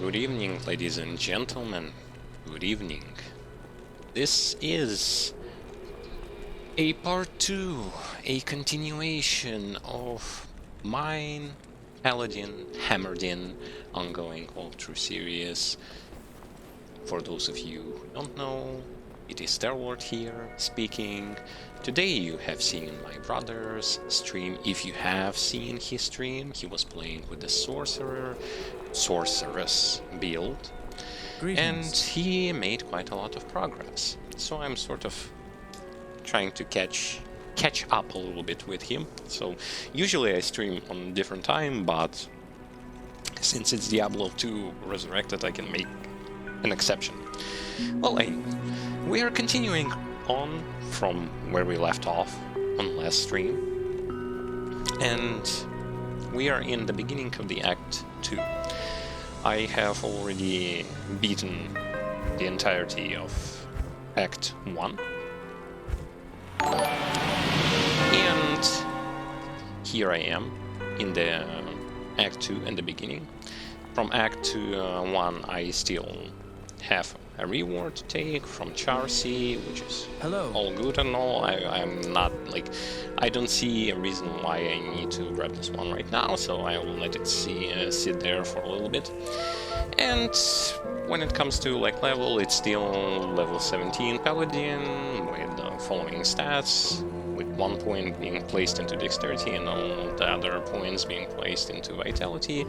Good evening, ladies and gentlemen. Good evening. This is a part 2, a continuation of mine, Paladin, Hammered In, ongoing walkthrough series. For those of you who don't know, it is Starlord here speaking. Today you have seen my brother's stream. If you have seen his stream, he was playing with the sorceress build. Greetings. And he made quite a lot of progress. So I'm sort of trying to catch up a little bit with him. So usually I stream on a different time, but since it's Diablo 2 Resurrected, I can make an exception. Well, anyway, we are continuing on from where we left off on last stream, and we are in the beginning of the Act 2. I have already beaten the entirety of Act 1, and here I am in the Act 2 in the beginning. From Act 1 I still have a reward to take from Charcy, which is all good and all. I'm not, like, I don't see a reason why I need to grab this one right now, so I will let it sit there for a little bit. And when it comes to like level, it's still level 17 Paladin with the following stats, with 1 point being placed into Dexterity and all the other points being placed into Vitality.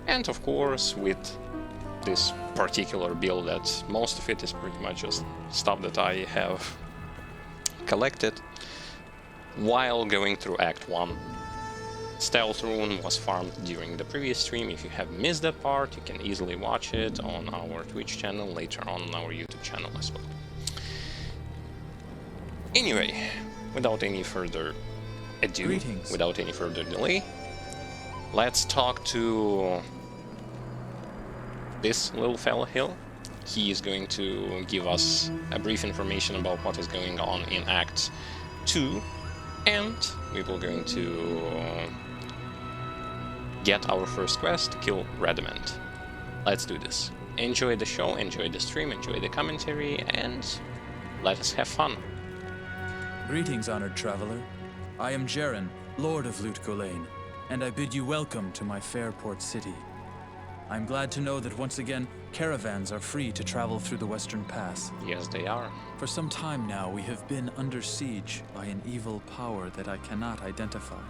And of course, with this particular build, that most of it is pretty much just stuff that I have collected while going through Act 1. Stealth Rune was farmed during the previous stream. If you have missed that part, you can easily watch it on our Twitch channel, later on our YouTube channel as well. Anyway, without any further ado, without any further delay, let's talk to this little fella here. He is going to give us a brief information about what is going on in Act 2, and we will going to get our first quest, kill Rediment. Let's do this. Enjoy the show, enjoy the stream, enjoy the commentary, and let us have fun. Greetings, honored traveler. I am Jaren, Lord of Lut Gholein, and I bid you welcome to my fair port city. I'm glad to know that once again, caravans are free to travel through the Western Pass. Yes, they are. For some time now, we have been under siege by an evil power that I cannot identify.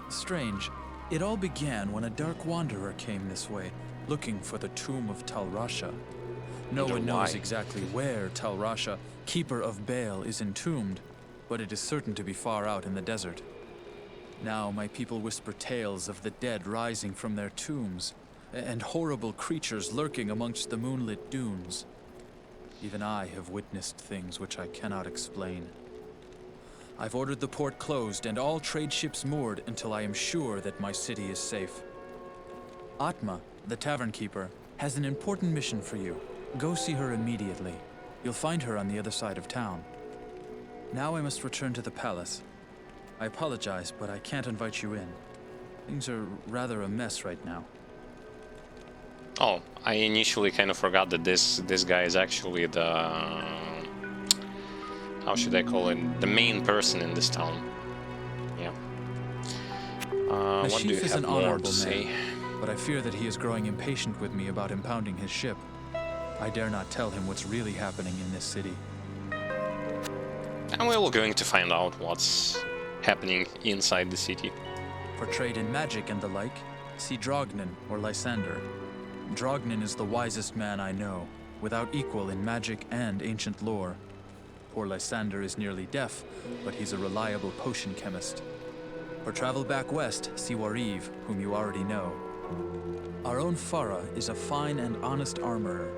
Strange, it all began when a dark wanderer came this way, looking for the tomb of Talrasha. No one knows exactly where Talrasha, keeper of Baal, is entombed, but it is certain to be far out in the desert. Now my people whisper tales of the dead rising from their tombs, and horrible creatures lurking amongst the moonlit dunes. Even I have witnessed things which I cannot explain. I've ordered the port closed and all trade ships moored until I am sure that my city is safe. Atma, the Tavern Keeper, has an important mission for you. Go see her immediately. You'll find her on the other side of town. Now I must return to the palace. I apologize, but I can't invite you in. Things are rather a mess right now. Oh, I initially kind of forgot that this guy is actually the... how should I call it? The main person in this town. Yeah. What do you have more to say? But I fear that he is growing impatient with me about impounding his ship. I dare not tell him what's really happening in this city. And we're going to find out what's happening inside the city. For trade in magic and the like, see Drognin or Lysander. Drognin is the wisest man I know, without equal in magic and ancient lore. Poor Lysander is nearly deaf, but he's a reliable potion chemist. For travel back west, see Wariv, whom you already know. Our own Farah is a fine and honest armorer,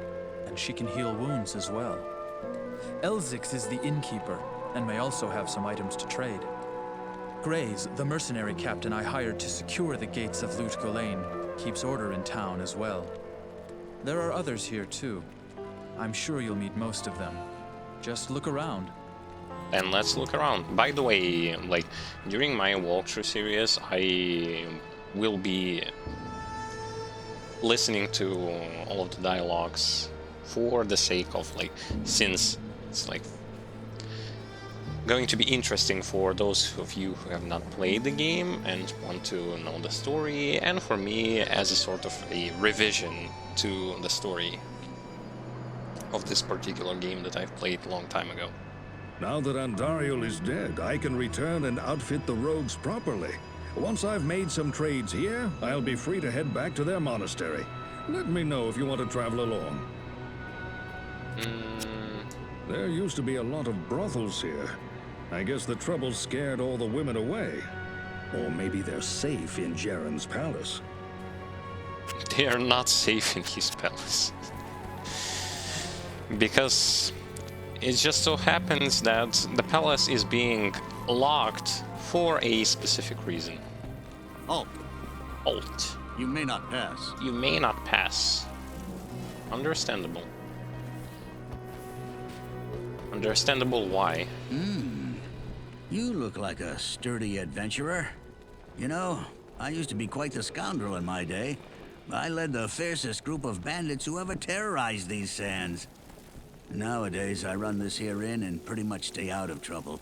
and she can heal wounds as well. Elzix is the innkeeper, and may also have some items to trade. Grays, the mercenary captain I hired to secure the gates of Lut Gholein, keeps order in town as well. There are others here too. I'm sure you'll meet most of them. Just look around. And let's look around. By the way, like, during my walkthrough series, I will be listening to all of the dialogues for the sake of, like, since it's like going to be interesting for those of you who have not played the game and want to know the story, and for me as a sort of a revision to the story of this particular game that I've played a long time ago. Now that Andariel is dead, I can return and outfit the rogues properly. Once I've made some trades here, I'll be free to head back to their monastery. Let me know if you want to travel along. There used to be a lot of brothels here. I guess the trouble scared all the women away. Or maybe they're safe in Jaren's palace. They are not safe in his palace. Because it just so happens that the palace is being locked for a specific reason. Halt. Halt. You may not pass. You may not pass. Understandable. Understandable why. You look like a sturdy adventurer. You know, I used to be quite the scoundrel in my day. I led the fiercest group of bandits who ever terrorized these sands. Nowadays, I run this here inn and pretty much stay out of trouble.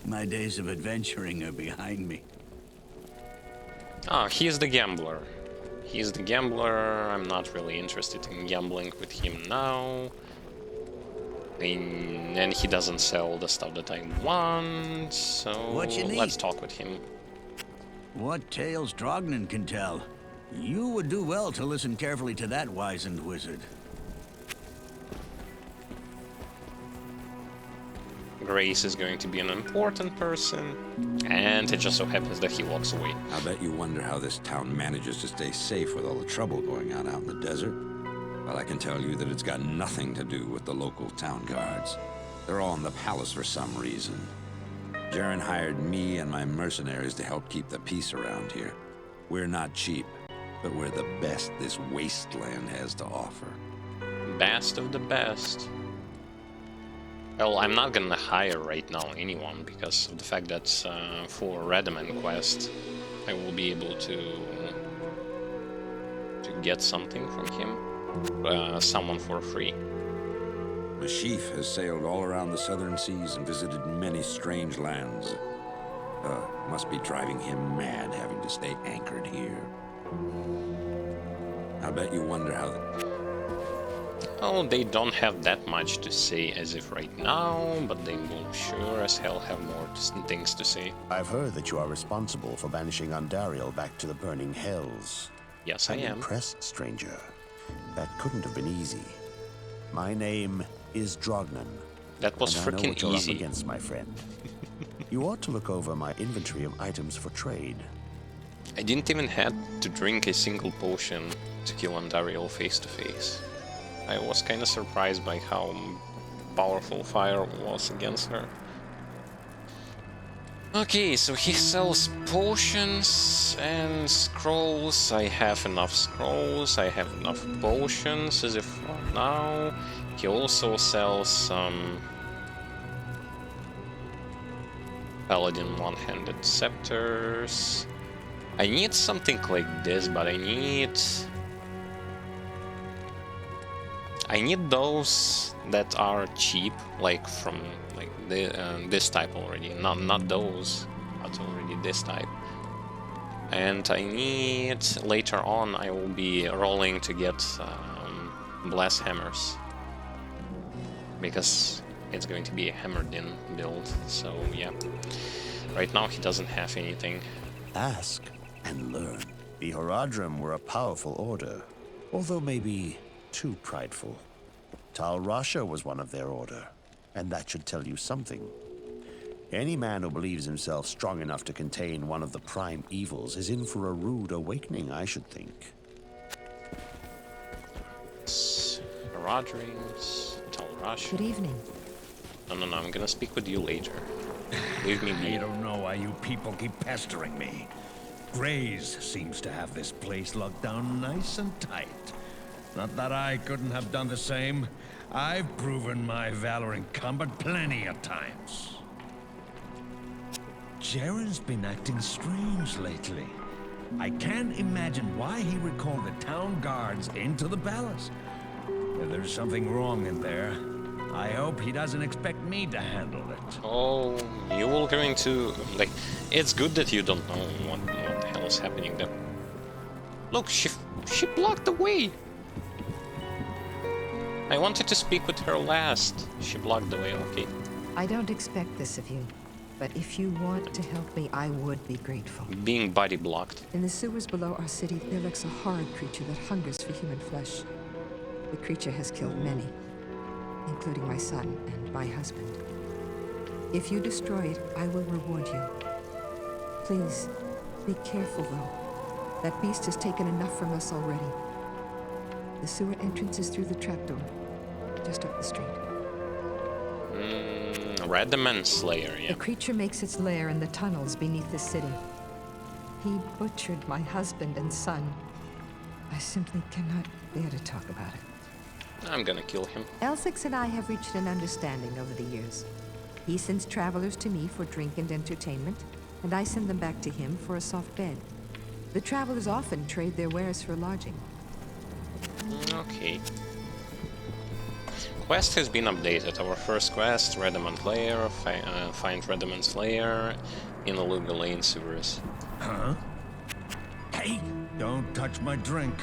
My days of adventuring are behind me. Ah, he's the gambler. He's the gambler. I'm not really interested in gambling with him now. And he doesn't sell the stuff that I want, so What you need? let's talk with him. What tales Drognan can tell. You would do well to listen carefully to that wizened wizard. Grace is going to be an important person, and it just so happens that he walks away. I bet you wonder how this town manages to stay safe with all the trouble going on out in the desert. Well, I can tell you that it's got nothing to do with the local town guards. They're all in the palace for some reason. Jaren hired me and my mercenaries to help keep the peace around here. We're not cheap, but we're the best this wasteland has to offer. Best of the best. Well, I'm not gonna hire right now anyone because of the fact that for Radaman quest I will be able to get something from him. Someone for free. Mashif has sailed all around the southern seas and visited many strange lands. Must be driving him mad having to stay anchored here. I bet you wonder how... Oh, they don't have that much to say as if right now, but they will sure as hell have more things to say. I've heard that you are responsible for banishing Andariel back to the burning hells. Yes, I am. Impressed, stranger. That couldn't have been easy. My name is Drognan. That was and I know freaking what you're easy. up against, my friend. You ought to look over my inventory of items for trade. I didn't even have to drink a single potion to kill Andariel face to face. I was kind of surprised by how powerful fire was against her. Okay, so he sells potions and scrolls. I have enough scrolls, I have enough potions as if for now. He also sells some paladin one-handed scepters. I need something like this, but I need those that are cheap, like from like this type already. Not those, but already this type. And I need later on. I will be rolling to get blast hammers because it's going to be a hammered in build. So yeah, right now he doesn't have anything. Ask and learn. The Haradrim were a powerful order, although maybe too prideful. Tal Rasha was one of their order, and that should tell you something. Any man who believes himself strong enough to contain one of the prime evils is in for a rude awakening, I should think. Haradric, Tal Rasha. Good evening. No, I'm gonna speak with you later. Leave me be. I don't know why you people keep pestering me. Grays seems to have this place locked down nice and tight. Not that I couldn't have done the same. I've proven my valor in combat plenty of times. Jaren's been acting strange lately. I can't imagine why he would call the town guards into the palace. If there's something wrong in there, I hope he doesn't expect me to handle it. Oh, you will going to... like, it's good that you don't know what the hell is happening there. Look, she blocked the way! I wanted to speak with her last. She blocked the way, okay. I don't expect this of you, but if you want to help me, I would be grateful. Being body blocked. In the sewers below our city, there lurks a horrid creature that hungers for human flesh. The creature has killed many, including my son and my husband. If you destroy it, I will reward you. Please, be careful though. That beast has taken enough from us already. The sewer entrance is through the trapdoor, just up the street. Redman Slayer, yeah. The creature makes its lair in the tunnels beneath the city. He butchered my husband and son. I simply cannot bear to talk about it. I'm gonna kill him. Elsix and I have reached an understanding over the years. He sends travelers to me for drink and entertainment, and I send them back to him for a soft bed. The travelers often trade their wares for lodging. Okay. Quest has been updated. Our first quest, Redmond Lair, find Redmond's Lair in the Luga Lane sewers. Huh? Hey, don't touch my drink,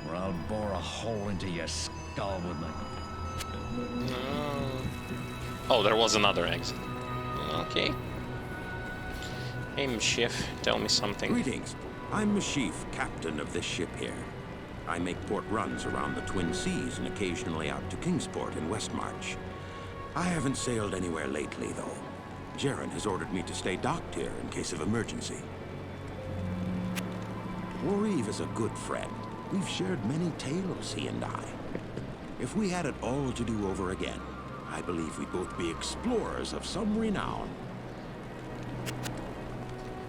or I'll bore a hole into your skull with my... Oh, there was another exit. Okay. Hey, Mshif, tell me something. Greetings. I'm Mshif, captain of this ship here. I make port runs around the Twin Seas and occasionally out to Kingsport in Westmarch. I haven't sailed anywhere lately, though. Jaren has ordered me to stay docked here in case of emergency. Wareve is a good friend. We've shared many tales, he and I. If we had it all to do over again, I believe we'd both be explorers of some renown.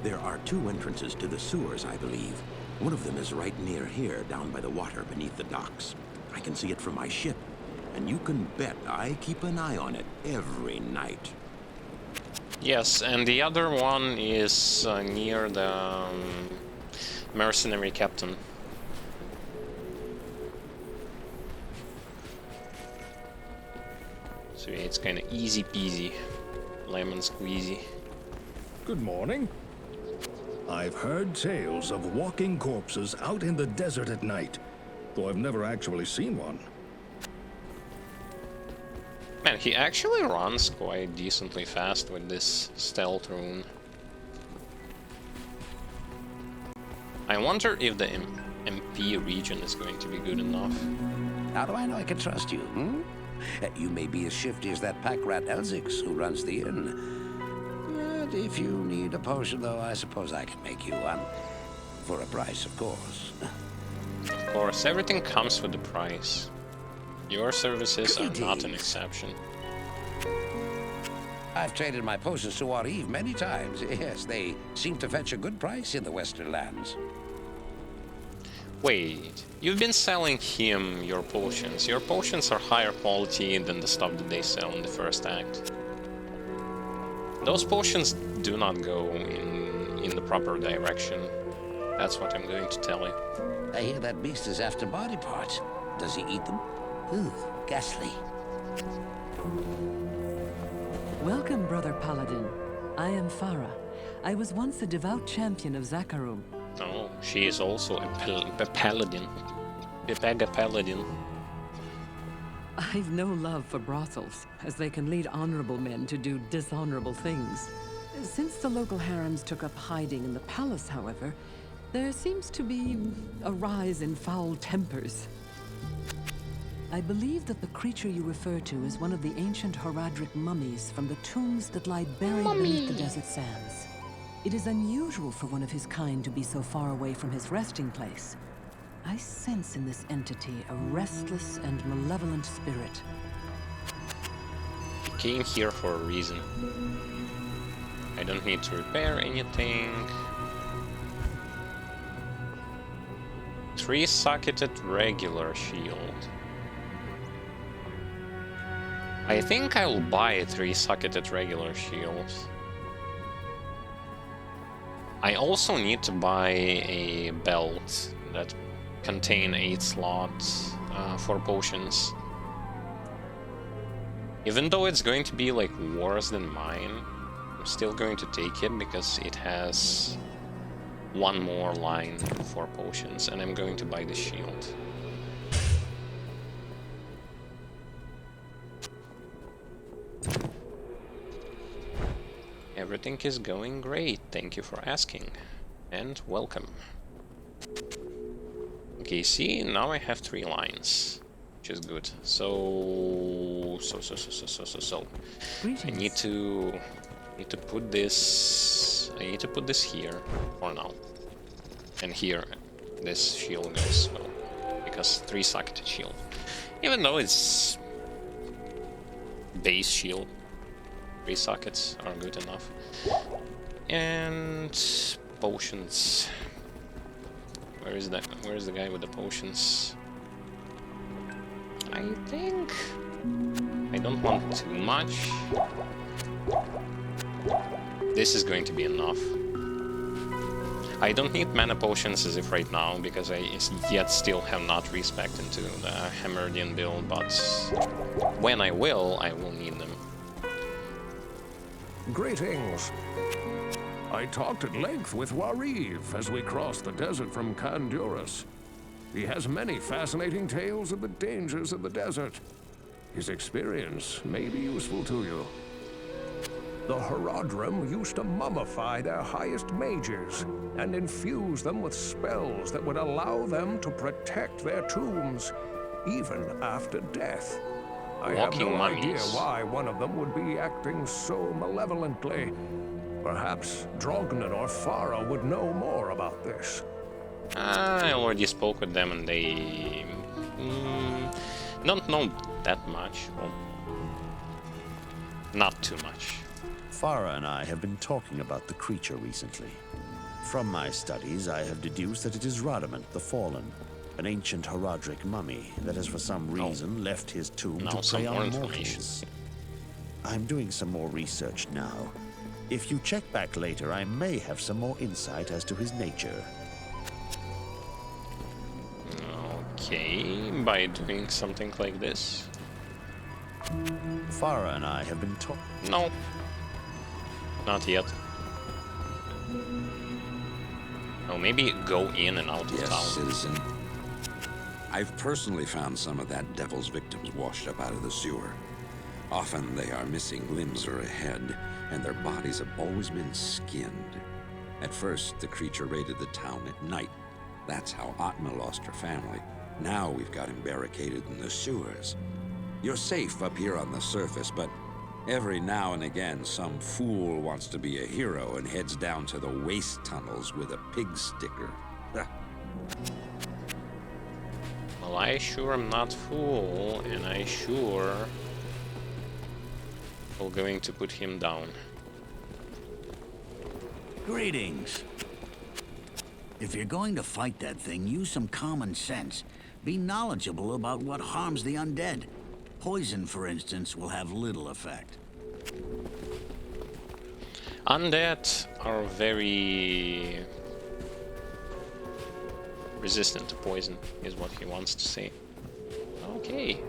There are 2 entrances to the sewers, I believe. One of them is right near here, down by the water beneath the docks. I can see it from my ship, and you can bet I keep an eye on it every night. Yes, and the other one is near the mercenary captain. So yeah, it's kind of easy peasy, lemon squeezy. Good morning. I've heard tales of walking corpses out in the desert at night, though I've never actually seen one. Man, he actually runs quite decently fast with this stealth rune. I wonder if the MP region is going to be good enough. How do I know I can trust you, hmm? You may be as shifty as that pack rat Elzix who runs the inn. But if you need a potion, though, I suppose I can make you one. For a price, of course. Of course, everything comes with a price. Your services are not an exception. I've traded my potions to Wareve many times. Yes, they seem to fetch a good price in the Western lands. Wait, you've been selling him your potions. Your potions are higher quality than the stuff that they sell in the first act. Those potions do not go in the proper direction. That's what I'm going to tell you. I hear that beast is after body parts. Does he eat them? Ooh, ghastly. Welcome, Brother Paladin. I am Farah. I was once a devout champion of Zakarum. Oh, she is also a paladin. A paladin. I've no love for brothels, as they can lead honorable men to do dishonorable things. Since the local harems took up hiding in the palace, however, there seems to be a rise in foul tempers. I believe that the creature you refer to is one of the ancient Haradric mummies from the tombs that lie buried beneath the desert sands. It is unusual for one of his kind to be so far away from his resting place. I sense in this entity a restless and malevolent spirit. He came here for a reason. I don't need to repair anything. 3-socketed regular shield. I think I will buy a 3-socketed regular shield. I also need to buy a belt that contain 8 slots for potions. Even though it's going to be like worse than mine, I'm still going to take it because it has one more line for potions, and I'm going to buy the shield. Everything is going great, thank you for asking, and welcome. Okay, see, now I have 3 lines, which is good. So I need to put this. I need to put this here for now, and here this shield goes, so, because 3-socketed shield, even though it's base shield. 3 sockets are good enough. And potions. Where is that? Where is the guy with the potions? I think I don't want too much. This is going to be enough. I don't need mana potions as if right now, because I yet still have not respected into the Hammerian build, but when I will need them. Greetings. I talked at length with Wariv as we crossed the desert from Kandurus. He has many fascinating tales of the dangers of the desert. His experience may be useful to you. The Haradrim used to mummify their highest mages and infuse them with spells that would allow them to protect their tombs, even after death. I have no idea why one of them would be acting so malevolently. Perhaps Drognan or Farah would know more about this. I already spoke with them and they don't know that much. Well, not too much. Farah and I have been talking about the creature recently. From my studies, I have deduced that it is Radamant the Fallen, an ancient Haradric mummy that has for some reason left his tomb to prey on mortals. I'm doing some more research now. If you check back later, I may have some more insight as to his nature. Okay, by doing something like this? Farah and I have been talking... No. Not yet. Oh, maybe go in and out of town. Yes, citizen. I've personally found some of that devil's victims washed up out of the sewer. Often they are missing limbs or a head, and their bodies have always been skinned. At first, the creature raided the town at night. That's how Atma lost her family. Now we've got him barricaded in the sewers. You're safe up here on the surface, but every now and again, some fool wants to be a hero and heads down to the waste tunnels with a pig sticker. Well, I sure am not fool, and I sure am going to put him down. Greetings. If you're going to fight that thing, use some common sense. Be knowledgeable about what harms the undead. Poison, for instance, will have little effect. Undead are very resistant to poison, is what he wants to say. Okay.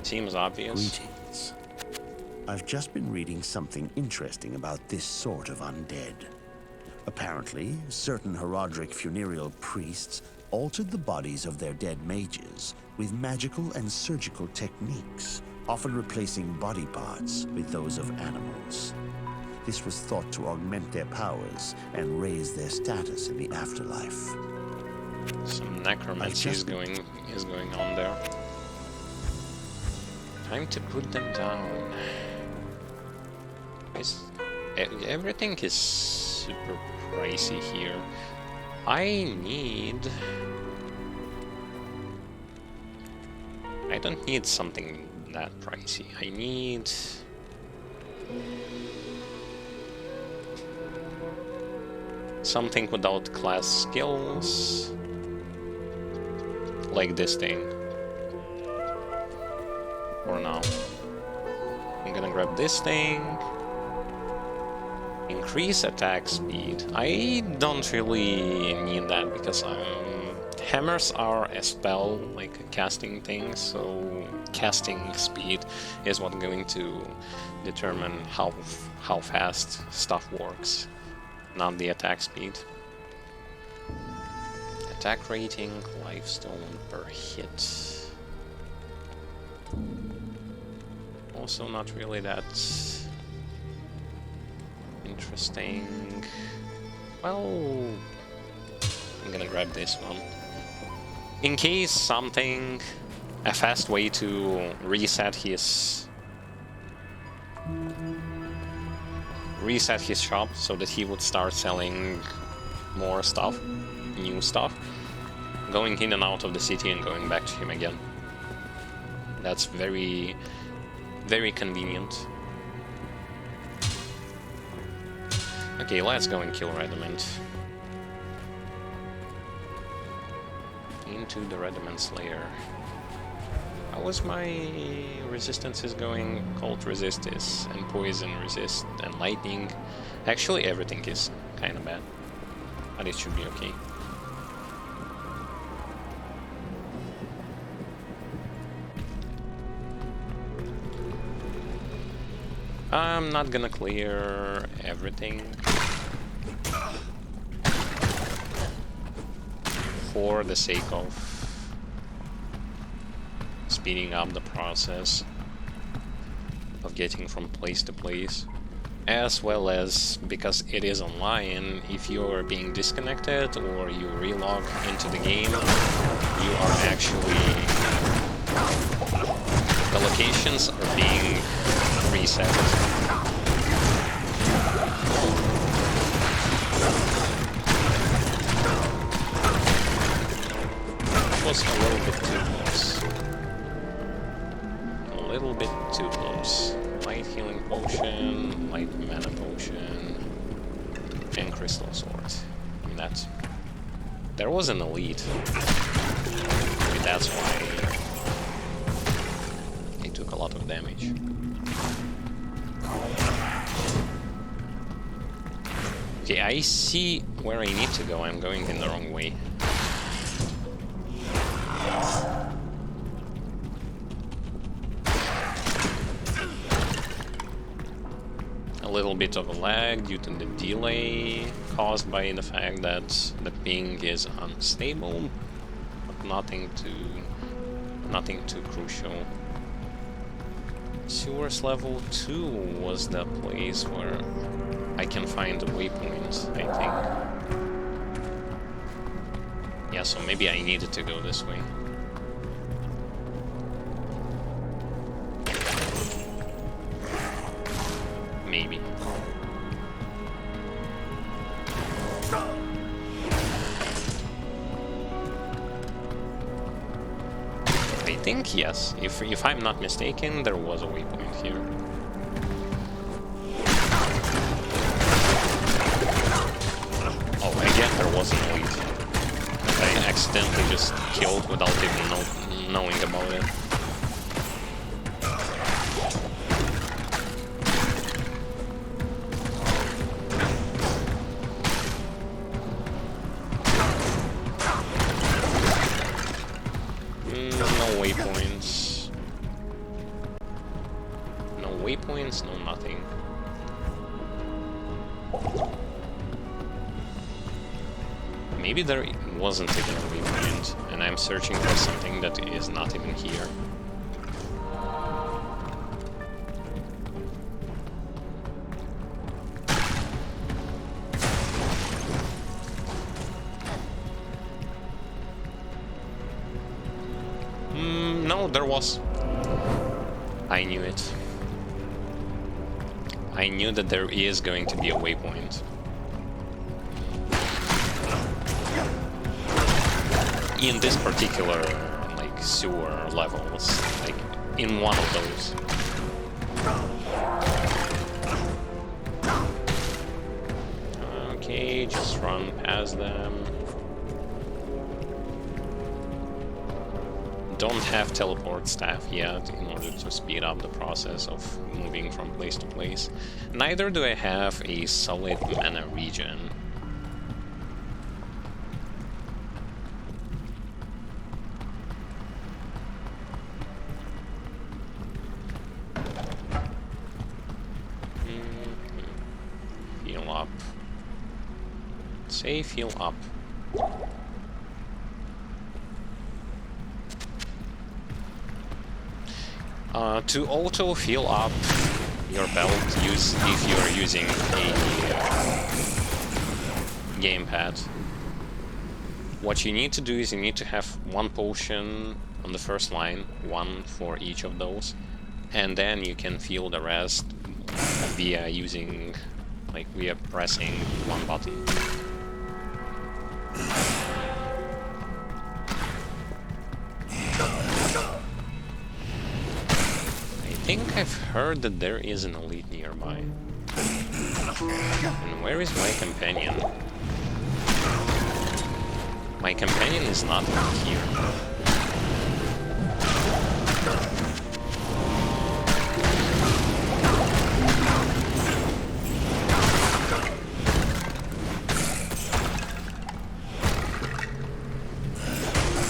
Seems obvious. Greetings. I've just been reading something interesting about this sort of undead. Apparently, certain Haradric funereal priests altered the bodies of their dead mages with magical and surgical techniques, often replacing body parts with those of animals. This was thought to augment their powers and raise their status in the afterlife. Some necromancy is going on there. Time to put them down. Everything is super pricey here. I don't need something that pricey. I need something without class skills, like this thing. For now, I'm gonna grab this thing. Increase attack speed. I don't really need that because hammers are a spell, like a casting thing, so casting speed is what's going to determine how fast stuff works, not the attack speed. Attack rating, lifestone per hit. Also not really that interesting. Well, I'm gonna grab this one. In case something, a fast way to reset his shop so that he would start selling more stuff, new stuff, going in and out of the city and going back to him again. That's very, very convenient. Okay, let's go and kill Rediment. Into the Rediment Lair. How was my resistances going? Cold resist is, and poison resist, and lightning. Actually, everything is kind of bad, but it should be okay. I'm not gonna clear everything for the sake of speeding up the process of getting from place to place, as well as because it is online. If you're being disconnected or you relog into the game, you are actually, the locations are being reset. Was a little bit too close. A little bit too close. Light healing potion, light mana potion, and crystal sword. I mean, that's... There was an elite. Maybe that's why he took a lot of damage. Okay, I see where I need to go. I'm going in the wrong way. A little bit of a lag due to the delay caused by the fact that the ping is unstable, but nothing too crucial. Sewers level 2 was the place where I can find the waypoint, I think. Yeah, so maybe I needed to go this way. Maybe. I think yes. If I'm not mistaken, there was a waypoint here. Oh, again, there was an elite. I accidentally just killed without even knowing about it. No waypoints. No waypoints, no nothing. Maybe there wasn't even a waypoint, and I'm searching for something that is not even here. No, there was. I knew it. I knew that there is going to be a waypoint. In this particular, like, sewer levels, like, in one of those. Okay, just run past them. don't have teleport staff yet in order to speed up the process of moving from place to place. Neither do I have a solid mana regen. Heal up. Save, heal up. To auto heal up your belt, if you are using a gamepad, what you need to do is you need to have one potion on the first line, one for each of those, and then you can feel the rest via pressing one button. I think I've heard that there is an elite nearby. And where is my companion? My companion is not here.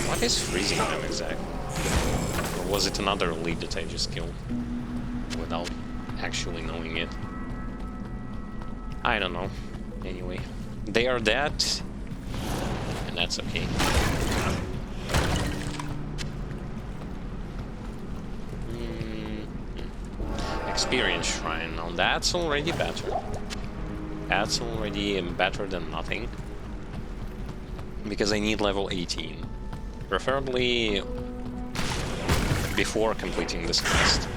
What is freezing them exactly? Or was it another elite that I just killed without actually knowing it? I don't know. Anyway, they are dead, and that's okay. Experience Shrine. Now that's already better. That's already better than nothing. Because I need level 18. Preferably before completing this quest.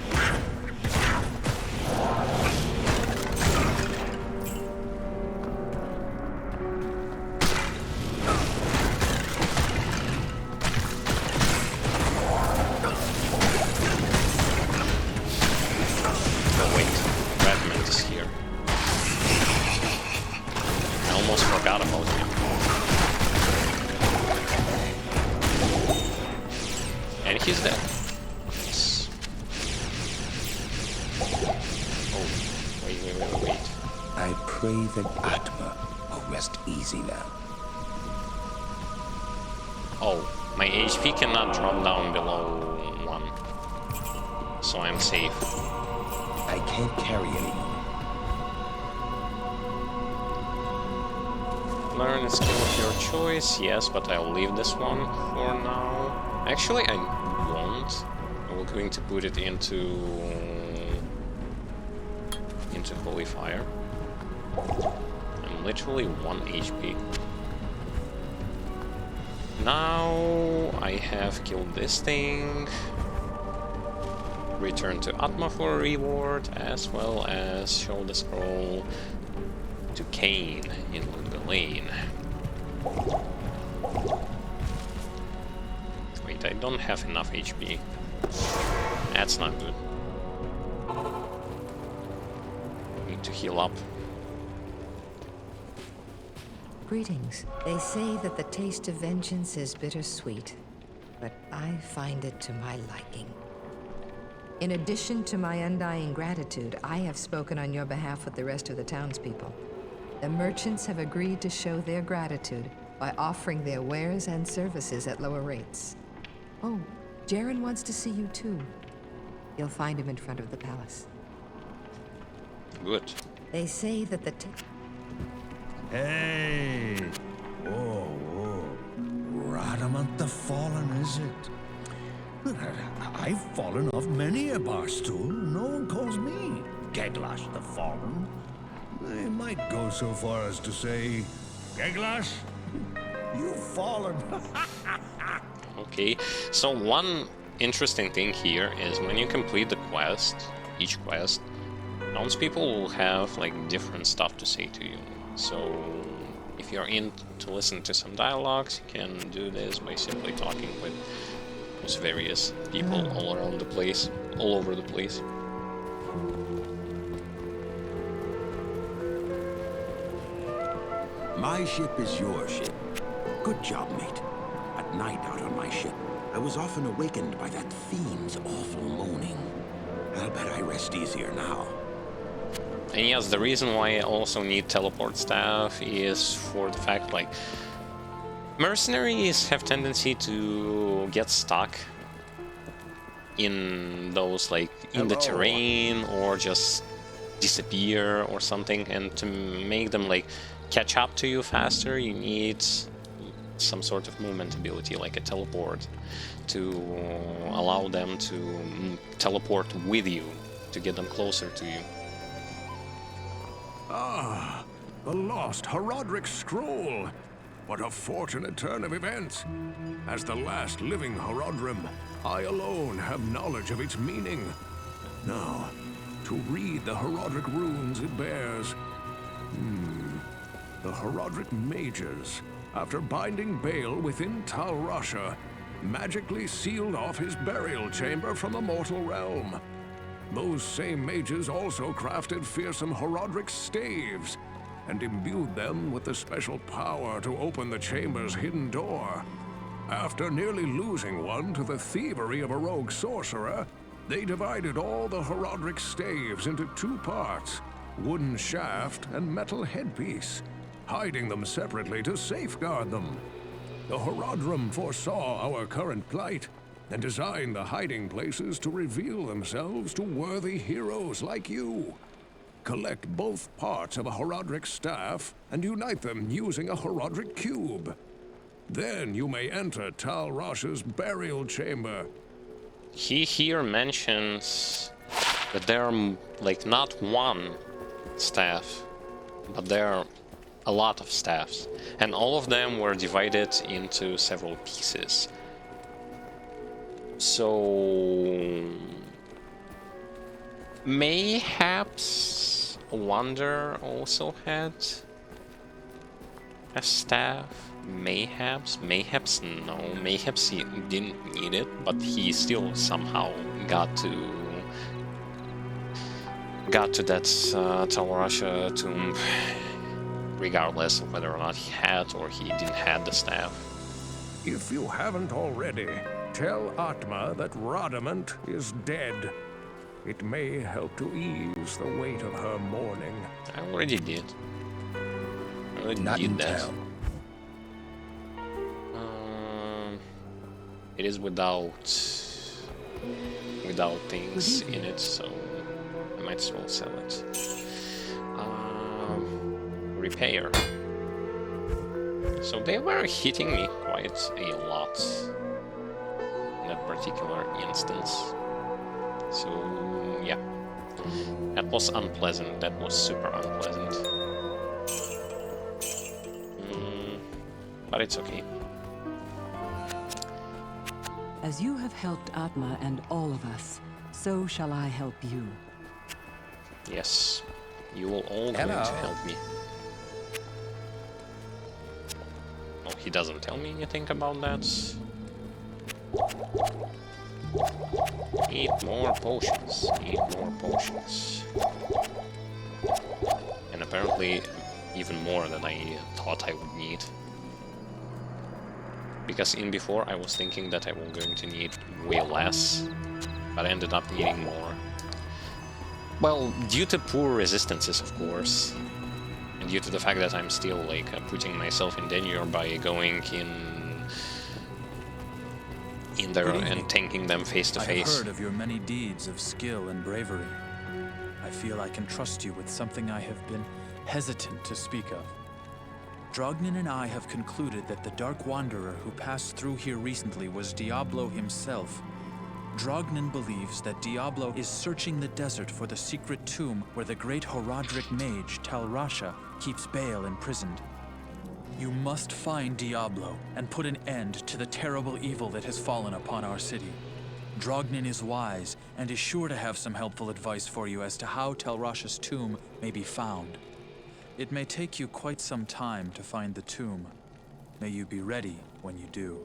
He's dead. Nice. Oh, wait. I pray that Atma will rest easy now. Oh, my HP cannot drop down below 1. So I'm safe. I can't carry anymore. Learn a skill of your choice, yes, but I'll leave this one for now. Actually, I won't. We're going to put it into Holy Fire. I'm literally 1 HP. Now I have killed this thing. Return to Atma for a reward, as well as show the scroll to Cain in the lane. Wait, I don't have enough HP. That's not good. Need to heal up. Greetings. They say that the taste of vengeance is bittersweet, but I find it to my liking. In addition to my undying gratitude, I have spoken on your behalf with the rest of the townspeople. The merchants have agreed to show their gratitude by offering their wares and services at lower rates. Oh, Jaren wants to see you too. You'll find him in front of the palace. Good. They say that the Hey! Whoa. Radamant the Fallen, is it? I've fallen off many a bar stool. No one calls me Geglash the Fallen. They might go so far as to say, Geglash, you've fallen. Okay, so one interesting thing here is when you complete the quest, each quest, townspeople will have like different stuff to say to you. So if you're in to listen to some dialogues, you can do this by simply talking with those various people all around the place, all over the place. My ship is your ship. Good job, mate. At night out on my ship, I was often awakened by that fiend's awful moaning. I'll bet I rest easier now. And yes, the reason why I also need teleport staff is for the fact, like, mercenaries have tendency to get stuck in those, like, in the terrain, or just disappear or something, and to make them, like, catch up to you faster, you need some sort of movement ability, like a teleport, to allow them to teleport with you, to get them closer to you. Ah, the lost Haradric scroll. What a fortunate turn of events. As the last living Haradrim, I alone have knowledge of its meaning. Now, to read the Haradric runes it bears. The Haradric mages, after binding Bale within Tal Rasha, magically sealed off his burial chamber from the mortal realm. Those same mages also crafted fearsome Haradric staves, and imbued them with the special power to open the chamber's hidden door. After nearly losing one to the thievery of a rogue sorcerer, they divided all the Haradric staves into two parts, wooden shaft and metal headpiece, hiding them separately to safeguard them. The Haradrim foresaw our current plight, and designed the hiding places to reveal themselves to worthy heroes like you. Collect both parts of a Haradric staff and unite them using a Haradric cube. Then you may enter Tal Rasha's burial chamber. He here mentions that there are, like, not one staff, but there are a lot of staffs, and all of them were divided into several pieces. So mayhaps Wonder also had a staff. Mayhaps no. Mayhaps he didn't need it, but he still somehow got to that Tal Rasha tomb, regardless of whether or not he had or he didn't have the staff. If you haven't already, tell Atma that Rodamant is dead. It may help to ease the weight of her mourning. I already did. I already did that. It is without things in it, so I might as well sell it. Repair. So they were hitting me quite a lot in that particular instance. So yeah, that was unpleasant. That was super unpleasant. But it's okay. As you have helped Atma and all of us, so shall I help you. Yes, you will all going to help me. Oh, he doesn't tell me anything about that. Eat more potions. Eat more potions. And apparently even more than I thought I would need. Because in before I was thinking that I was going to need way less, but I ended up needing more. Well, due to poor resistances, of course, and due to the fact that I'm still, like, putting myself in danger by going in there and tanking them face to face. I have heard of your many deeds of skill and bravery. I feel I can trust you with something I have been hesitant to speak of. Drognin and I have concluded that the Dark Wanderer who passed through here recently was Diablo himself. Drognin believes that Diablo is searching the desert for the secret tomb where the great Haradric mage Tal Rasha keeps Bale imprisoned. You must find Diablo and put an end to the terrible evil that has fallen upon our city. Drognin is wise and is sure to have some helpful advice for you as to how Tal Rasha's tomb may be found. It may take you quite some time to find the tomb. May you be ready when you do.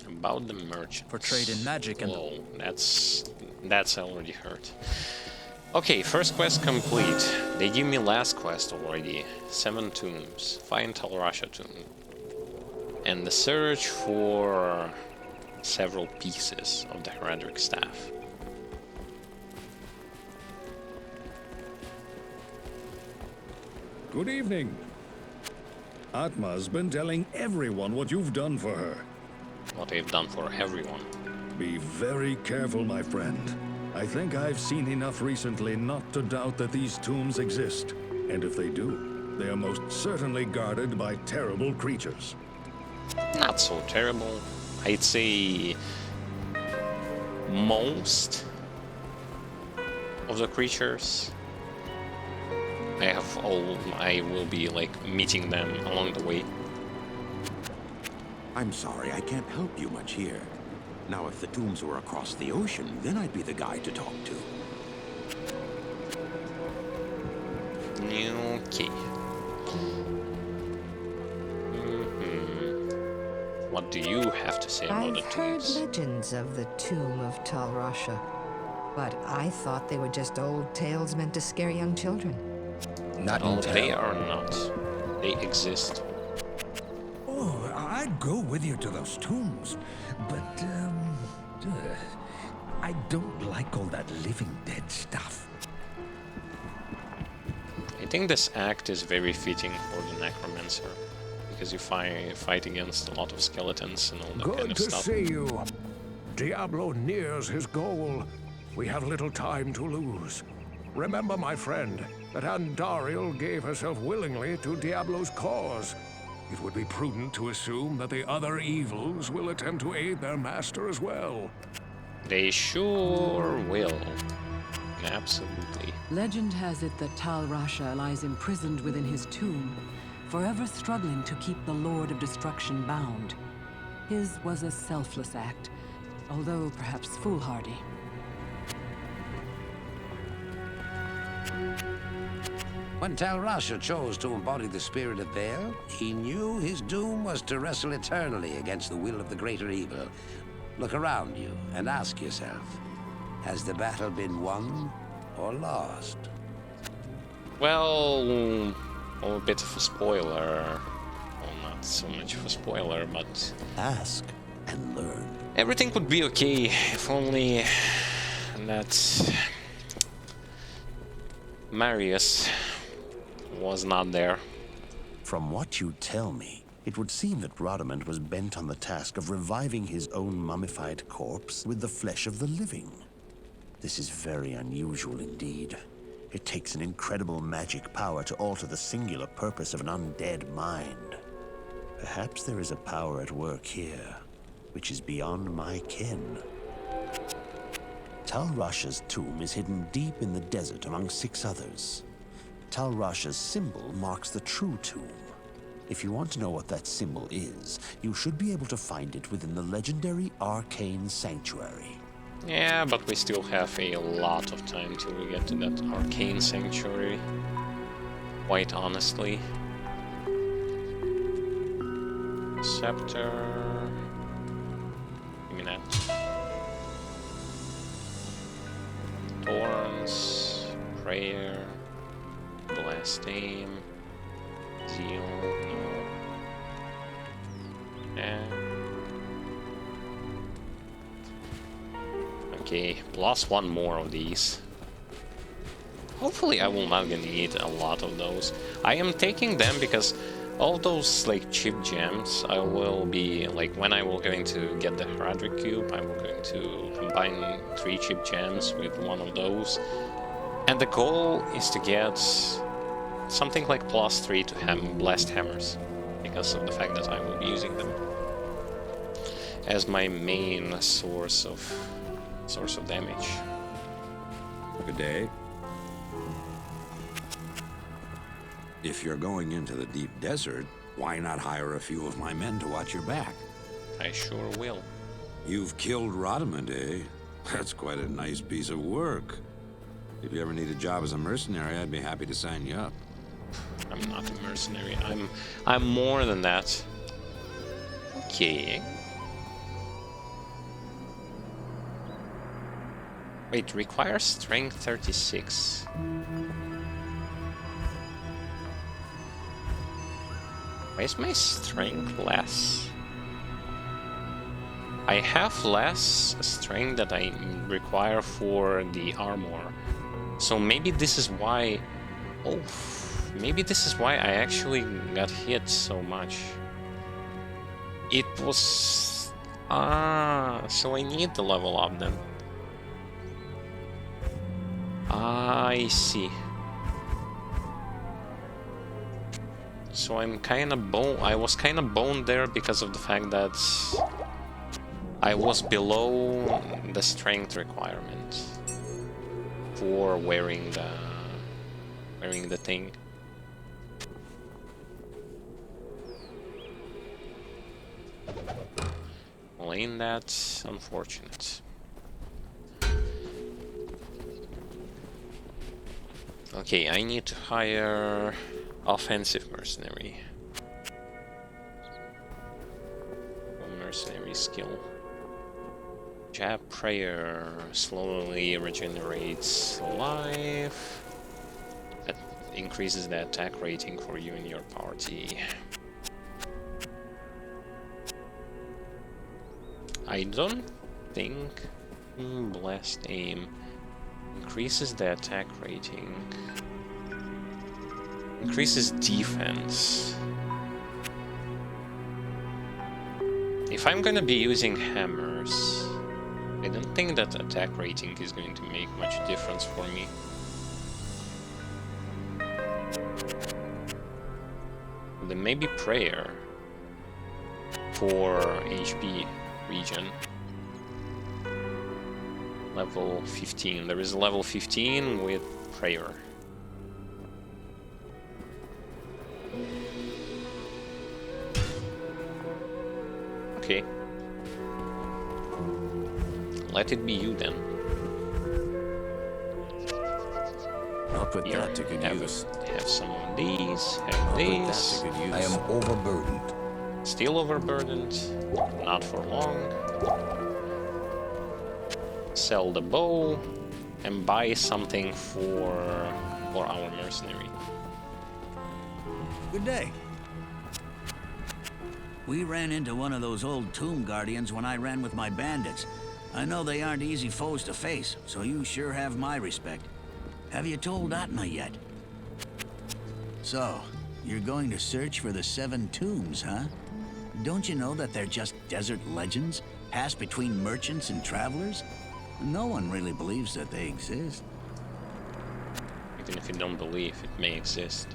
About the merchant. For trade in magic and... Whoa, that's already hurt. Okay, first quest complete. They give me last quest already. 7 tombs. Find Tal Rasha tomb. and the search for several pieces of the Haradric staff. Good evening. Atma's been telling everyone what you've done for her. What they've done for everyone. Be very careful, my friend. I think I've seen enough recently not to doubt that these tombs exist. And if they do, they are most certainly guarded by terrible creatures. Not so terrible. I'd say most of the creatures I will be like meeting them along the way. I'm sorry, I can't help you much here. Now, if the tombs were across the ocean, then I'd be the guy to talk to. Okay. What do you have to say about the I've heard tombs? legends of the tomb of Tal Rasha, but I thought they were just old tales meant to scare young children. Not No, in they town. are not. They exist. Oh, I'd go with you to those tombs, but, I don't like all that living dead stuff. I think this act is very fitting for the Necromancer, because you fight against a lot of skeletons and all that kind Good of to stuff. see you. Diablo nears his goal. We have little time to lose. Remember, my friend, that Andariel gave herself willingly to Diablo's cause. It would be prudent to assume that the other evils will attempt to aid their master as well. They sure will. Absolutely. Legend has it that Tal Rasha lies imprisoned within his tomb, forever struggling to keep the Lord of Destruction bound. His was a selfless act, although perhaps foolhardy. When Tal Rasha chose to embody the spirit of Baal, he knew his doom was to wrestle eternally against the will of the greater evil. Look around you and ask yourself, has the battle been won or lost? Well, a bit of a spoiler. Well, not so much of a spoiler, but Ask and learn. everything would be okay if only that Marius was not there. From what you tell me, it would seem that Rodamant was bent on the task of reviving his own mummified corpse with the flesh of the living. This is very unusual indeed. It takes an incredible magic power to alter the singular purpose of an undead mind. Perhaps there is a power at work here, which is beyond my ken. Tal Rasha's tomb is hidden deep in the desert among 6 others. Tal Rasha's symbol marks the true tomb. If you want to know what that symbol is, you should be able to find it within the legendary Arcane Sanctuary. Yeah, but we still have a lot of time till we get to that Arcane Sanctuary. Quite honestly. Scepter. Give me that. Thorns. Prayer. Blast aim. Zeal. No. Okay, plus 1 more of these. Hopefully I will not gonna need a lot of those. I am taking them because all those like chip gems I will be like when I will going to get the Haradric cube, I will going to combine 3 chip gems with one of those. And the goal is to get something like plus 3 to blast hammers, because of the fact that I will be using them as my main source of damage. Good day. If you're going into the deep desert, why not hire a few of my men to watch your back? I sure will. You've killed Rodamant, eh? That's quite a nice piece of work. If you ever need a job as a mercenary, I'd be happy to sign you up. I'm not a mercenary. I'm more than that. Okay. Wait, requires strength 36. Why is my strength less? I have less strength that I require for the armor. So maybe this is why... Oh, maybe this is why I actually got hit so much. It was... so I need to level up then. I see. So I'm kinda I was kinda boned there because of the fact that I was below the strength requirement for wearing the thing. Well, ain't that unfortunate? Okay, I need to hire offensive mercenary. Mercenary skill. Jab prayer slowly regenerates life. That increases the attack rating for you and your party. I don't think blessed aim increases the attack rating. Increases defense. If I'm gonna be using hammers, I don't think that attack rating is going to make much difference for me. Then maybe prayer for HP regen. Level 15. There is a level 15 with prayer. Okay. Let it be you then. I'll put Here, that to good use. Have some of these, have I'll these. put that to good use. I am overburdened. Still overburdened. Not for long. Sell the bow and buy something for our mercenary. Good day. We ran into one of those old tomb guardians when I ran with my bandits. I know they aren't easy foes to face, so you sure have my respect. Have you told Atma yet? So, you're going to search for the 7 tombs, huh? Don't you know that they're just desert legends, passed between merchants and travelers? No one really believes that they exist. Even if you don't believe, it may exist.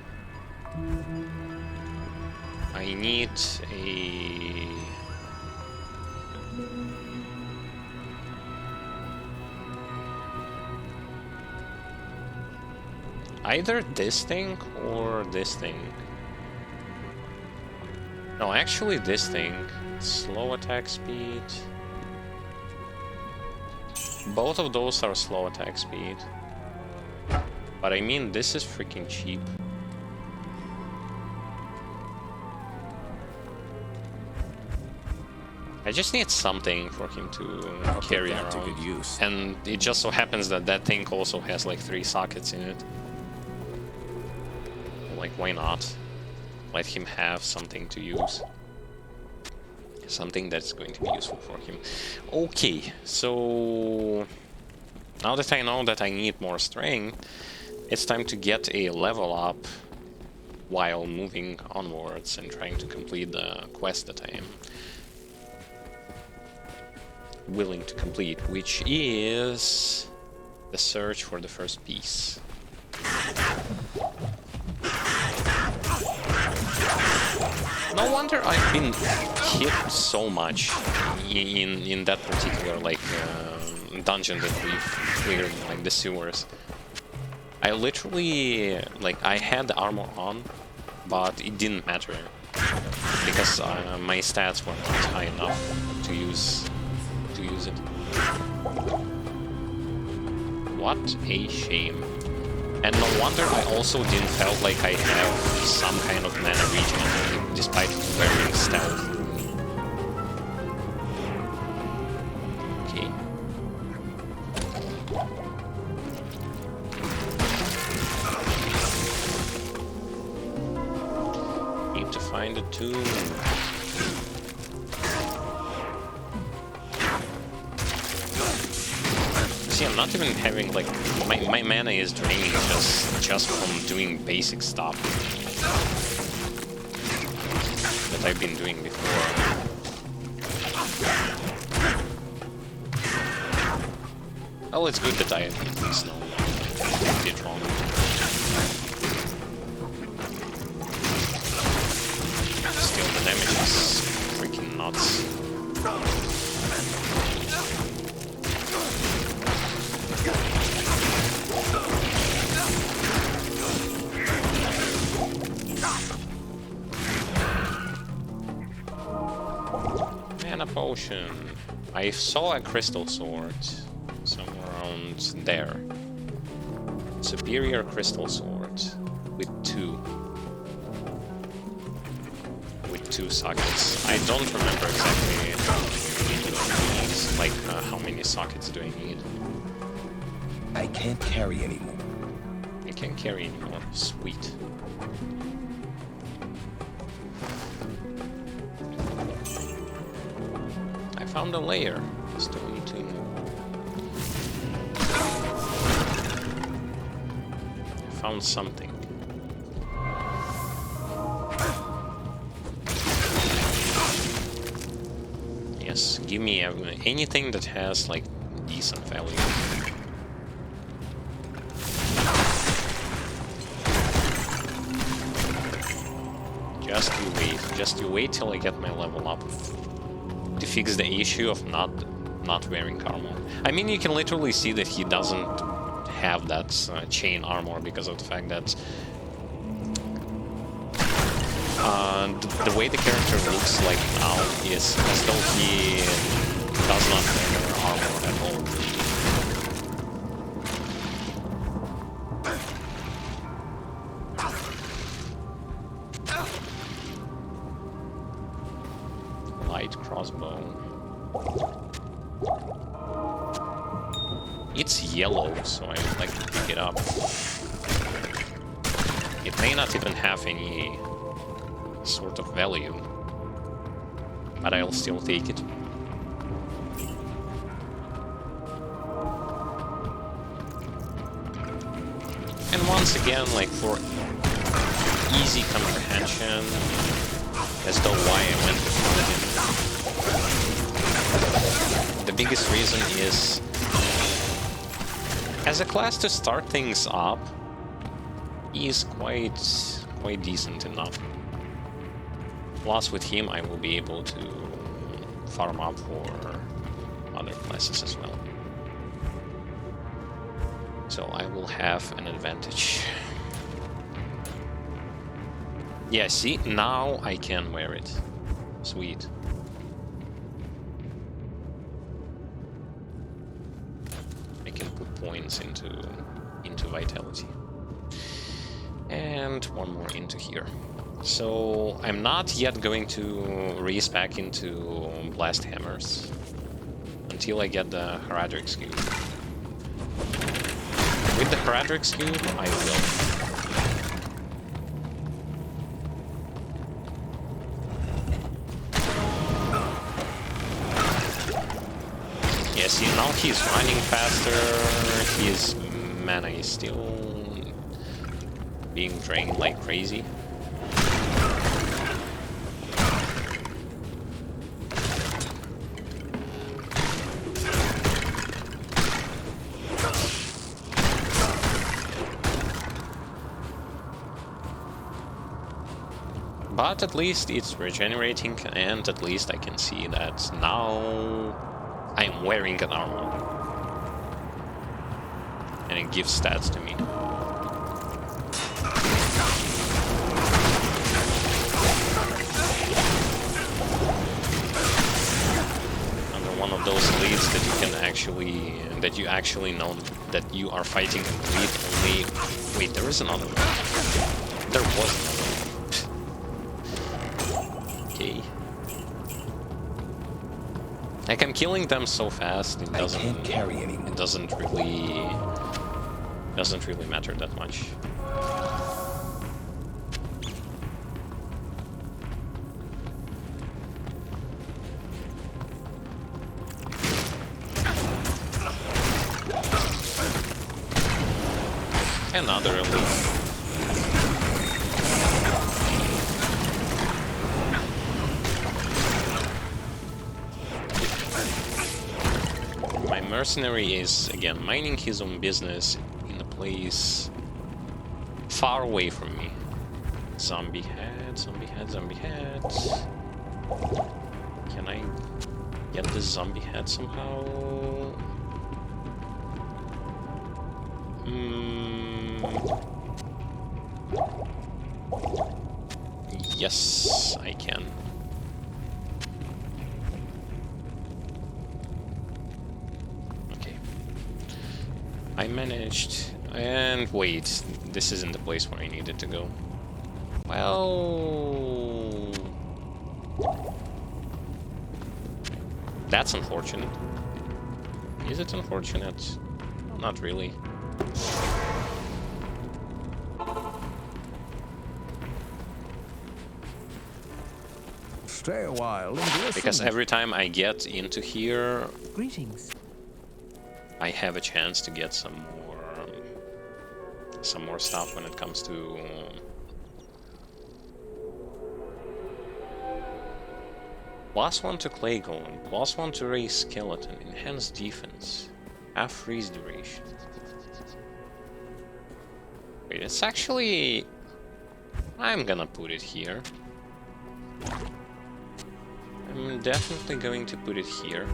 I need a... either this thing or this thing. No, actually this thing. Slow attack speed. Both of those are slow attack speed. But I mean, this is freaking cheap. I just need something for him to carry around. To good use. And it just so happens that that thing also has like 3 sockets in it. Like, why not? Let him have something to use. Something that's going to be useful for him. Okay, so... now that I know that I need more strength, it's time to get a level up while moving onwards and trying to complete the quest that I am willing to complete, which is the search for the first piece. No wonder I've been hit so much in that particular like dungeon that we've cleared, like the sewers. I literally, like, I had the armor on, but it didn't matter because my stats weren't high enough to use it. What a shame. And no wonder I also didn't felt like I have some kind of mana regen, despite wearing stealth. Okay. Need to find a tomb. not even having like my mana is draining just from doing basic stuff that I've been doing before. Well, it's good that I at least know what I did wrong. Still, the damage is freaking nuts. Mana potion. I saw a crystal sword somewhere around there. Superior crystal sword with two sockets. I don't remember exactly how many sockets do I need. I can't carry anymore. I can't carry anymore. Sweet. I found a layer. Still need to. I found something. Yes, give me anything that has like decent value. Just you wait till I get my level up to fix the issue of not wearing armor. I mean, you can literally see that he doesn't have that chain armor because of the fact that the way the character looks like now is as though he does not wear armor at all. Light crossbow. It's yellow, so I would like to pick it up. It may not even have any sort of value, but I'll still take it. And once again, like for easy comprehension as to why I went with paladin, the biggest reason is, as a class to start things up, he is quite decent enough. Plus, with him, I will be able to farm up for other classes as well. So I will have an advantage. Yeah, see, now I can wear it. Sweet. I can put points into vitality. And one more into here. So I'm not yet going to race back into blast hammers until I get the Haradric cube. With the Haradric cube, I will. Yeah, see, now he's running faster, his mana is still being drained like crazy. But at least it's regenerating, and at least I can see that now I'm wearing an armor. And it gives stats to me. Under one of those leads that you actually know that you are fighting and bleed only. Wait, there is another one. There was another one. Okay. Like, I'm killing them so fast, it doesn't really matter that much. Another elite. My mercenary is, again, minding his own business in a place far away from me. Zombie head, zombie head, zombie head. Can I get this zombie head somehow? Yes, I can. Okay. I managed. And wait, this isn't the place where I needed to go. Well... That's unfortunate. Is it unfortunate? Not really. Stay a while and listen. Because every time I get into here, Greetings. I have a chance to get some more stuff when it comes to +1 to clay golem, +1 to raise skeleton, enhanced defense, half freeze duration. Wait, it's actually... I'm gonna put it here. I'm definitely going to put it here.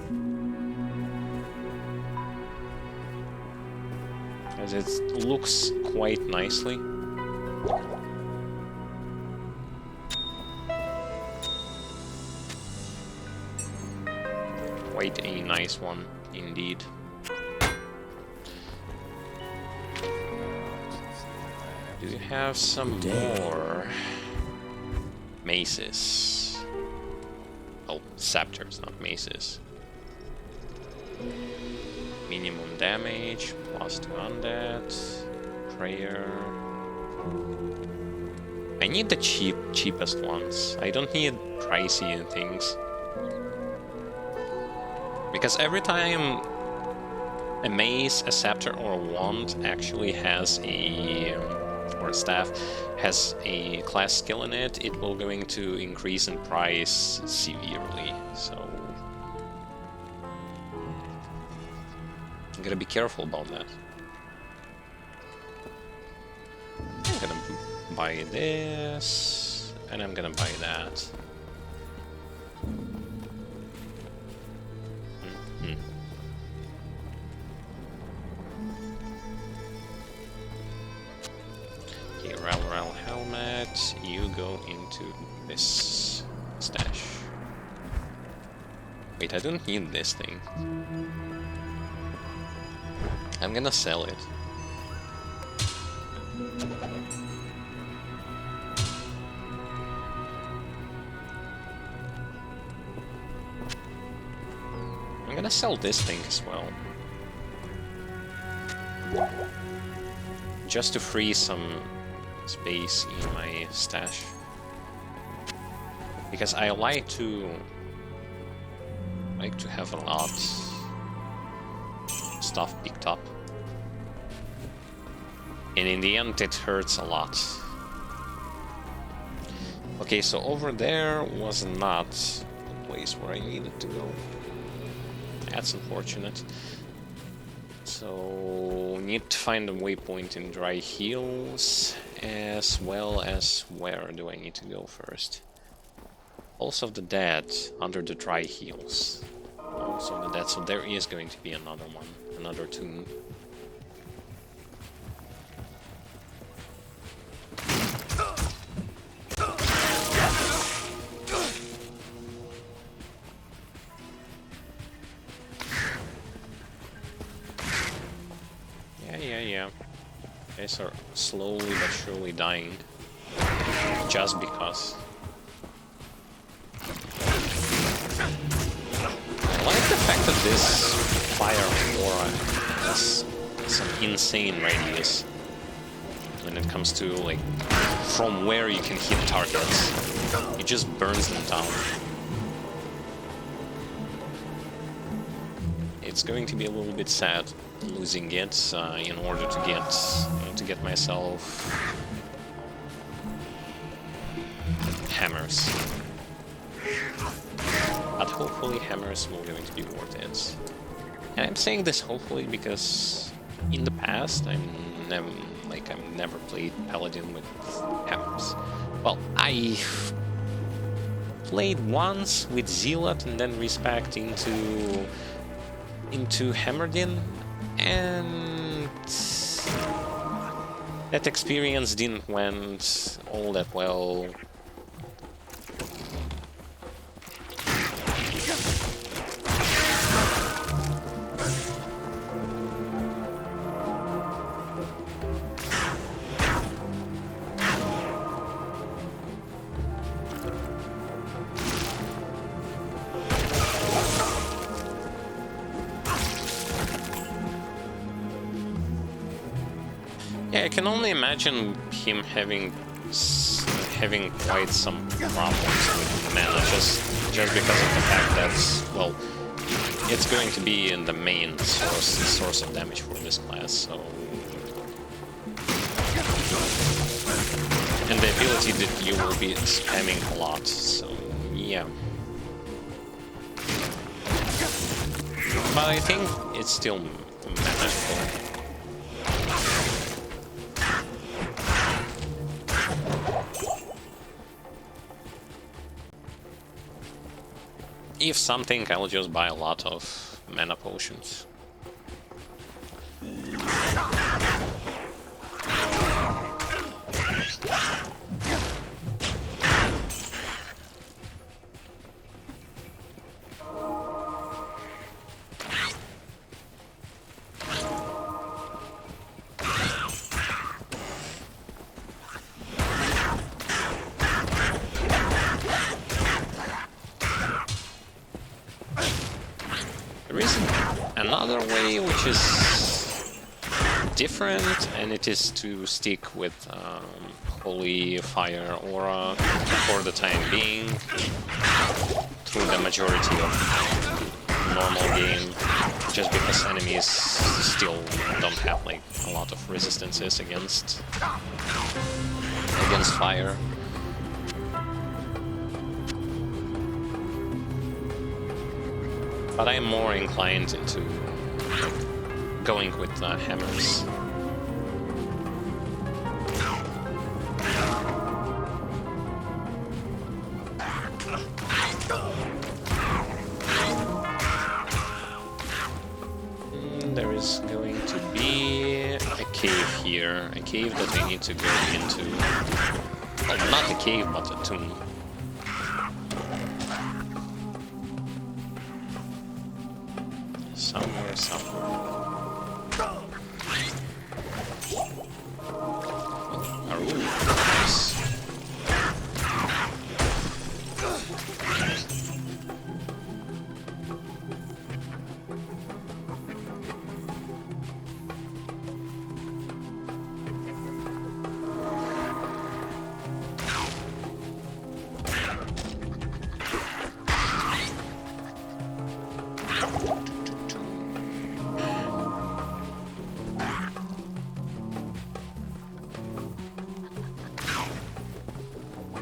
As it looks quite nicely. Quite a nice one, indeed. Do you have some more maces? Oh, scepters, not maces. Minimum damage, +2 undead, prayer. I need the cheapest ones. I don't need pricey things. Because every time a mace, a scepter, or a wand actually has a... or a staff has a class skill in it, it will going to increase in price severely, so... I'm gonna be careful about that. I'm gonna buy this, and I'm gonna buy that. Okay, Rel helmet, you go into this stash. Wait, I don't need this thing. I'm gonna sell it. I'm gonna sell this thing as well. Just to free some space in my stash. Because I like to have a lot stuff picked up. And in the end it hurts a lot. Okay, so over there was not the place where I needed to go. That's unfortunate. So need to find a waypoint in Dry Hills, as well as where do I need to go first? Also the Dead under the Dry Hills. Also the Dead, so there is going to be another one, another tomb. Yeah. Guys are slowly but surely dying. Just because. I like the fact that this fire aura has some insane radius when it comes to, like, from where you can hit targets. It just burns them down. It it's going to be a little bit sad losing it in order to get myself hammers. But hopefully hammers will going to be worth it. And I'm saying this hopefully because in the past I've never played paladin with hammers. Well, I played once with Zealot and then respec into Hammerdin, and that experience didn't went all that well. Yeah, I can only imagine him having quite some problems with mana, just because of the fact that, well, it's going to be in the main source of damage for this class, so... And the ability that you will be spamming a lot, so yeah. But I think it's still manageable. If something, I'll just buy a lot of mana potions. There is another way which is different, and it is to stick with Holy Fire Aura for the time being through the majority of normal game, just because enemies still don't have like a lot of resistances against fire. But I'm more inclined into going with hammers. There is going to be a cave here, a cave that I need to go into. Well, not a cave, but a tomb. Somewhere. Nice.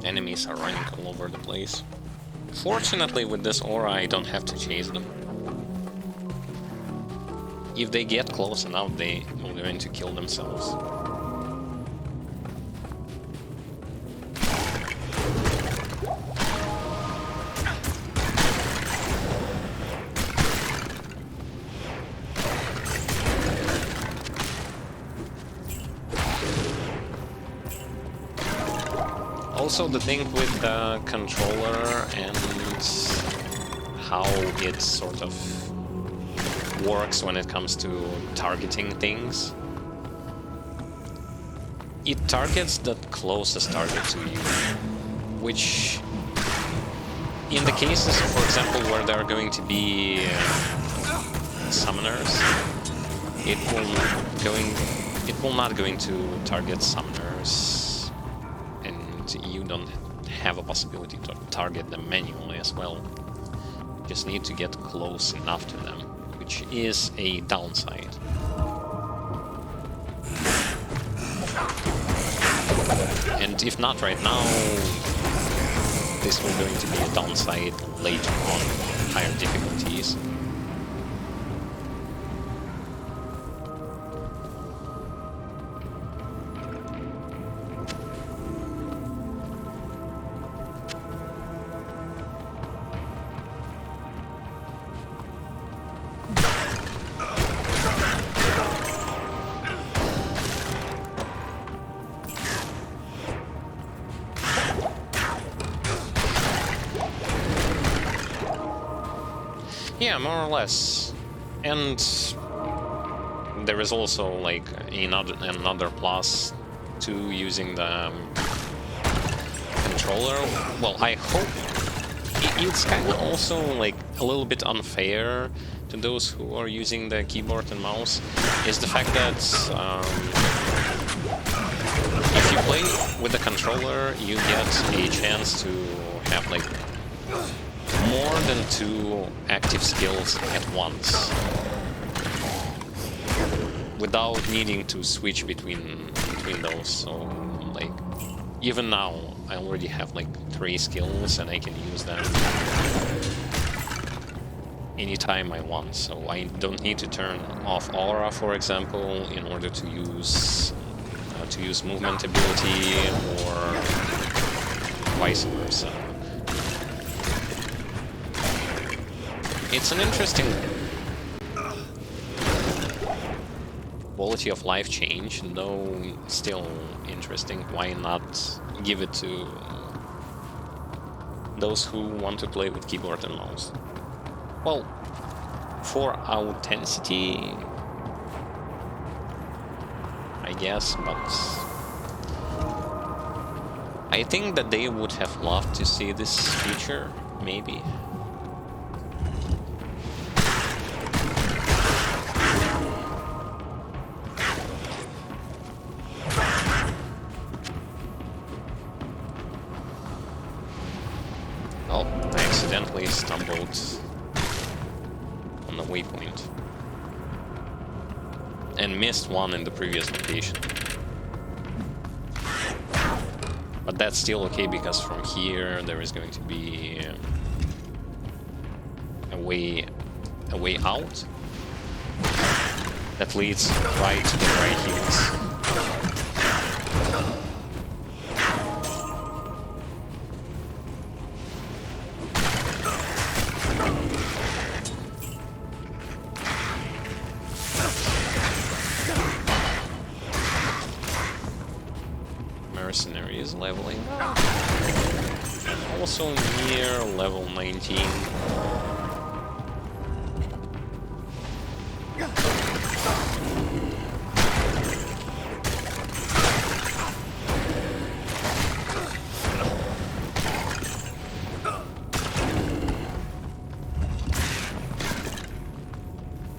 Enemies are running all over the place. Fortunately, with this aura, I don't have to chase them. If they get close enough, they are going to kill themselves. Also, the thing with the controller and how it sort of works when it comes to targeting things. It targets the closest target to you, which in the cases, for example, where there are going to be summoners, it will not going to target summoners. You don't have a possibility to target them manually as well. You just need to get close enough to them which is a downside. And if not right now, this will going to be a downside later on, higher difficulties. Yeah, more or less. And there is also like another plus to using the controller. Well, I hope it's kind of also like a little bit unfair to those who are using the keyboard and mouse, is the fact that if you play with the controller, you get a chance to have like more than 2 active skills at once, without needing to switch between those. So like even now I already have like 3 skills and I can use them anytime I want, so I don't need to turn off aura, for example, in order to use movement ability, or vice versa. It's an interesting quality of life change, though still interesting. Why not give it to those who want to play with keyboard and mouse? Well, for authenticity, I guess, but I think that they would have loved to see this feature, maybe. Oh, I accidentally stumbled on the waypoint and missed one in the previous location. But that's still okay, because from here there is going to be a way out that leads right to the right hills. Mercenary is leveling up. Also near level 19.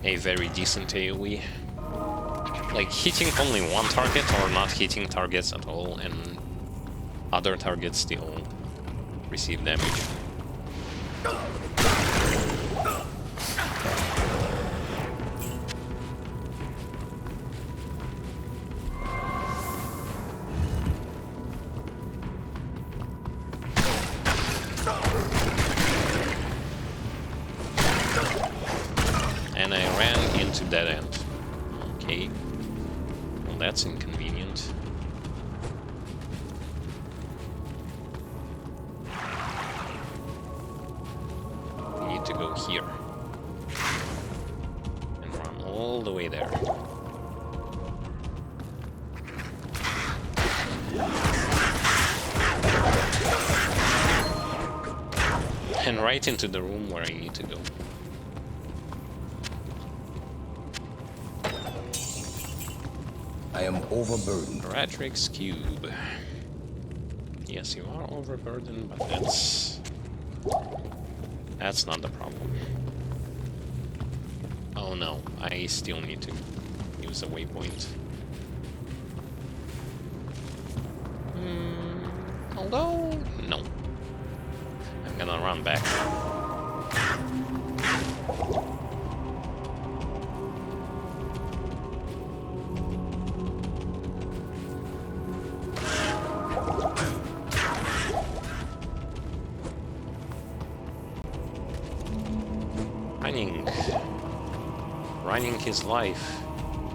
A very decent AoE. Like hitting only one target or not hitting targets at all, and other targets still receive damage. And I ran into dead end. Okay. Well, that's inconvenient. We need to go here. And run all the way there. And right into the room where I need to go. I am overburdened. Haradric's cube. Yes, you are overburdened, but that's not the problem. Oh no, I still need to use a waypoint. Although, no. I'm gonna run back. running. Running his life.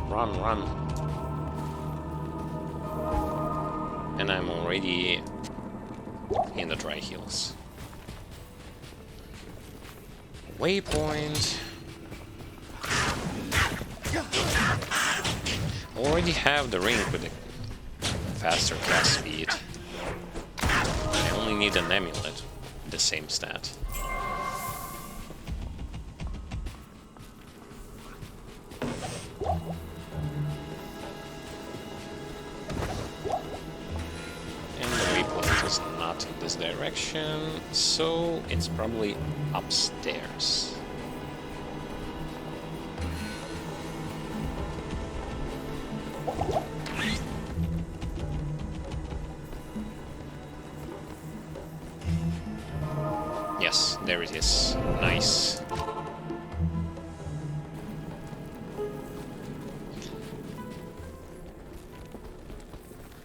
Run, run. And I'm already in the dry hills. Waypoint. Already have the ring with the faster cast speed. I only need an amulet, the same stat. And the waypoint is not in this direction, so it's probably upstairs. Yes, there it is. Nice.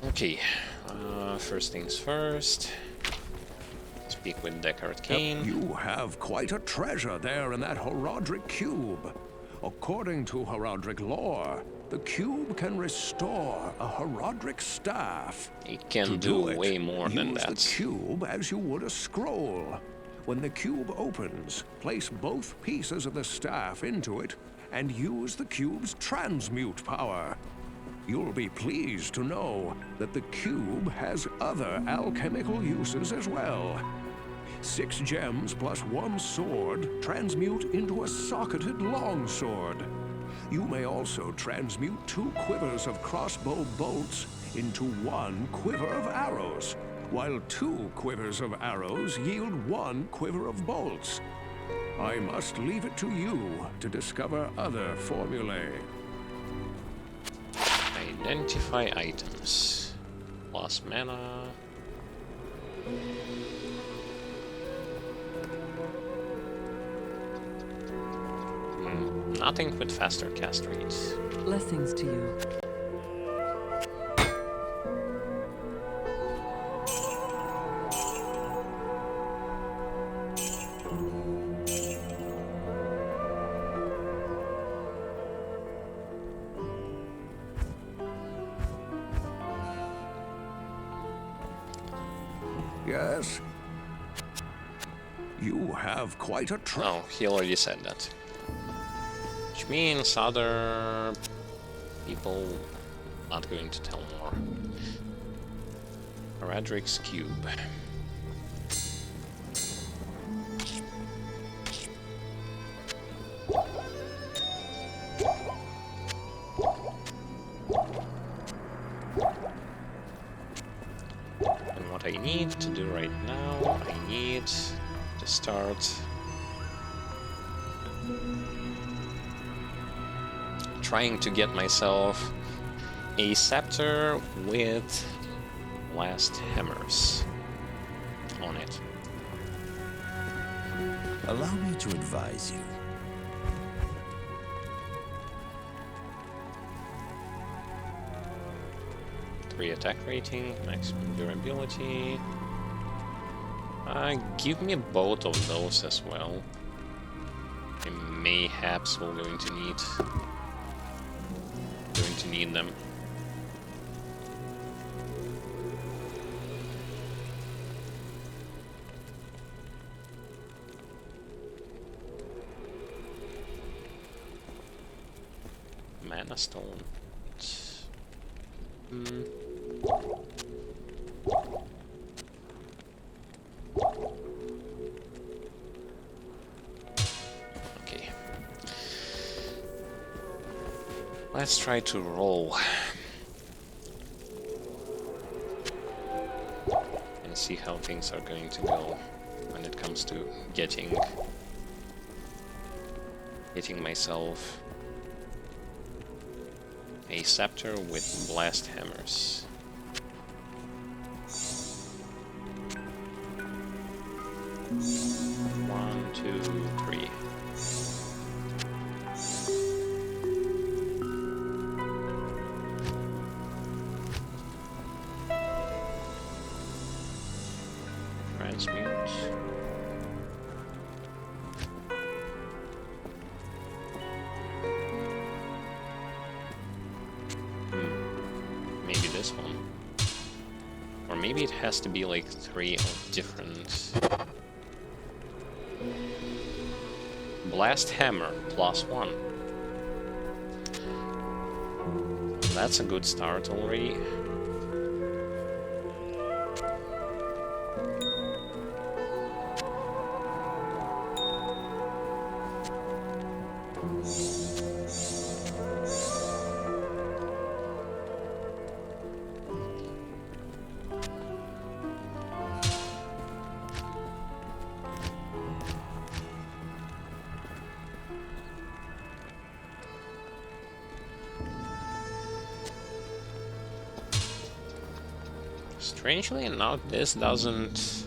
Okay, first things first. Speak with Deckard Cain. You have quite a treasure there in that Haradric cube. According to Haradric lore, the cube can restore a Haradric staff. It can To do it, way more than use that. the cube as you would a scroll. When the cube opens, place both pieces of the staff into it and use the cube's transmute power. You'll be pleased to know that the cube has other alchemical uses as well. 6 gems plus 1 sword transmute into a socketed longsword. You may also transmute 2 quivers of crossbow bolts into 1 quiver of arrows, while 2 quivers of arrows yield 1 quiver of bolts. I must leave it to you to discover other formulae. Identify items. Plus mana. Nothing with faster cast rates. Blessings to you. Yes? You have quite a Oh, he already said that. Which means other people not going to tell more. Haradric's cube. And what I need to do right now, I need to start trying to get myself a scepter with blast hammers on it. Allow me to advise you. Three attack rating, maximum durability. Give me both of those as well. And mayhaps we're going to need them. Mana stone. Okay. Let's try to roll. And see how things are going to go when it comes to getting myself a scepter with blast hammers. One, two, three. Transmute. this one. Or maybe it has to be like 3 of different... Blast Hammer, +1. That's a good start already. Strangely enough, this doesn't...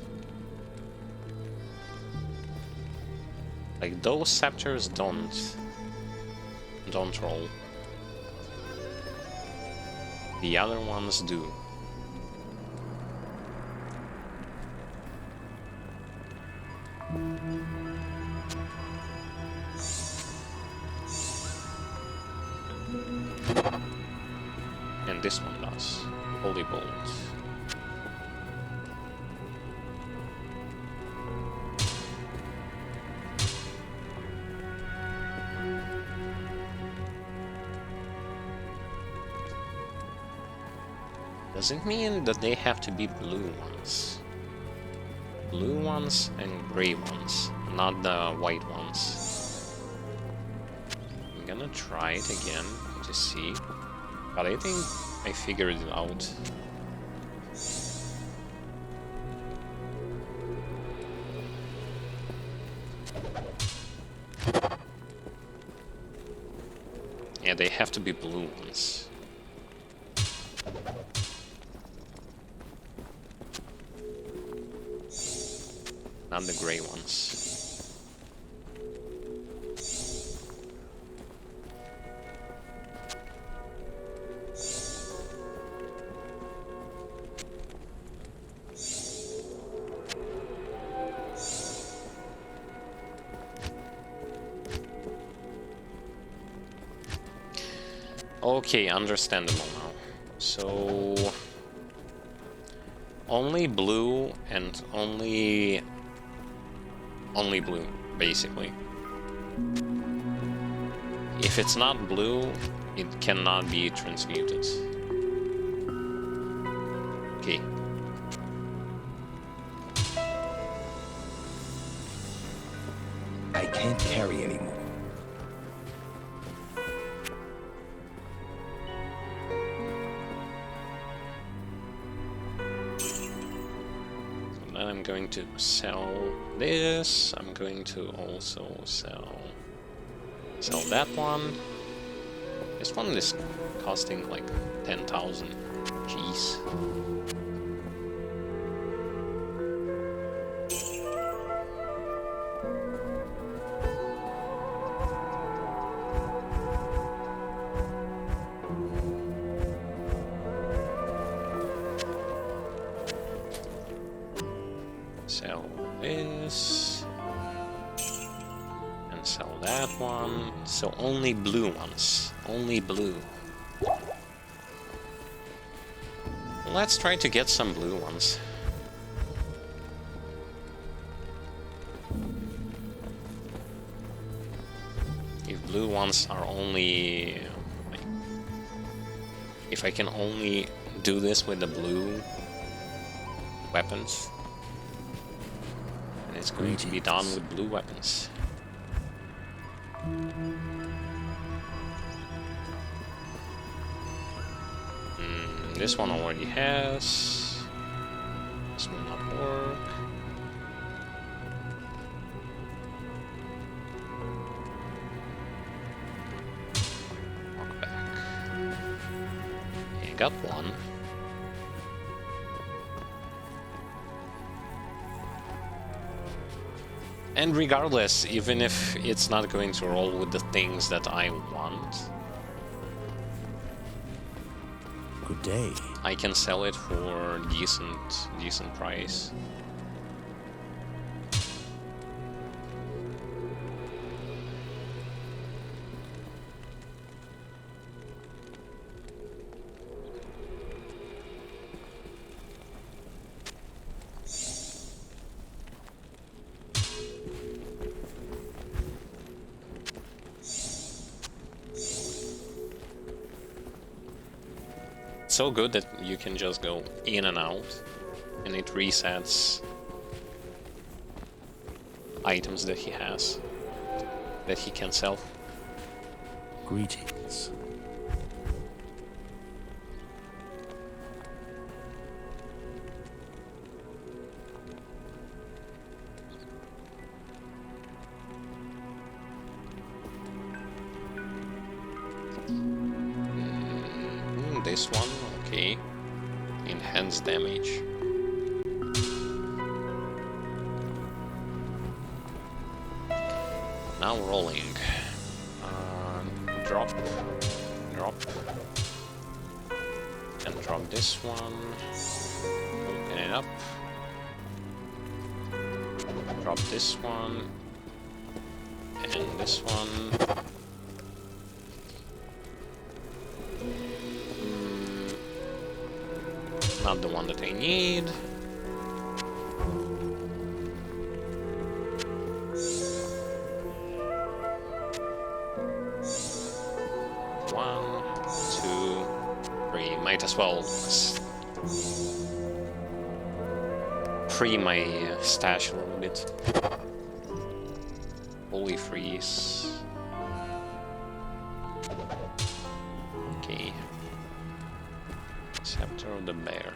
Like, those scepters don't roll. The other ones do. And this one does. Holy Bolt. Does it mean that they have to be blue ones? Blue ones and gray ones, not the white ones. I'm gonna try it again to see, but I think I figured it out. Yeah, they have to be blue ones. Not the gray ones. Okay, understandable now. So only blue and only blue, basically. If it's not blue, it cannot be transmuted. Okay. I can't carry anymore. I'm going to sell this. I'm going to also sell that one. This one is costing like 10,000. Jeez. Sell this and sell that one. So only blue ones. Only blue. Let's try to get some blue ones. If blue ones are only... like, if I can only do this with the blue weapons, it's going to be done with blue weapons. This one already has. This will not work. Walk back. Okay, got one. And regardless, even if it's not going to roll with the things that I want, good day. I can sell it for decent price. so good that you can just go in and out, and it resets items that he has, that he can sell. Greetings. This one, okay. Enhanced damage. Now rolling. Drop. Drop. And drop this one. Open it up. Drop this one. And this one. Not the one that I need. One, two, three. Might as well free my stash a little bit. Holy freeze. Okay. Scepter of the Bear.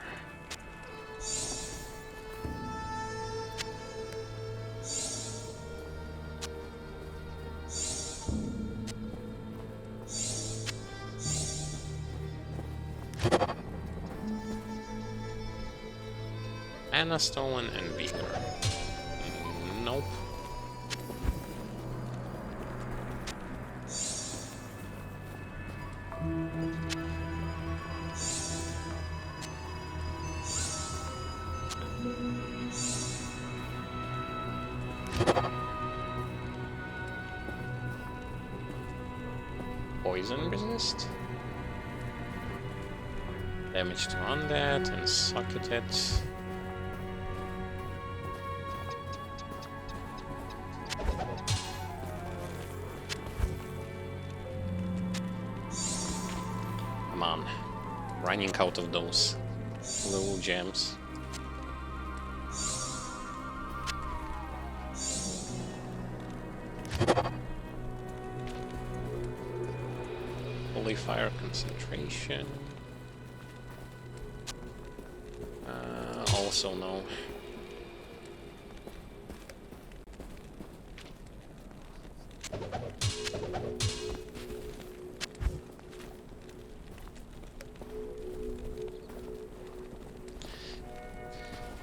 Mana Stone and Vigor. Nope. Poison resist. Damage to undead and socket it. Come on. Running out of those little gems. Holy Fire concentration. Also no.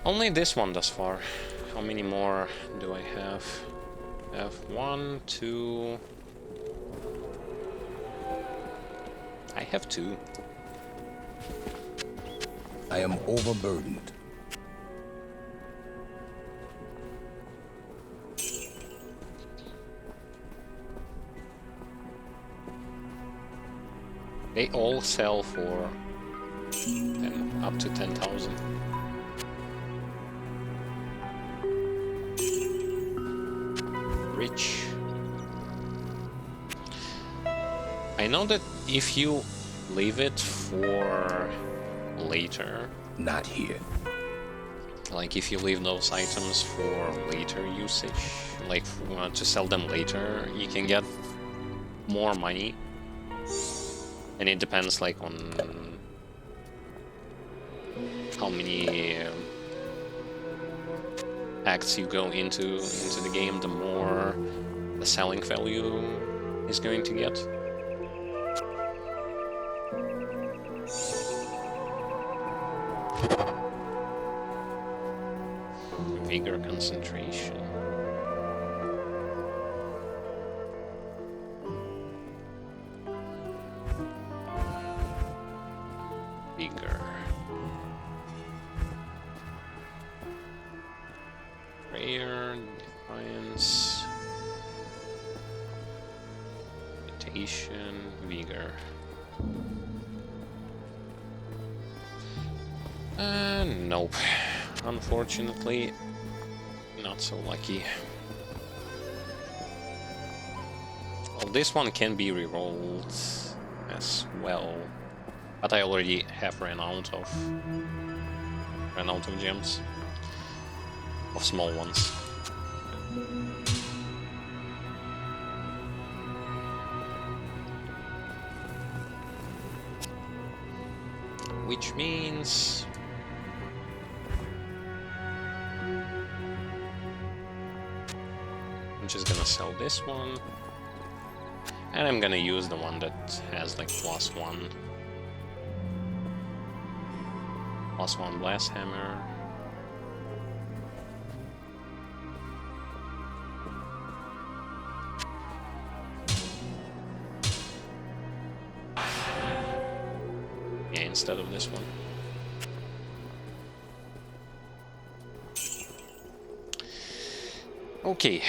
Only this one thus far. How many more do I have? I have 1, 2. I have 2. I am overburdened. They all sell for up to 10,000. Rich. I know that if you leave it for later, not here. Like if you leave those items for later usage, like to sell them later, you can get more money. And it depends like on how many acts you go into the game, the more the selling value is going to get. Vigor concentration. Vigor. Prayer, Defiance, Meditation, Vigor. Nope. Unfortunately, not so lucky. Well, this one can be rerolled as well. But I already have ran out of gems. Of small ones. Which means I'm just gonna sell this one, and I'm gonna use the one that has like +1 blast hammer. Yeah, instead of this one. Okay.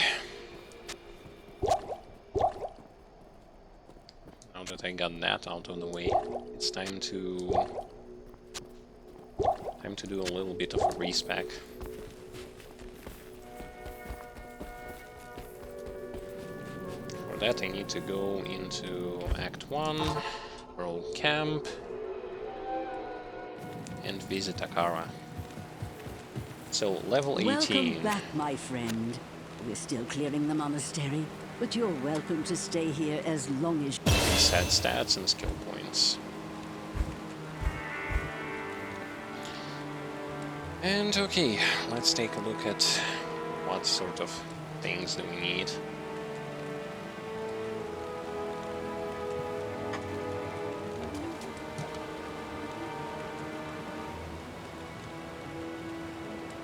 Now that I got that out of the way, it's time to do a little bit of a respec. For that I need to go into Act 1, World Camp, and visit Akara. So, level 18. Welcome back, my friend. We're still clearing the monastery, but you're welcome to stay here as long as... Set stats and skill points. And okay, let's take a look at what sort of things do we need.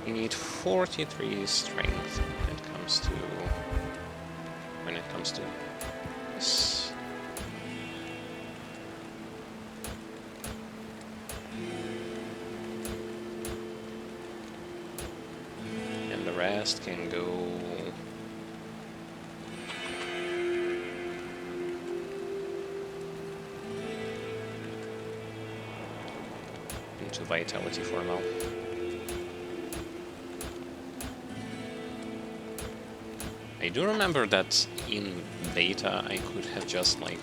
You need 43 strength when it comes to this. And the rest can go into vitality for now. I do remember that in beta I could have just like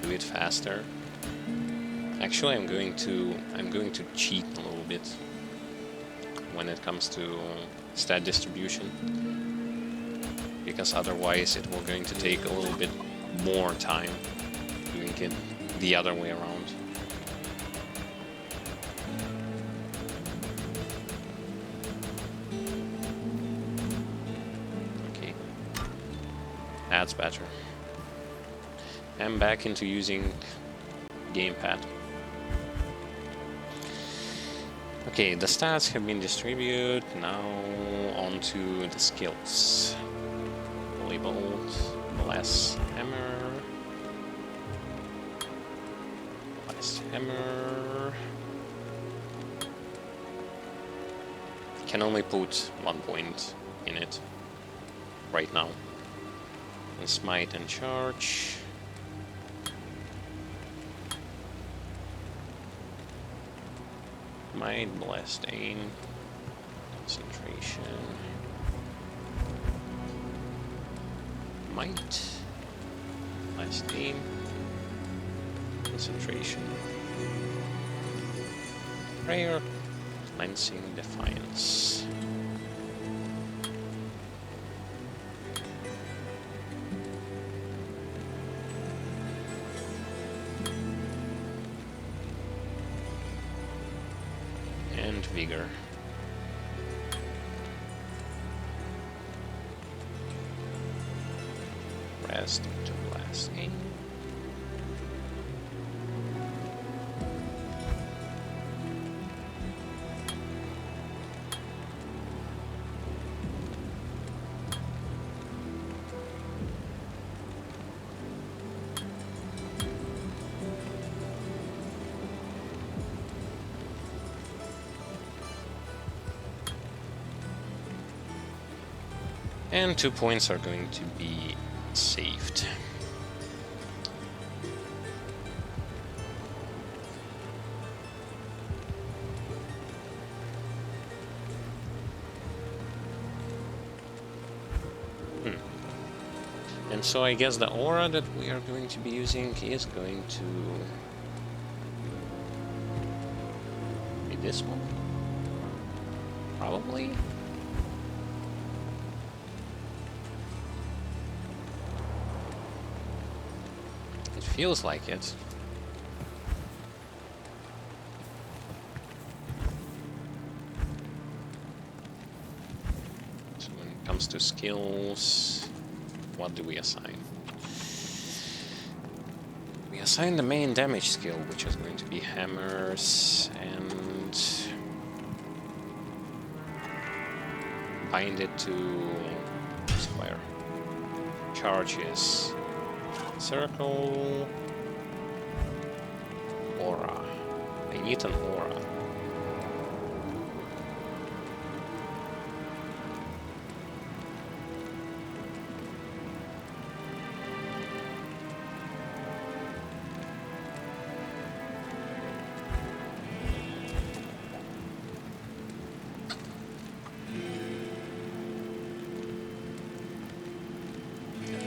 do it faster. Actually, I'm going to cheat a little bit when it comes to stat distribution, because otherwise it will going to take a little bit more time doing it the other way around. That's better. I'm back into using gamepad. Okay, the stats have been distributed. Now on to the skills. Holy Bolt, Blast Hammer, Blast Hammer. Can only put 1 point in it right now. And Smite and Charge. Might, Blast Aim, Concentration. Might, Blast Aim, Concentration. Prayer, Cleansing, Defiance. Vigor. Rest into Blast Aim. And 2 points are going to be saved. And so I guess the aura that we are going to be using is going to be this one, probably. It feels like it. So when it comes to skills, what do we assign? We assign the main damage skill, which is going to be hammers, and bind it to square. Charges. Circle. Aura. I need an aura.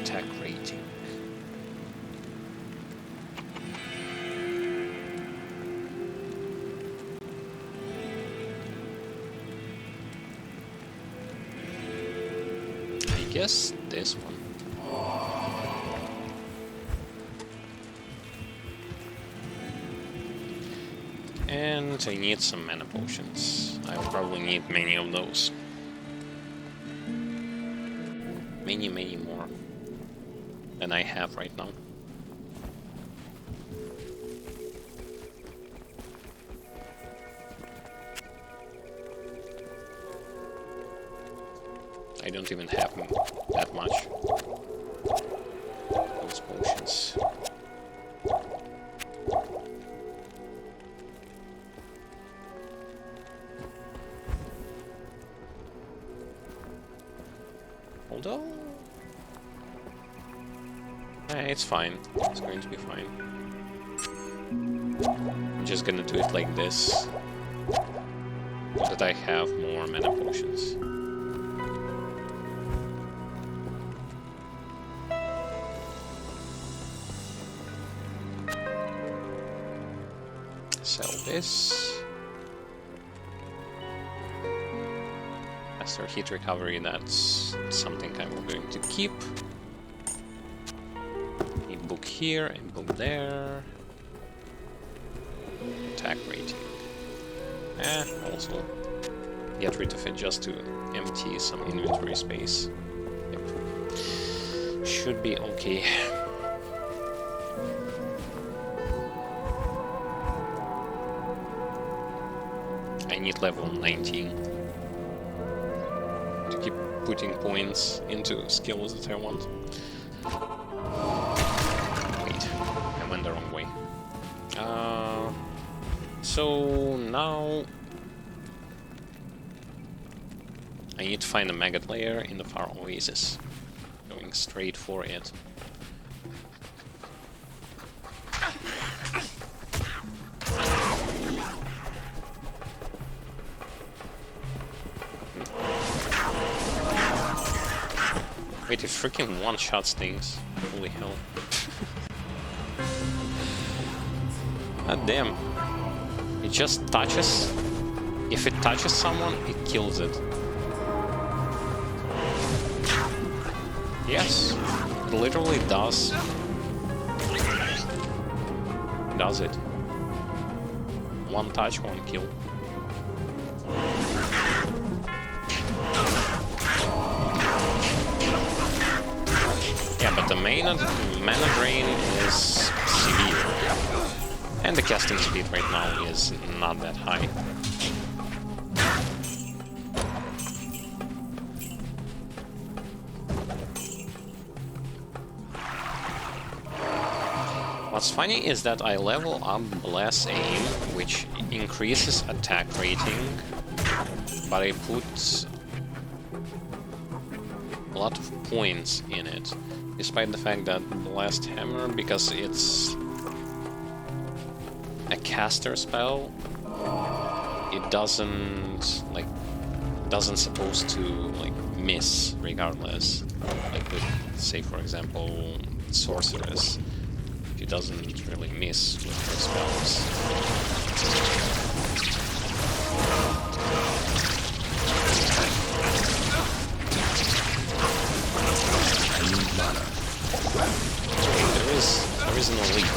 Attack rating. I guess this one. And I need some mana potions. I'll probably need many of those. Many more than I have right now. I don't even have that much. Those potions. Although... it's fine. It's going to be fine. I'm just gonna do it like this, so that I have more mana potions. Sell this. Faster heat recovery, that's something I'm going to keep. A book here, a book there. Attack rating. Also get rid of it just to empty some inventory space. Yep. Should be okay. I need level 19 to keep putting points into skills that I want. Wait, I went the wrong way. So now I need to find a maggot lair in the far oasis. Going straight for it. Wait, it freaking one-shots things. Holy hell. God damn. It just touches. If it touches someone, it kills it. Yes, it literally does. Does it. One touch, one kill. Yeah, but the mana drain is severe. And the casting speed right now is not that high. What's funny is that I level up Bless Aim, which increases attack rating, but I put a lot of points in it, despite the fact that Blast Hammer, because it's a caster spell, it doesn't like doesn't supposed to like miss regardless. Like with, say for example, sorceress, she doesn't really miss with her spells. I need mana. There is no leak.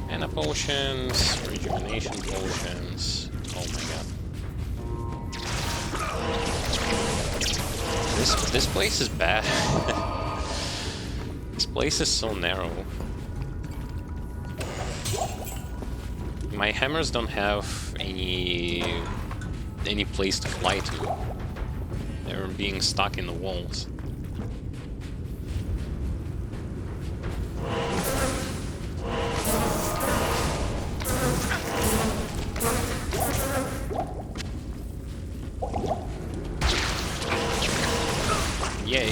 Mana potions, rejuvenation potions. Oh my god. This place is bad. This place is so narrow. My hammers don't have any place to fly to. They're being stuck in the walls. Yay.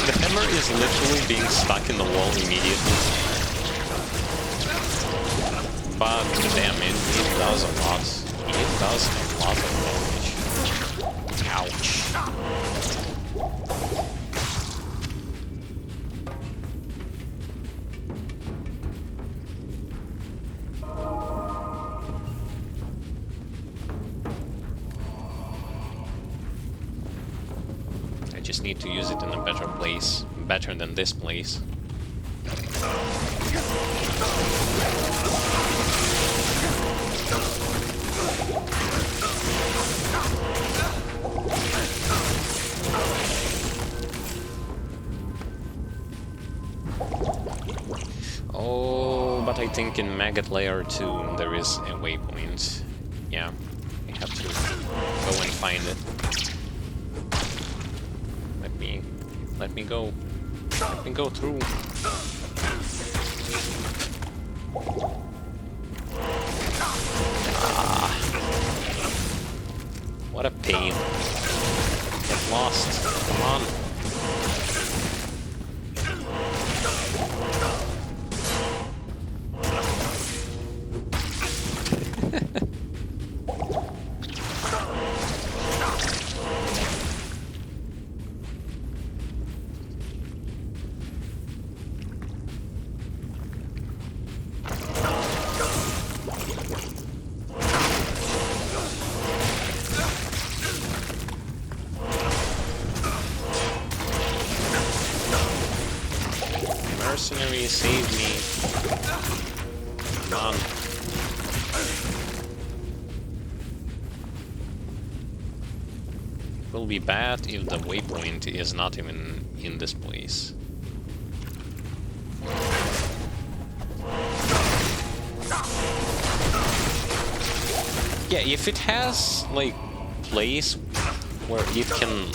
The hammer is literally being stuck in the wall immediately. But damn it does a lot. It does a lot of damage. Ouch. I just need to use it in a better place. Better than this place. Oh, but I think in Maggot Layer 2 there is a waypoint. Yeah, I have to go and find it. Let me go. Let me go through. Ah. What a pain. Get lost. Come on. Mercenary, save me. Come on. It will be bad if the waypoint is not even in this place. Yeah, if it has like place where it can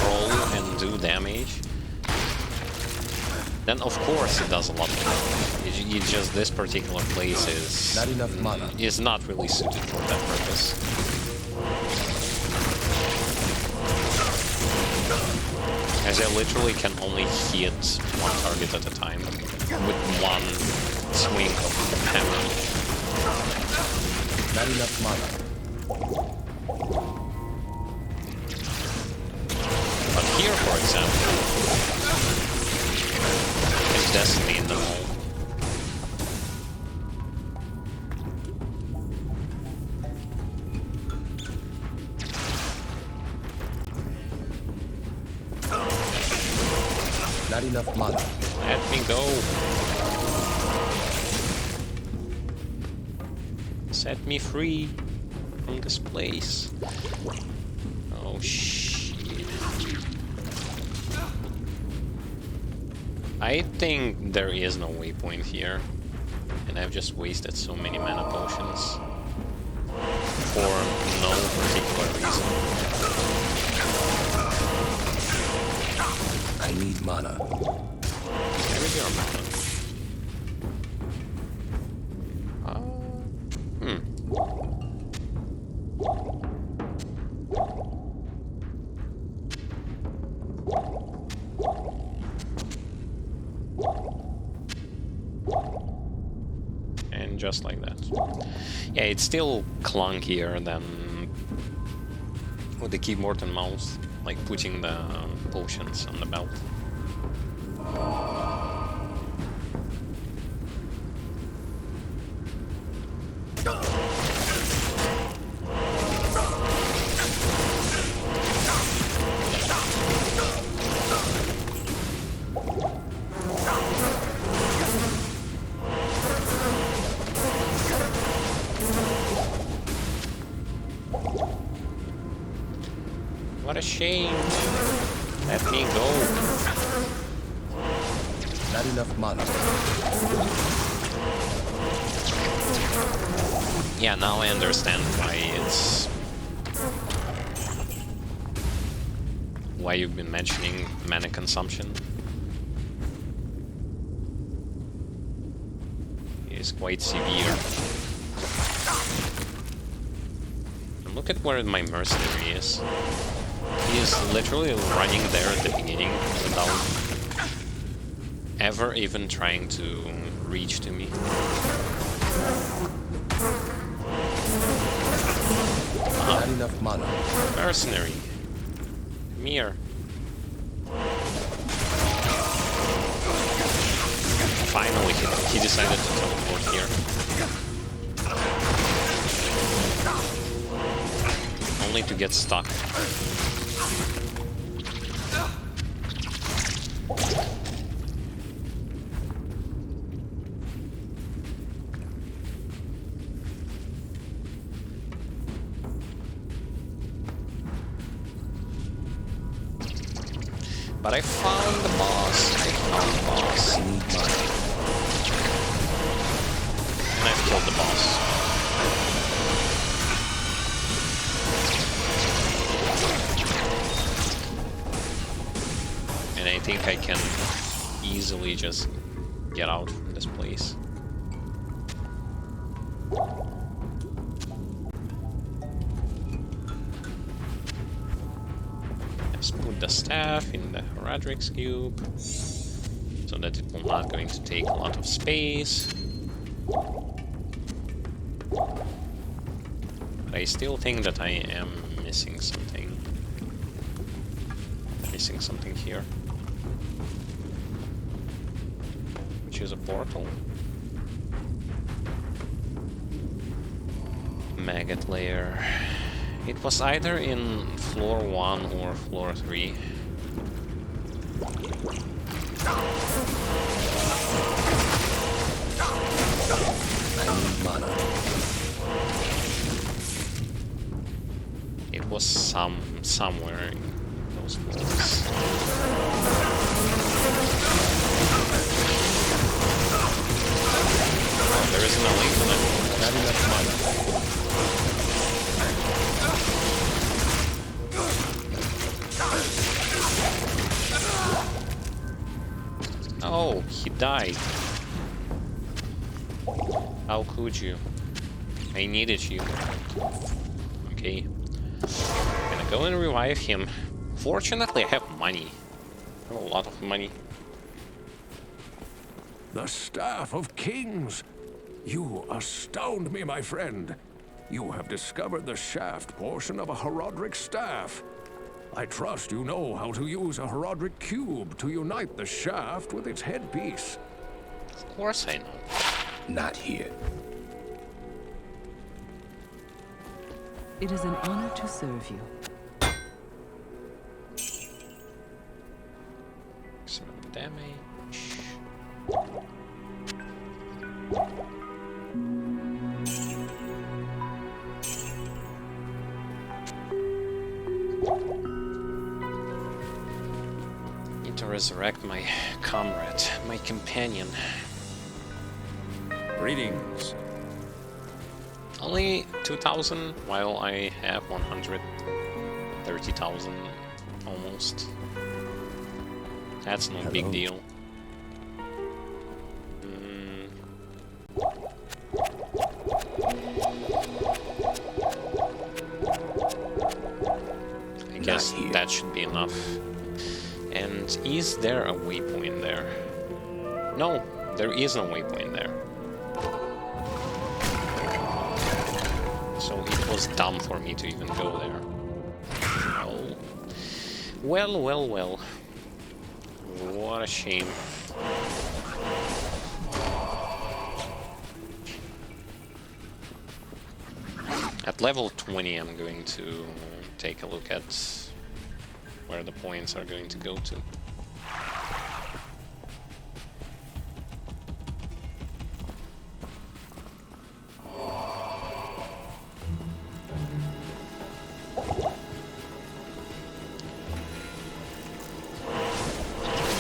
roll and do damage, then of course it does a lot of damage. It's just this particular place is not enough mana. Is not really suited for that purpose. As I literally can only hit one target at a time with one swing of hammer. Not enough mana. But here, for example, is Destiny in the hole. Not enough mana. Let me go. Set me free from this place. Oh shit. I think there is no waypoint here. And I've just wasted so many mana potions. For no particular reason. I need mana. Where is your mana? just like that. Yeah, it's still clunkier than with the keyboard and mouse, like putting the potions on the belt. What a shame. Let me go. Not enough mana. Yeah, now I understand why you've been mentioning mana consumption. It is quite severe. And look at where my mercenary is. He is literally running there at the beginning without ever even trying to reach to me. Not enough mana. Mercenary. Come here. Finally, he decided to teleport here. Only to get stuck. But I found the boss. I found the boss. And I've killed the boss. And I think I can easily just get out from this place. Just put the staff in the Haradric's cube so that it will not going to take a lot of space. But I still think that I am missing something. Missing something here. Which is a portal. Maggot layer. It was either in floor 1 or floor 3. I need mana. It was somewhere in those floors. Oh, there isn't a link on it. Not enough mana. Oh, he died. How could you? I needed you. Okay. I'm gonna go and revive him. Fortunately, I have money. I have a lot of money. The Staff of Kings! You astound me, my friend. You have discovered the shaft portion of a Haradric staff. I trust you know how to use a Haradric cube to unite the shaft with its headpiece. Of course I know. Not here. It is an honor to serve you. Some damage. Need to resurrect my comrade, my companion. Greetings. Only 2,000, while I have 130,000 almost. That's no big deal. I guess that should be enough. And is there a waypoint there? No, there is no waypoint there. It was dumb for me to even go there. Oh. Well, well, well. What a shame. At level 20 I'm going to take a look at where the points are going to go to.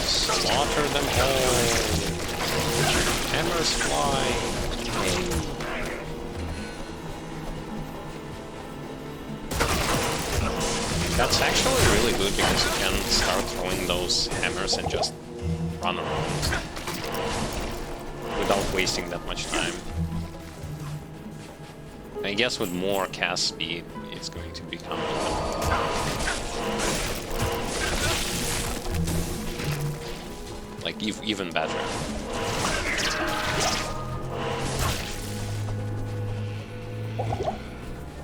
Slaughter them all! Hammers fly! That's actually really good because you can start throwing those hammers and just run around without wasting that much time. I guess with more cast speed, it's going to become like even better.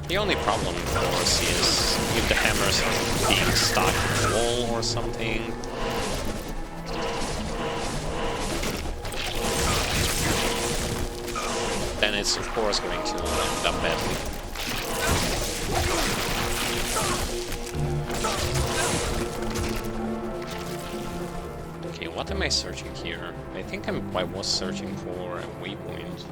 The only problem, of course, is if the hammers are being stuck in the wall or something. Then it's, of course, going to end up badly. Okay, what am I searching here? I think I was searching for a waypoint.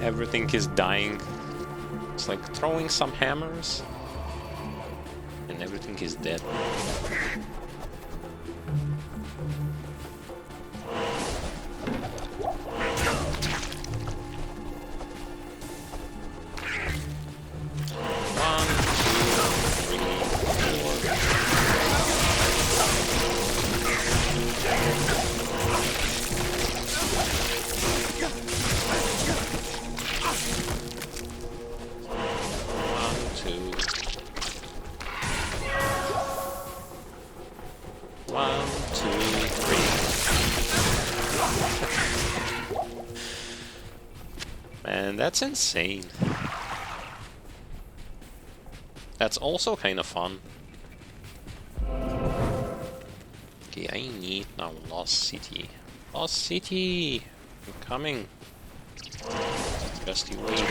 Everything is dying. It's like throwing some hammers and everything is dead. Man, that's insane. That's also kind of fun. Okay, I need now Lost City. Lost City! I'm coming. Just you wait.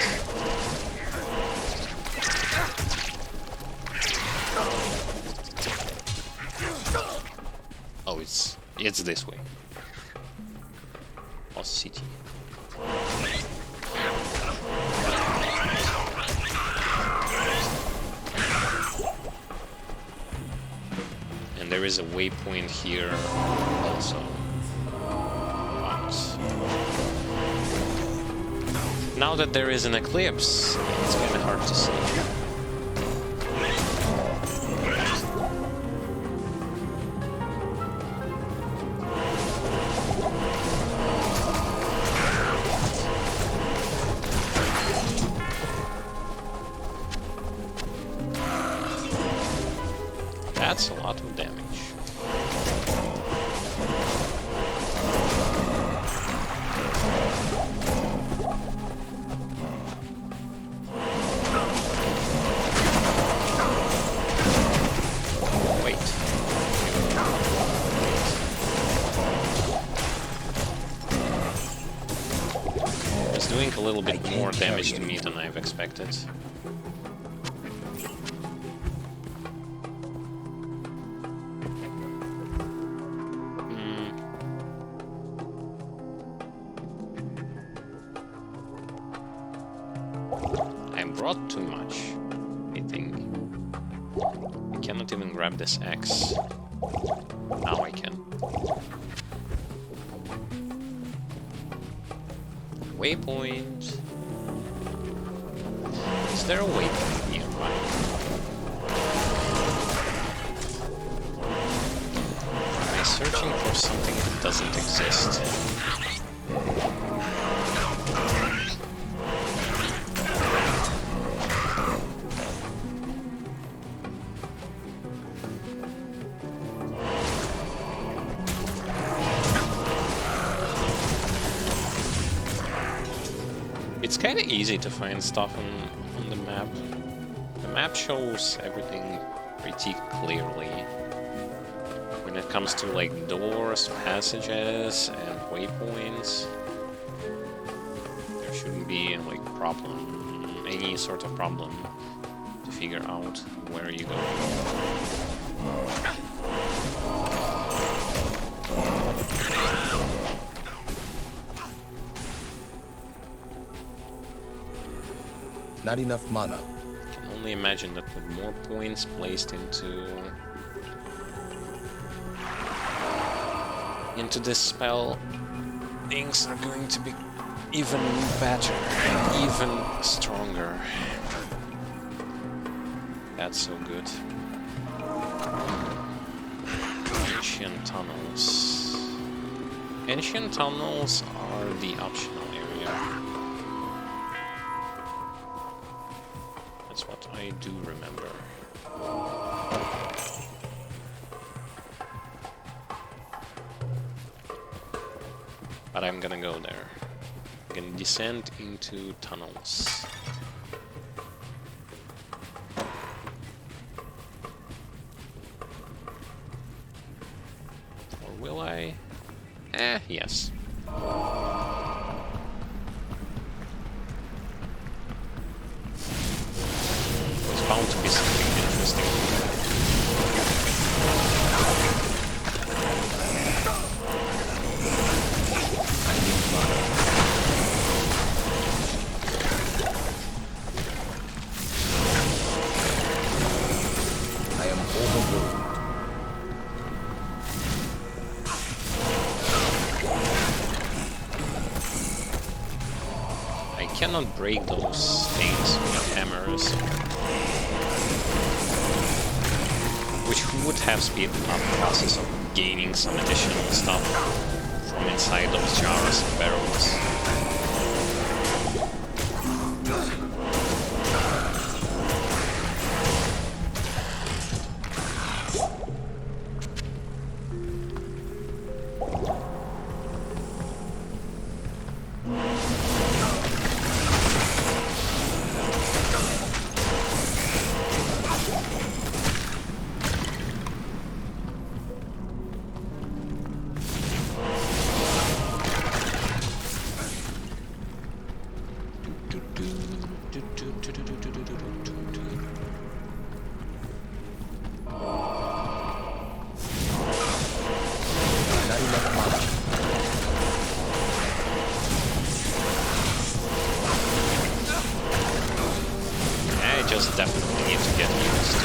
Oh, it's this way. Lost City. And there is a waypoint here also. But now that there is an eclipse, it's kind of hard to see. That's a lot of damage. Wait. It's doing a little bit more damage to me than I've expected. Brought too much, I think. I cannot even grab this axe. Now I can. Waypoint. Is there a waypoint nearby? Am I searching for something that doesn't exist? It's kind of easy to find stuff on the map. The map shows everything pretty clearly. When it comes to like doors, passages, and waypoints, there shouldn't be like any sort of problem to figure out where you go. Not enough mana. I can only imagine that with more points placed into this spell, things are going to be even better, even stronger. That's so good. Ancient tunnels. Ancient tunnels are the optional area. That's what I do remember. But I'm gonna go there. I'm gonna descend into tunnels. Or will I? Yes. There's bound to be something interesting. I cannot break those things with hammers, which would have speeded up the process of gaining some additional stuff from inside those jars and barrels. Definitely need to get used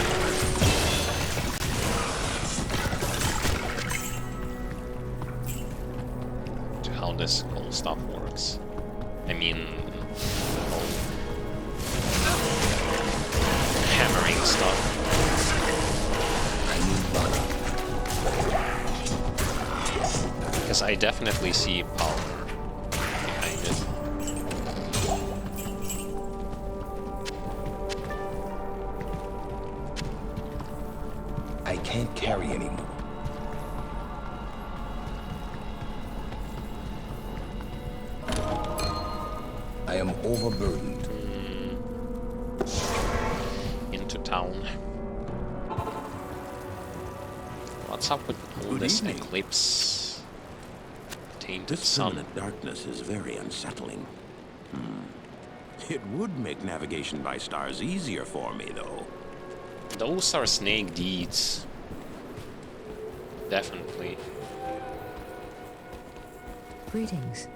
to how this whole stuff works. I mean, the whole hammering stuff. Because I definitely see power behind it. I can't carry anymore. I am overburdened. Into town. What's up with all this eclipse? Tainted This sun. permanent darkness is very unsettling. It would make navigation by stars easier for me, though. Those are snake deeds. Definitely. Greetings.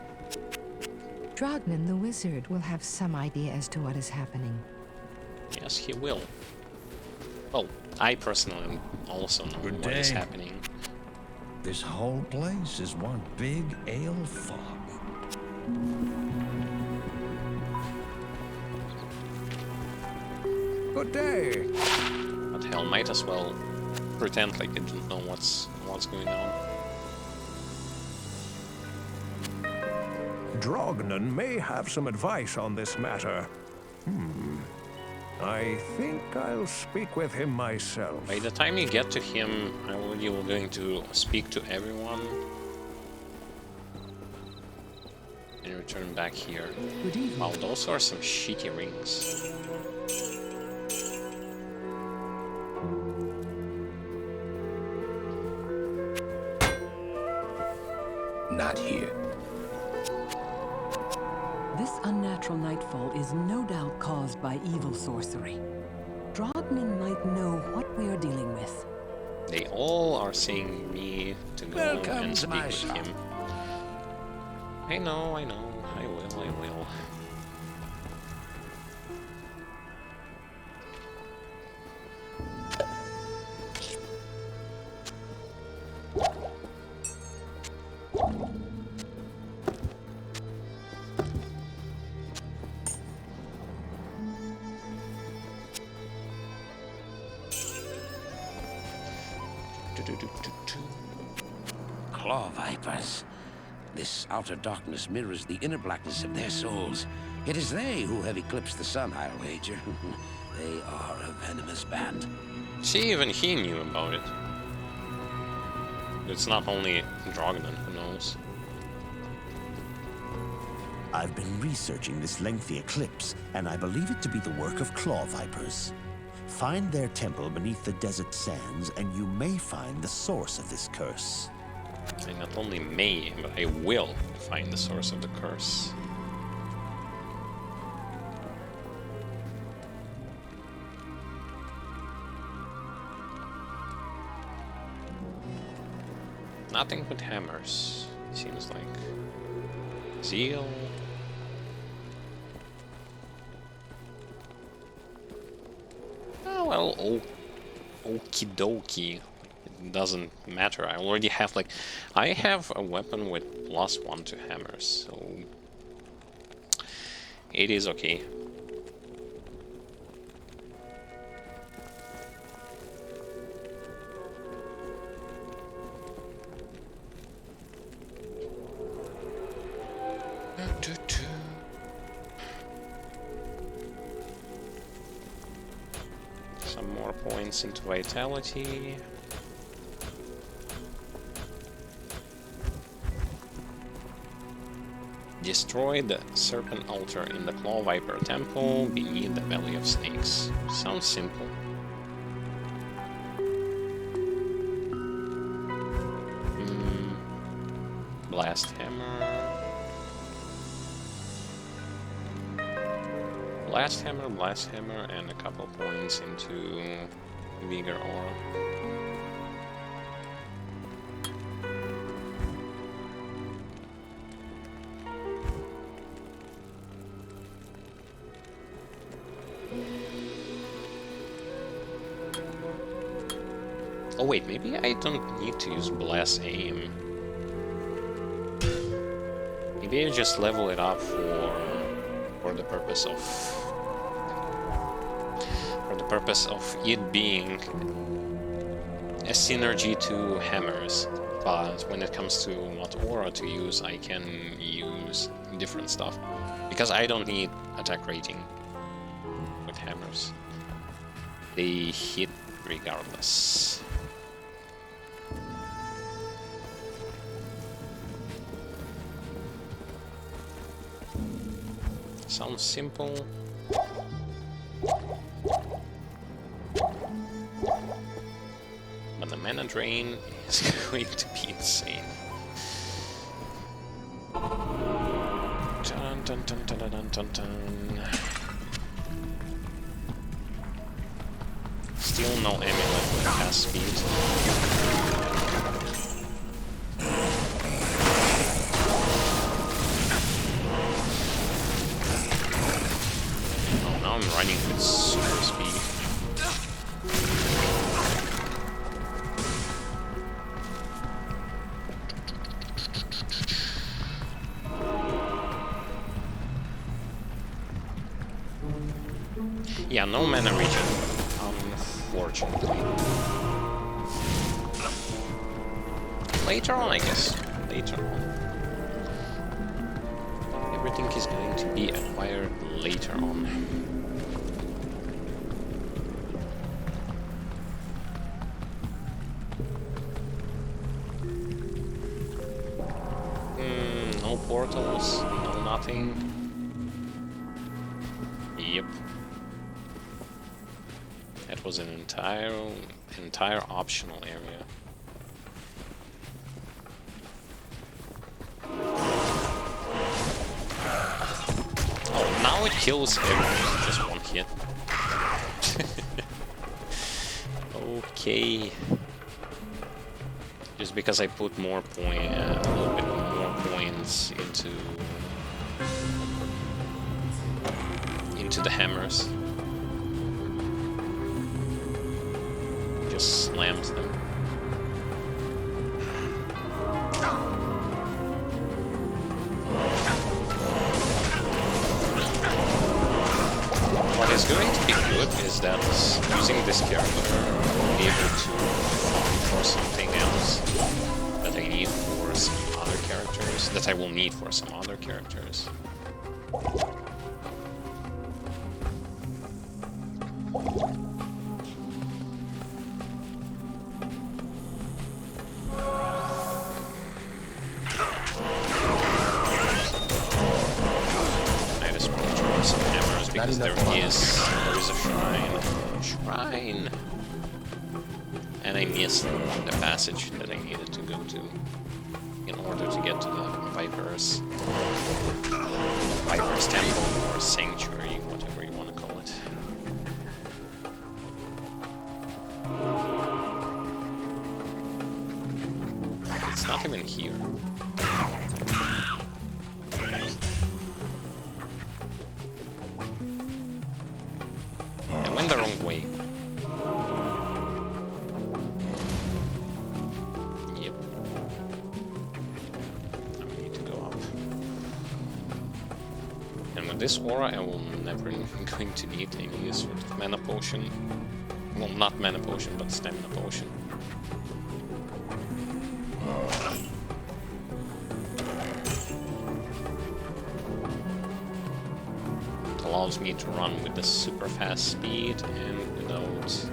Drognan the wizard will have some idea as to what is happening. Yes, he will. Well, I personally also know Good what is day. happening. This whole place is one big ale fog. Good day. But hell, might as well pretend like they didn't know what's going on. Drognan may have some advice on this matter. I think I'll speak with him myself. By the time you get to him, you are going to speak to everyone. and return back here. Good evening. Wow, those are some shitty rings. Not here. This unnatural nightfall is no doubt caused by evil sorcery. Drogmen might know what we are dealing with. They all are saying me to go Welcome and to speak my with shop. him. I know, I will. Claw vipers. This outer darkness mirrors the inner blackness of their souls. It is they who have eclipsed the sun, I'll wager. They are a venomous band. See, even he knew about it. It's not only Drogman, who knows? I've been researching this lengthy eclipse, and I believe it to be the work of claw vipers. Find their temple beneath the desert sands, and you may find the source of this curse. I not only may, but I will find the source of the curse. Nothing but hammers, seems like. Zeal. Oh well, okie dokie. It doesn't matter. I already have I have a weapon with +1 to hammers, so it is okay. Some more points into vitality. Destroy the serpent altar in the Claw Viper Temple beneath the Valley of Snakes. Sounds simple. Blast Hammer. Blast Hammer, and a couple points into Vigor Aura. Oh wait, maybe I don't need to use Blast Aim. Maybe I just level it up for the purpose of it being a synergy to hammers. But when it comes to what aura to use, I can use different stuff because I don't need attack rating with hammers. They hit regardless. Sounds simple. But the mana drain is going to be insane. Dun, dun, dun, dun, dun, dun, dun. Still no amulet with fast speed. I'm running with super speed. Yeah, no mana regen, unfortunately. Later on, I guess. Later on. Everything is going to be acquired later on. No portals, no nothing. Yep. That was an entire optional area. Oh, now it kills everything with just one hit. Okay. Just because I put more a little bit more points into the hammers. Just slams them. What is going to be good is that using this character, I'll be able to farm for something else that I need for some other characters, that I will need for some other characters. Because there is a shrine, and I missed the passage that I needed to go to in order to get to the Viper's temple or sanctuary, whatever you want to call it. It's not even here. The wrong way. Yep. I need to go up. And with this aura, I will never going to need any sort of mana potion. Well, not mana potion, but stamina potion. Allows me to run with the super fast speed and without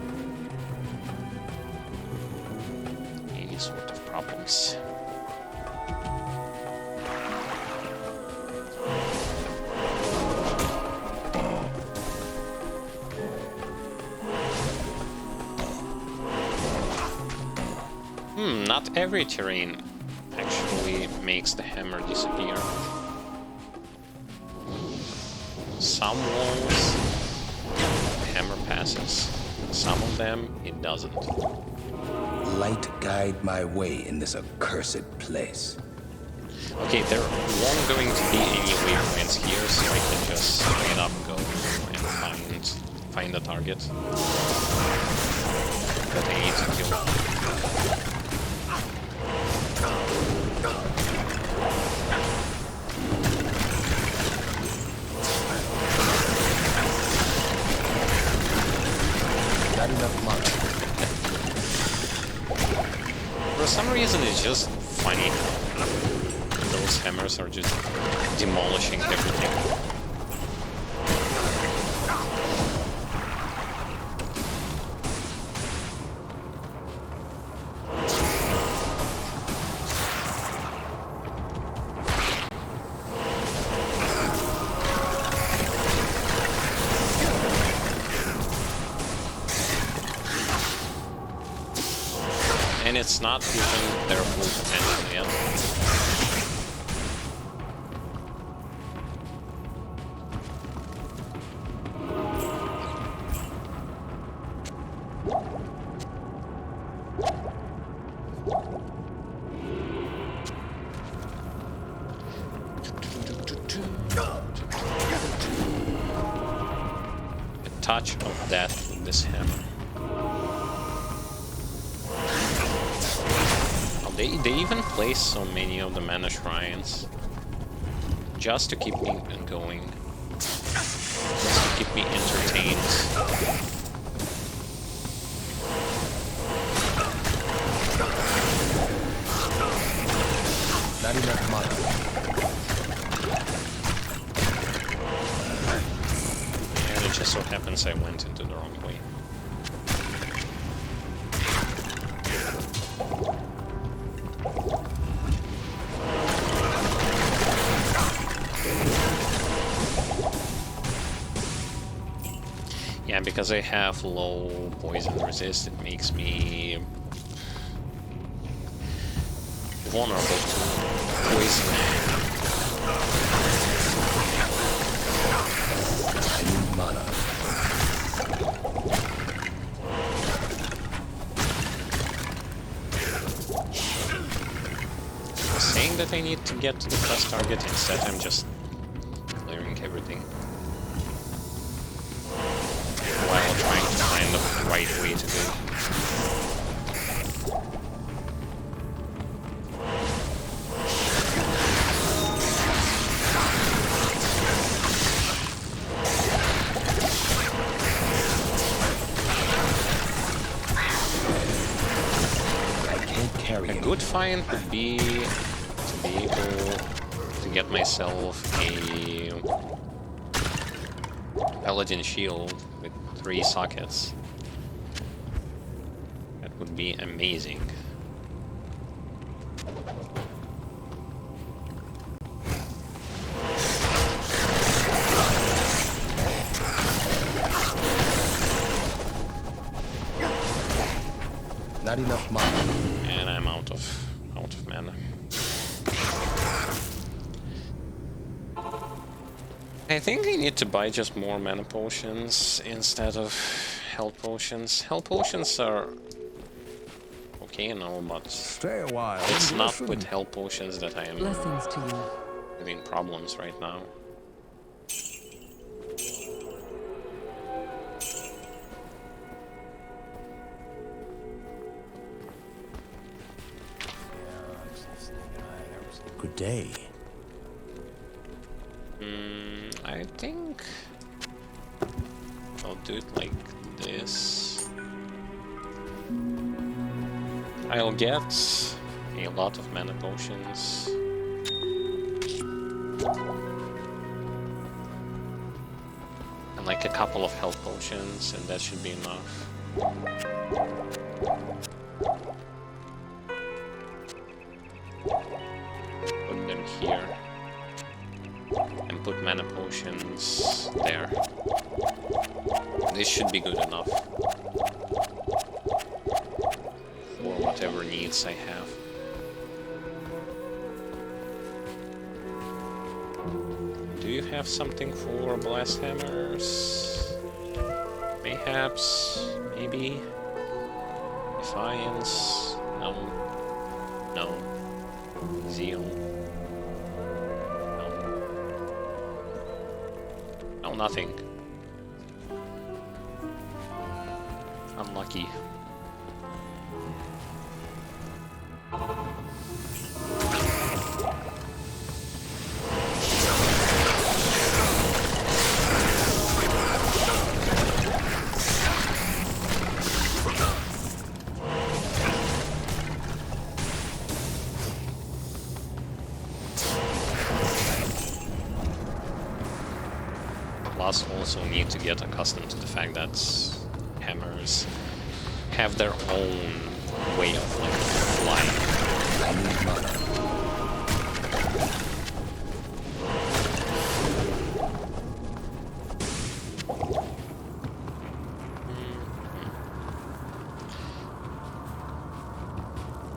any sort of problems. Not every terrain actually makes the hammer disappear. Some walls, the hammer passes. Some of them, it doesn't. Light guide my way in this accursed place. Okay, there won't going to be any waypoints here, so I can just straight up go and find the target that I need to kill. For some reason, it's just funny how those hammers are just demolishing everything. And it's not even their full potential yet. A touch of death with this hammer. They even place so many of the mana shrines just to keep me going, just to keep me entertained. Not enough mana. And it just so happens I went into the wrong way. Yeah, because I have low poison resist, it makes me vulnerable to poison. I need mana. Saying that I need to get to the first target, instead I'm just clearing everything. While trying to find the right way to go. A good find would be to be able to get myself a paladin shield with 3 sockets. That would be amazing. Not enough mana. And I'm out of mana. I think I need to buy just more mana potions instead of health potions. Health potions are okay now, but stay a while. It's not with health potions that I am Blessings to you. having problems right now. Good day. I think I'll do it like this. I'll get a lot of mana potions. And like a couple of health potions, and that should be enough. Put them here. And put mana potions there. This should be good enough for whatever needs I have. Do you have something for blast hammers? Mayhaps? Maybe? Defiance? No. No. Zeal? No, nothing. Unlucky. Plus, also need to get accustomed to the fact that hammers have their own way of like flying. I need mana.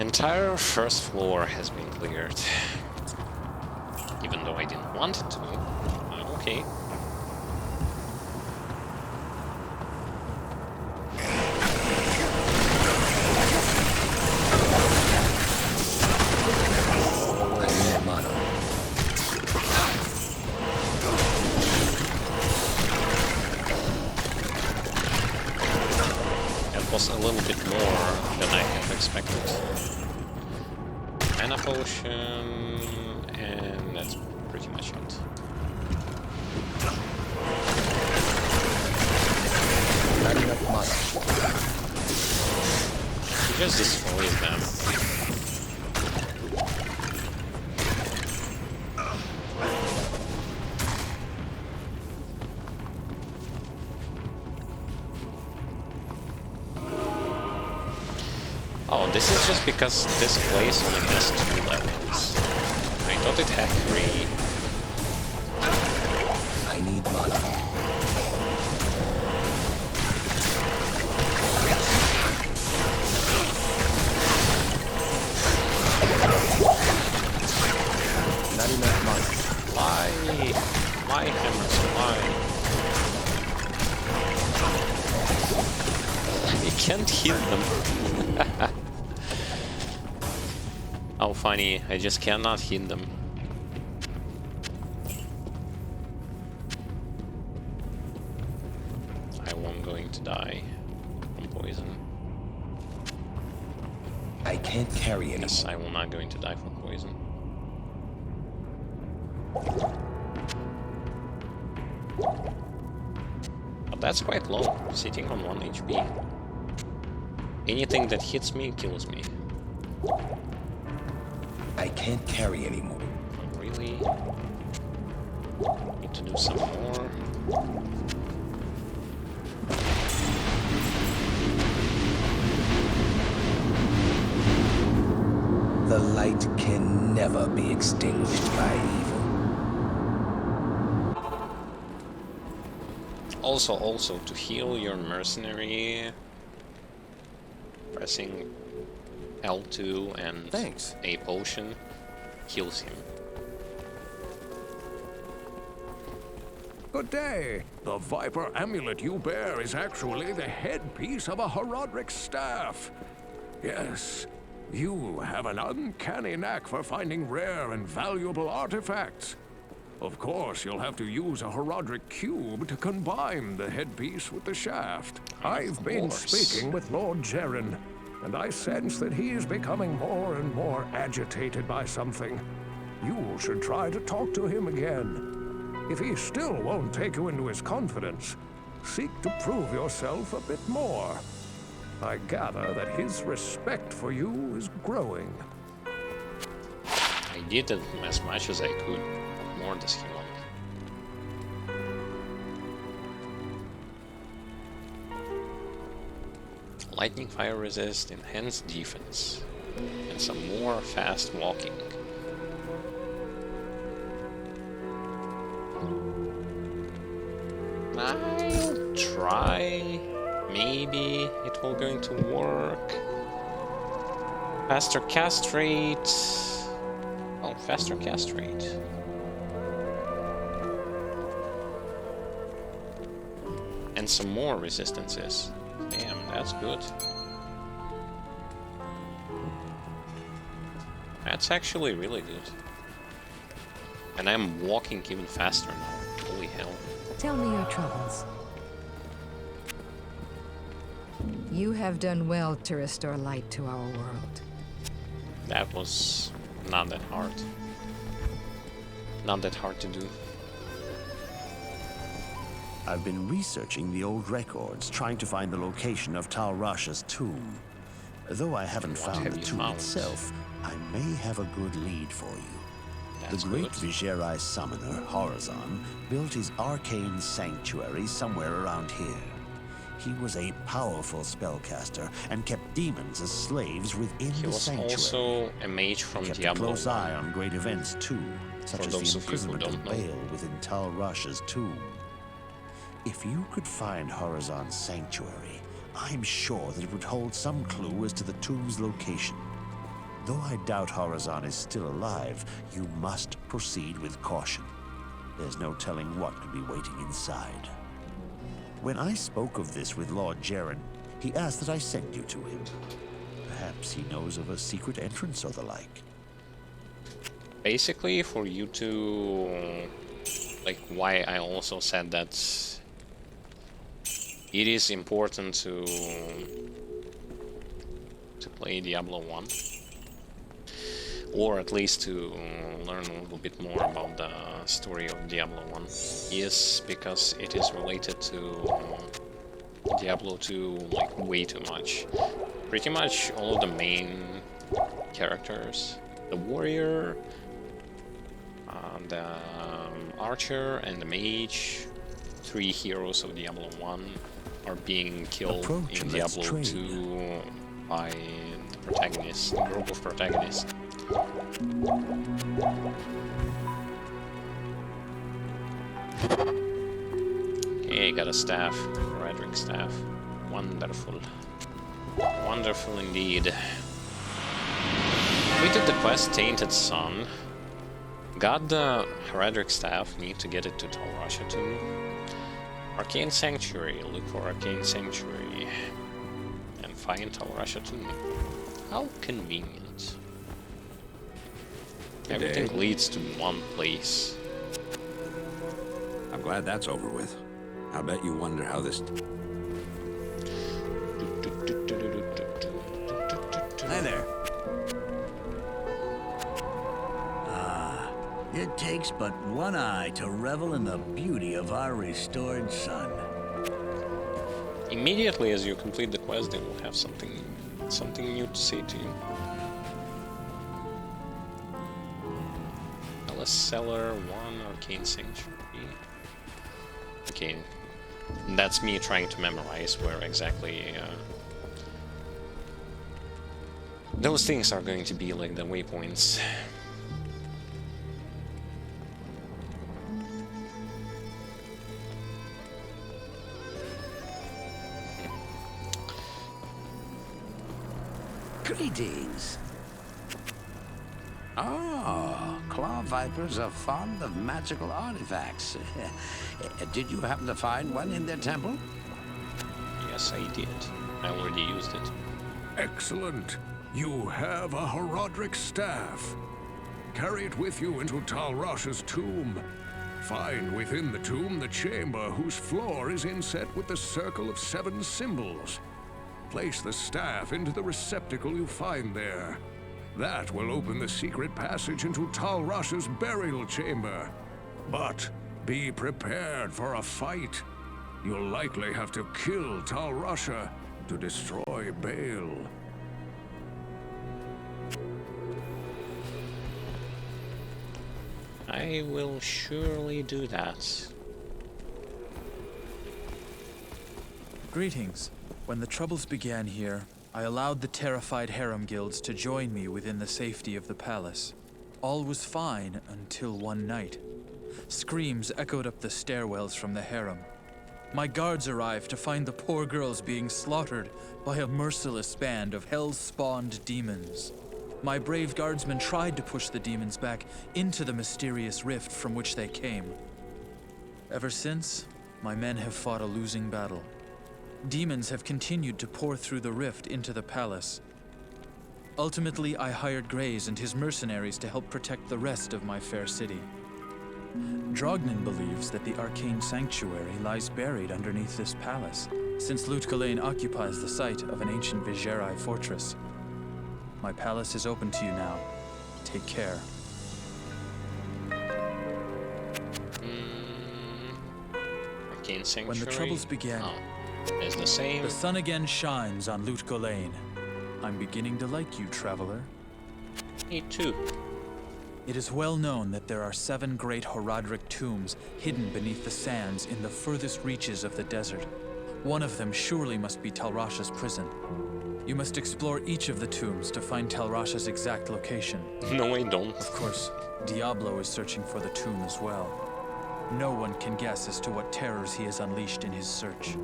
Entire first floor has been cleared. Even though I didn't want it to. Okay. Was a little bit more than I have expected. Mana potion, and that's pretty much it. Not enough mana. He just destroys them. Oh, this is just because this place only has 2 levels. I thought it had 3. I need mana. hit them. How funny, I just cannot hit them. I won't going to die from poison. I can't carry anymore. Yes, I will not going to die from poison. But that's quite low, sitting on 1 HP. Anything that hits me kills me. I can't carry anymore. Really? Need to do some more. The light can never be extinguished by evil. Also to heal your mercenary, pressing L2 and a potion heals him. Good day. The Viper Amulet you bear is actually the headpiece of a Haradric staff. Yes, you have an uncanny knack for finding rare and valuable artifacts. Of course, you'll have to use a Haradric cube to combine the headpiece with the shaft. I've been speaking with Lord Jaren, and I sense that he is becoming more and more agitated by something. You should try to talk to him again. If he still won't take you into his confidence, seek to prove yourself a bit more. I gather that his respect for you is growing. I did it as much as I could. What more does he want? Lightning fire resist, enhanced defense, and some more fast walking. I'll try. Maybe it will going to work. Faster cast rate. Oh, faster cast rate. And some more resistances. Damn, that's good. That's actually really good. And I'm walking even faster now. Holy hell. Tell me your troubles. You have done well to restore light to our world. That was not that hard. Not that hard to do. I've been researching the old records, trying to find the location of Tal Rasha's tomb. Though I haven't found the tomb itself, I may have a good lead for you. The great Viserai summoner, Horazon, built his arcane sanctuary somewhere around here. He was a powerful spellcaster and kept demons as slaves within the sanctuary. He was also a mage from Diablo. Diablo. Kept a close eye on great events too, such as the imprisonment of Baal within Tal Rasha's tomb. If you could find Horazon's sanctuary, I'm sure that it would hold some clue as to the tomb's location. Though I doubt Horazon is still alive, you must proceed with caution. There's no telling what could be waiting inside. When I spoke of this with Lord Jaren, he asked that I send you to him. Perhaps he knows of a secret entrance or the like. Basically, for you to... like, why I also said that it is important to play Diablo 1. Or at least to learn a little bit more about the story of Diablo 1 is because it is related to Diablo 2 like way too much. Pretty much all of the main characters, the warrior, the archer and the mage, 3 heroes of Diablo 1 are being killed in Diablo 2 by the protagonist, the group of protagonists. Okay, got a staff, Haradric staff. Wonderful. Wonderful indeed. We did the quest Tainted Sun. Got the Haradric staff, need to get it to Tal Rasha too. Arcane Sanctuary, look for Arcane Sanctuary. And find Tal Rasha to me. How convenient. Everything leads to one place. I'm glad that's over with. I bet you wonder how this... Hi there. It takes but one eye to revel in the beauty of our restored sun. Immediately as you complete the quest, they will have something new to say to you. Palace Cellar 1, Arcane Sanctuary. Okay, that's me trying to memorize where exactly those things are going to be, like the waypoints. Greetings. Oh, claw vipers are fond of magical artifacts. Did you happen to find one in their temple? Yes, I did. I already used it. Excellent. You have a Haradric staff. Carry it with you into Tal Rasha's tomb. Find within the tomb the chamber whose floor is inset with the circle of 7 symbols. Place the staff into the receptacle you find there. That will open the secret passage into Tal Rasha's burial chamber. But be prepared for a fight. You'll likely have to kill Tal Rasha to destroy Baal. I will surely do that. Greetings. When the troubles began here, I allowed the terrified harem guilds to join me within the safety of the palace. All was fine until one night. Screams echoed up the stairwells from the harem. My guards arrived to find the poor girls being slaughtered by a merciless band of hell-spawned demons. My brave guardsmen tried to push the demons back into the mysterious rift from which they came. Ever since, my men have fought a losing battle. Demons have continued to pour through the rift into the palace. Ultimately, I hired Graze and his mercenaries to help protect the rest of my fair city. Drognin believes that the arcane sanctuary lies buried underneath this palace, since Lut-Gholein occupies the site of an ancient Viserai fortress. My palace is open to you now. Take care. Arcane Sanctuary. When the troubles began, it's the same. The sun again shines on Lut-Gholein. I'm beginning to like you, traveler. Me too. It is well known that there are 7 great Haradric tombs hidden beneath the sands in the furthest reaches of the desert. One of them surely must be Tal Rasha's prison. You must explore each of the tombs to find Tal Rasha's exact location. No, I don't. Of course, Diablo is searching for the tomb as well. No one can guess as to what terrors he has unleashed in his search.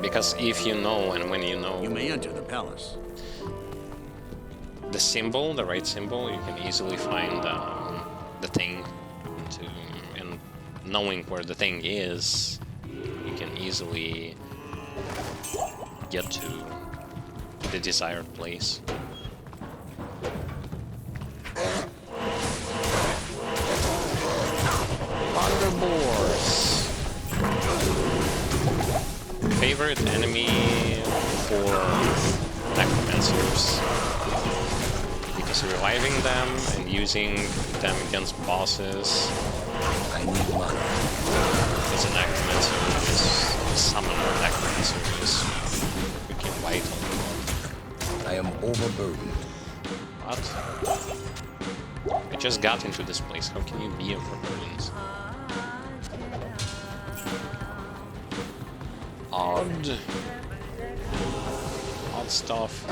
Because if you know, and when you know... You may enter the palace. The symbol, the right symbol, you can easily find the thing. And knowing where the thing is, you can easily get to the desired place. Thunderboars! Favorite enemy for necromancers. Because reviving them and using them against bosses. I need money. As a necromancer, a summoner necromancer is freaking vital. I am overburdened. What? I just got into this place. How can you be overburdened? Odd stuff.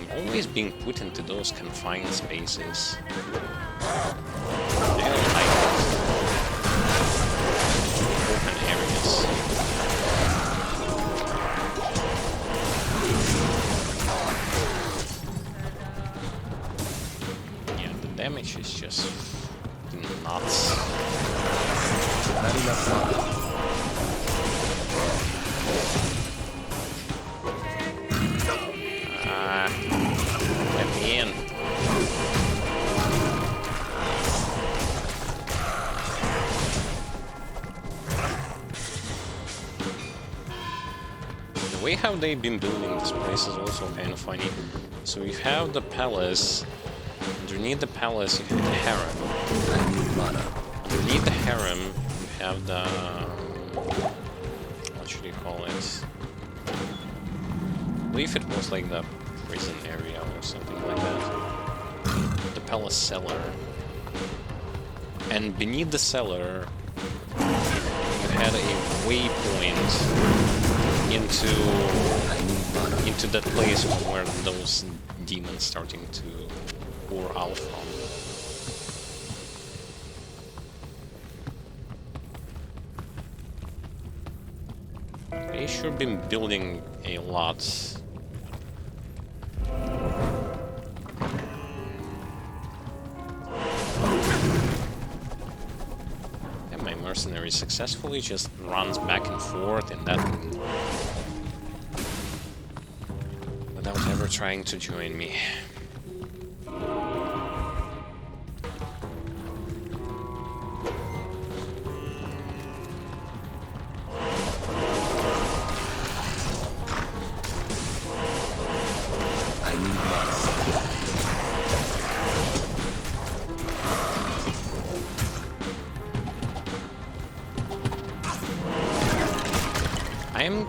I'm always being put into those confined spaces. I don't like open areas. Yeah, the damage is just way how they've been building this place is also kind of funny. So you have the palace. Underneath the palace, you have the harem. Underneath the harem, you have the... what should you call it? I believe it was like the prison area or something like that. The palace cellar. And beneath the cellar, you had a waypoint into that place where those demons starting to pour out from. They should have been building a lot. And my mercenary successfully just runs back and forth in that without ever trying to join me.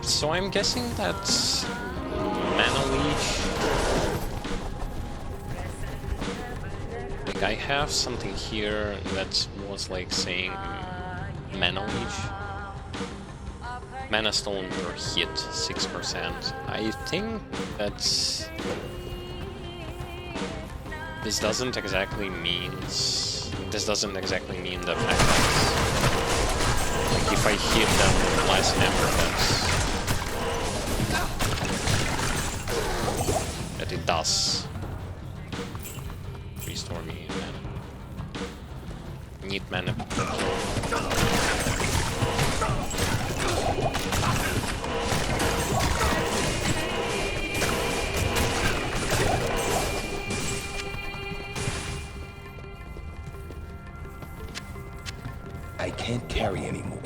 So I'm guessing that's Mana Leech. Like I have something here that was like saying Mana Leech. Mana Stone per hit, 6%. I think that's... This doesn't exactly mean the fact that like if I hit them less hammer, that it does restore me mana. Need mana. I can't carry anymore.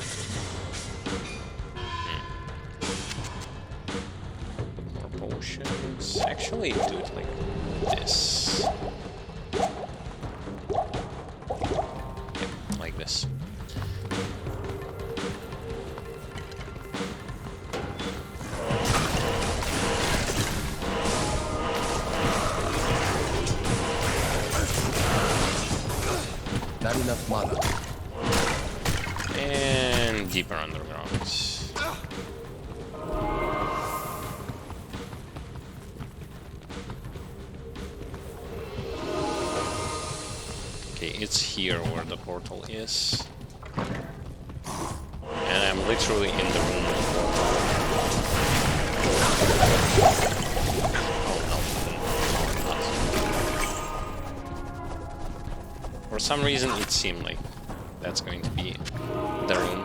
More potions. Actually, do it like this. Yeah, like this. Not enough mana. And deeper underground. Okay, it's here where the portal is. And I'm literally in the room with the portal. Oh no. For some reason it seemed like that's going to be the room.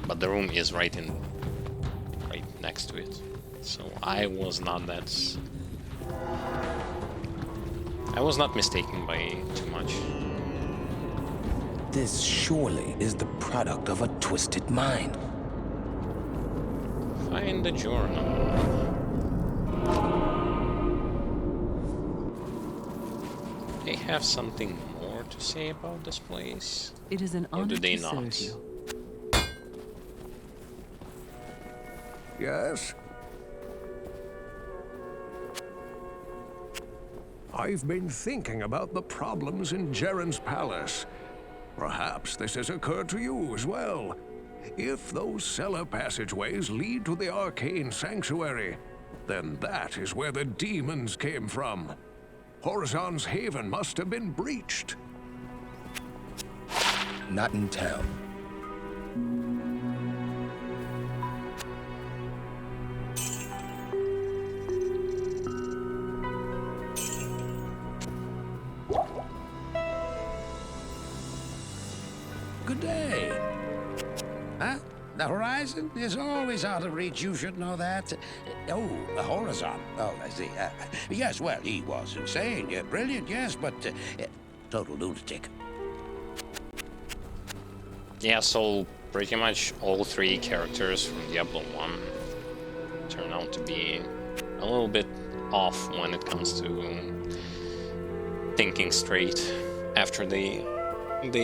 But the room is right next to it. So I was not mistaken by too much. This surely is the product of a twisted mind. Find the journal. They have something more to say about this place? It is an honor or do they to not? serve you. Yes? I've been thinking about the problems in Jerin's palace. Perhaps this has occurred to you as well. If those cellar passageways lead to the arcane sanctuary, then that is where the demons came from. Horzan's haven must have been breached. Not in town. Good day. Huh? The horizon is always out of reach. You should know that. Oh, the horizon. Oh, I see. Yes, well, he was insane. Yeah, brilliant, yes, but total lunatic. Yeah, so pretty much all three characters from Diablo 1 turn out to be a little bit off when it comes to thinking straight after they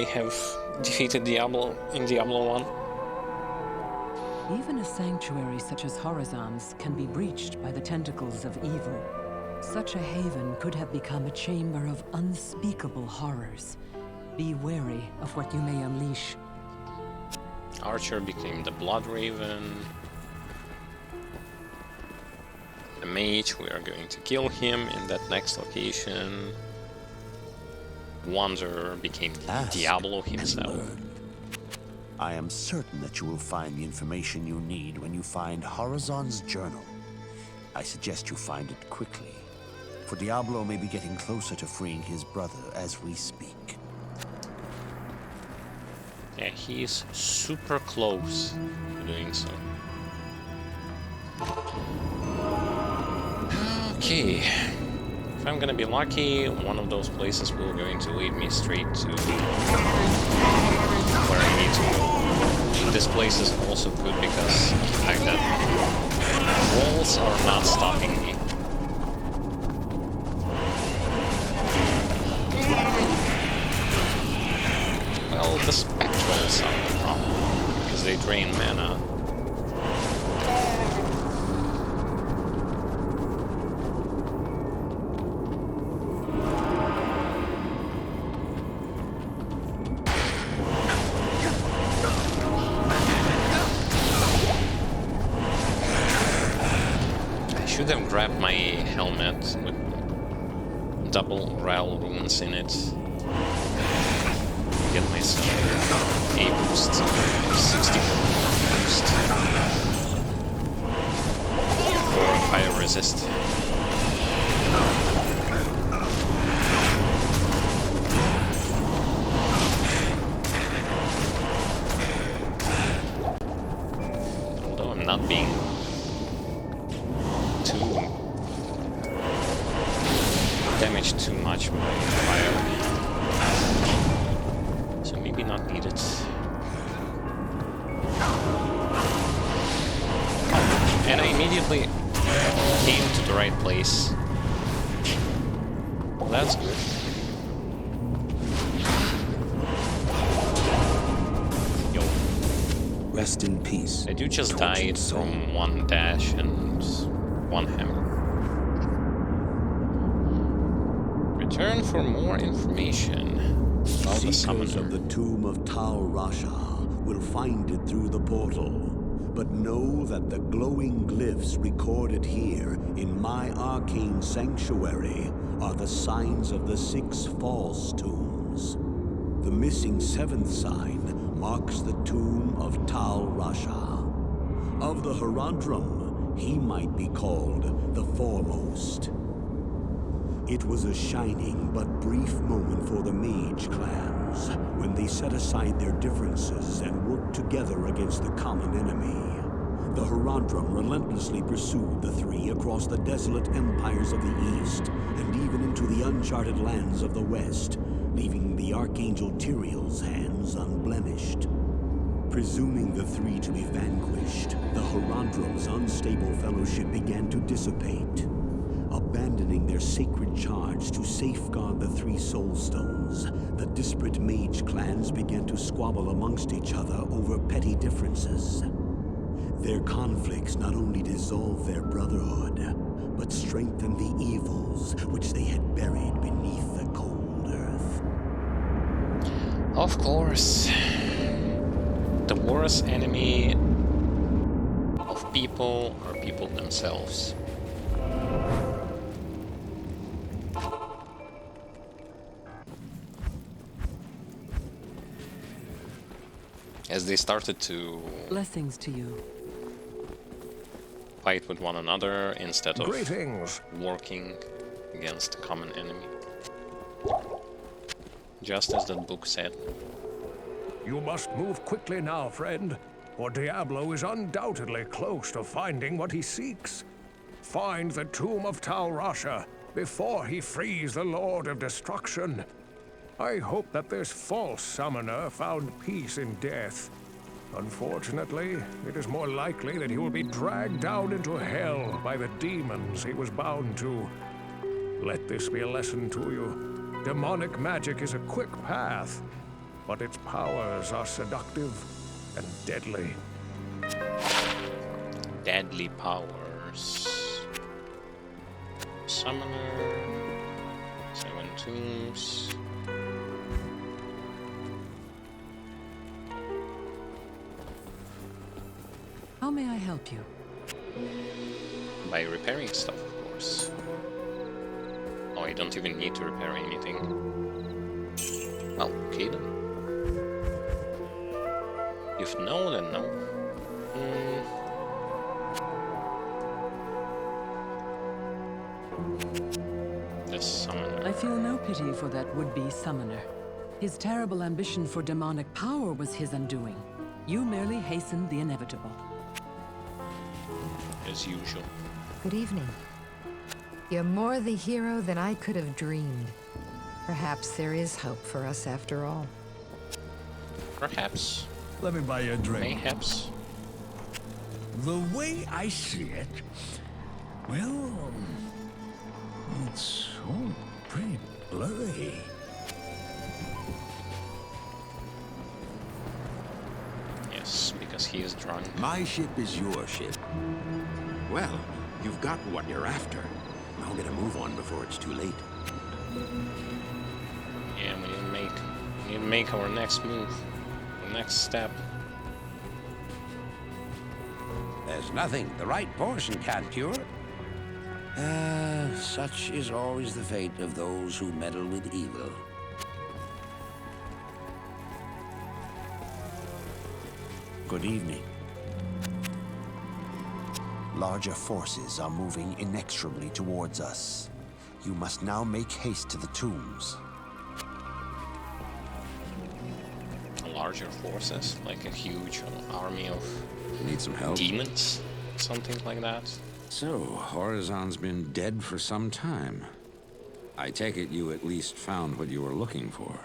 have defeated Diablo in Diablo 1. Even a sanctuary such as Horizon's can be breached by the tentacles of evil. Such a haven could have become a chamber of unspeakable horrors. Be wary of what you may unleash. Archer became the Blood Raven. The mage, we are going to kill him in that next location. Wanderer became Diablo himself. I am certain that you will find the information you need when you find Horizon's journal. I suggest you find it quickly, for Diablo may be getting closer to freeing his brother as we speak. Yeah, he's super close to doing so. Okay, if I'm gonna be lucky, one of those places will going to lead me straight to where I need to go. This place is also good because of the fact that walls are not stopping me. Well, the spectrals are the problem, because they drain mana. I should have grabbed my helmet with double Ral runes in it. Get myself a boost, 60 boost, or fire resist. Although I'm not being damaged too much by fire. Maybe not needed. And I immediately came to the right place. Well, that's good. Yo. Rest in peace. I do just died from one dash and one hammer. Return for more information. Seekers of the tomb of Tal Rasha will find it through the portal, but know that the glowing glyphs recorded here in my arcane sanctuary are the signs of the 6 false tombs. The missing 7th sign marks the tomb of Tal Rasha. Of the Haradric, he might be called the foremost. It was a shining but brief moment for the mage clans when they set aside their differences and worked together against the common enemy. The Haradric relentlessly pursued the 3 across the desolate empires of the east and even into the uncharted lands of the west, leaving the Archangel Tyrael's hands unblemished. Presuming the 3 to be vanquished, the Haradric's unstable fellowship began to dissipate. Abandoning their sacred charge to safeguard the 3 soul stones, the disparate mage clans began to squabble amongst each other over petty differences. Their conflicts not only dissolved their brotherhood, but strengthened the evils which they had buried beneath the cold earth. Of course, the worst enemy of people are people themselves. As they started to blessings to you, fight with one another instead of Greetings. Working against a common enemy. Just as that book said. You must move quickly now, friend, for Diablo is undoubtedly close to finding what he seeks. Find the tomb of Tal Rasha before he frees the Lord of Destruction. I hope that this false summoner found peace in death. Unfortunately, it is more likely that he will be dragged down into hell by the demons he was bound to. Let this be a lesson to you. Demonic magic is a quick path, but its powers are seductive and deadly. Deadly powers. Summoner. 7 tombs. How may I help you? By repairing stuff, of course. Oh, I don't even need to repair anything. Well, okay then. If no, then no. The summoner. I feel no pity for that would-be summoner. His terrible ambition for demonic power was his undoing. You merely hastened the inevitable. As usual. Good evening. You're more the hero than I could have dreamed. Perhaps there is hope for us after all. Perhaps. Let me buy you a drink. Mayhaps. The way I see it, well, it's all pretty blurry. Yes, because he is drunk. My ship is your ship. Well, you've got what you're after. I'll get a move on before it's too late. Yeah, we need to make our next move. The next step. There's nothing the right portion can't cure. Such is always the fate of those who meddle with evil. Good evening. Larger forces are moving inexorably towards us. You must now make haste to the tombs. Larger forces, like a huge army of Need some help? demons, something like that. So, Horizon's been dead for some time. I take it you at least found what you were looking for.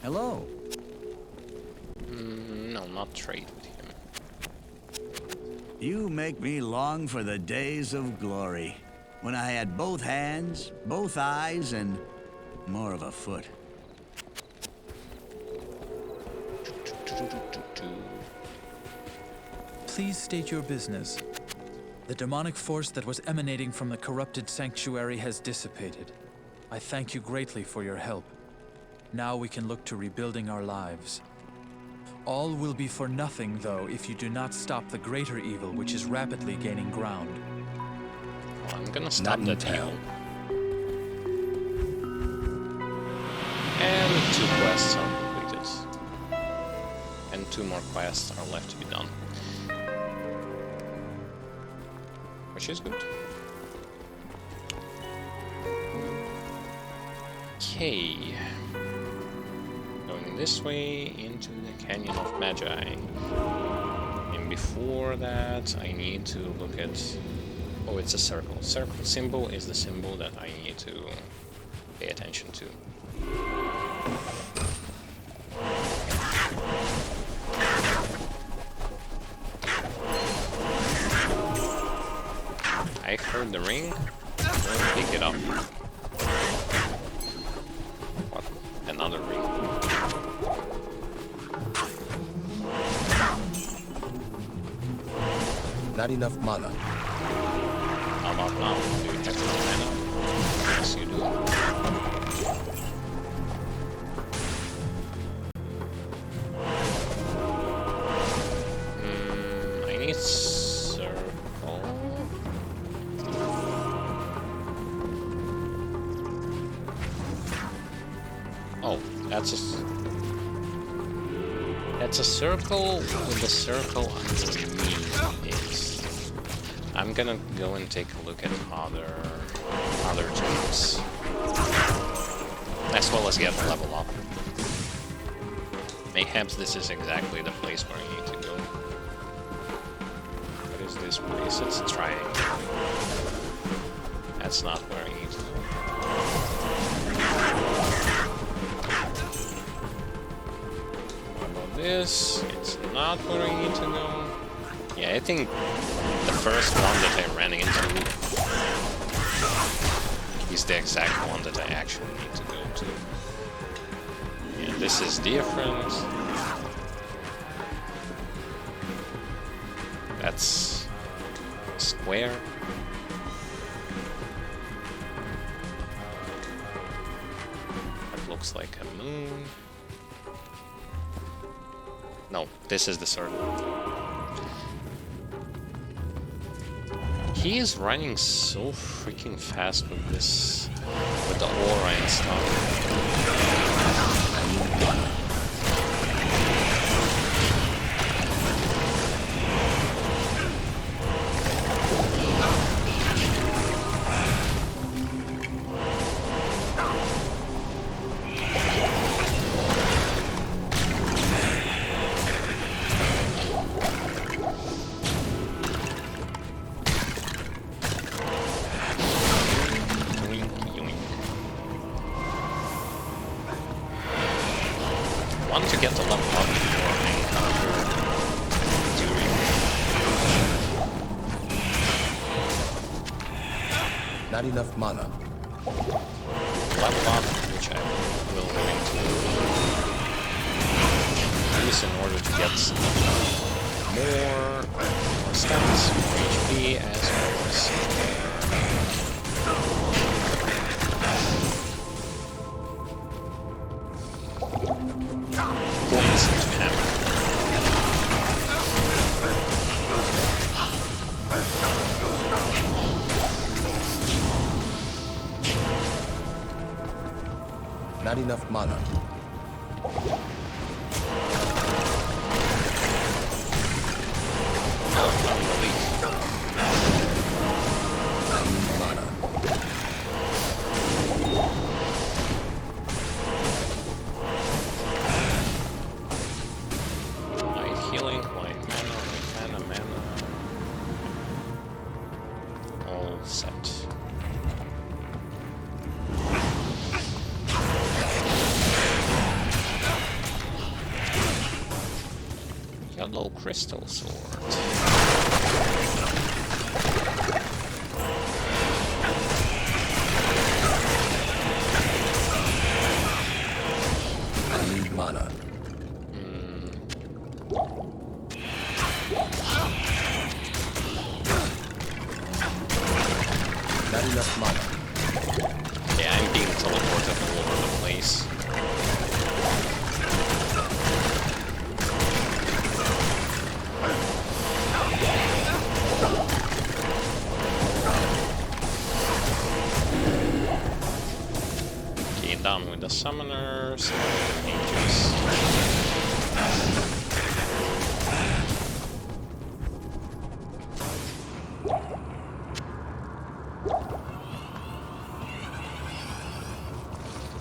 Hello. No, not trade with him. You make me long for the days of glory, when I had both hands, both eyes, and more of a foot. Please state your business. The demonic force that was emanating from the corrupted sanctuary has dissipated. I thank you greatly for your help. Now we can look to rebuilding our lives. All will be for nothing, though, if you do not stop the greater evil which is rapidly gaining ground. Well, I'm gonna stop that evil. And 2 quests are completed. And 2 more quests are left to be done. Which is good. Okay. Going this way into the Canyon of Magi. And before that, I need to look at... Oh, it's a circle. Circle symbol is the symbol that I need to pay attention to. I heard the ring. Don't pick it up. What? Another ring. Not enough mana. How about now? Do you have no mana? Yes, you do. I need circle. Oh, that's a circle with a circle underneath it. I'm gonna go and take a look at other tombs, as well as get a level up. Mayhaps this is exactly the place where I need to go. What is this place? It's a triangle. That's not where I need to go. this. It's not where I need to go. Yeah, I think the first one that I ran into is the exact one that I actually need to go to. Yeah, this is different. That's square. That looks like a moon. No, this is the circle. He is running so freaking fast with this, with the aura and stuff. Want to get the level up before I encounter during. Not enough mana. Level up, which I will going to use in order to get more stats, more HP, as well as Not enough mana. light healing, light mana, all set. Yellow crystal sword. I need mana. Not enough mana. Yeah, I'm being teleported all over the place. Okay, done with the summoners and mages.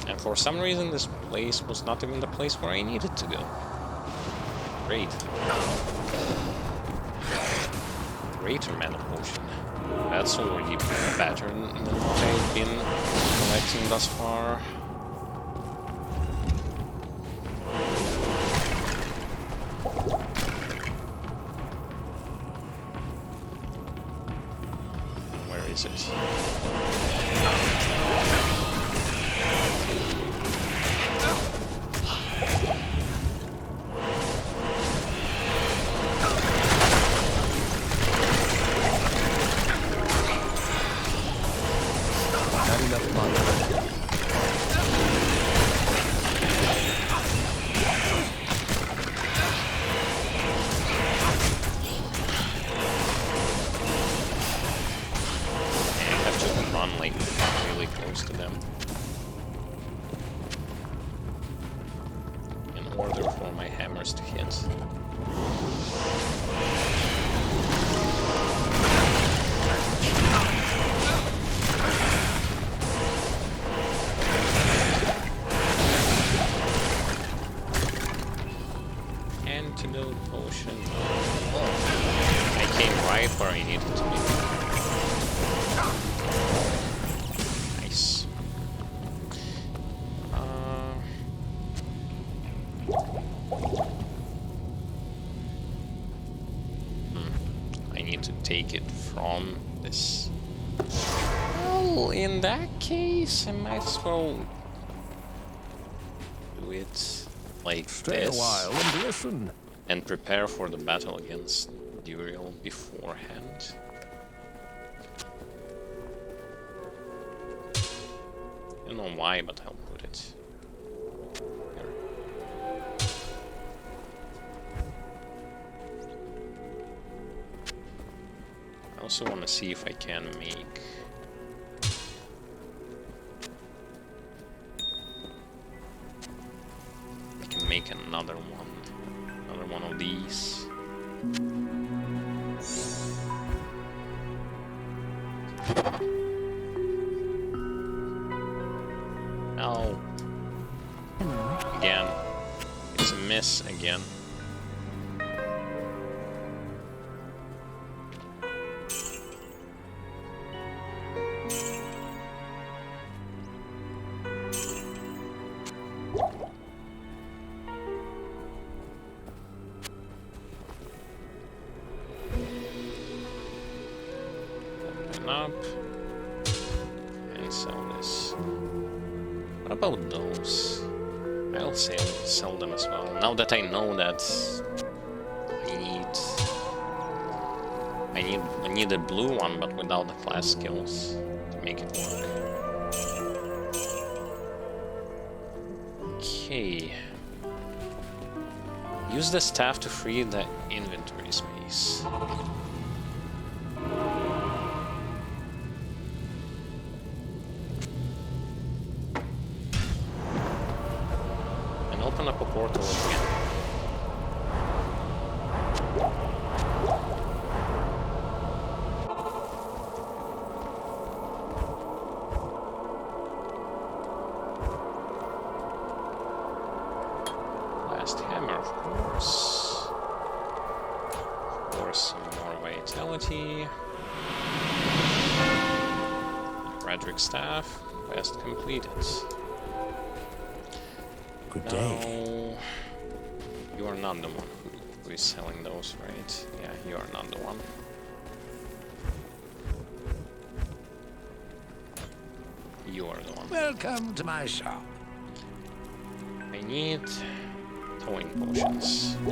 And for some reason, this place was not even the place where I needed to go. Great. Greater mana potion. That's already better than what I've been collecting thus far. Where is it? Really close to them in order for my hammers to hit. Antidote potion. I came right where I needed to be. Nice. take it from this. Well, in that case, I might as well do it like Stay this. a while and listen. And prepare for the battle against Duriel beforehand. I don't know why, but I'll put it here. I also want to see if I can make another one of these. No. Again. It's a miss again. Up and sell this. What about those? I'll sell them as well. Now that I know that I need a blue one, but without the class skills to make it work. Okay. Use the staff to free the inventory space. Open up a portal again. Last hammer, of course. For some more vitality. Haradric staff. Quest completed. Good day. No, you are not the one who is selling those, right? Yeah, you are not the one. You are the one. Welcome to my shop. I need towing potions. I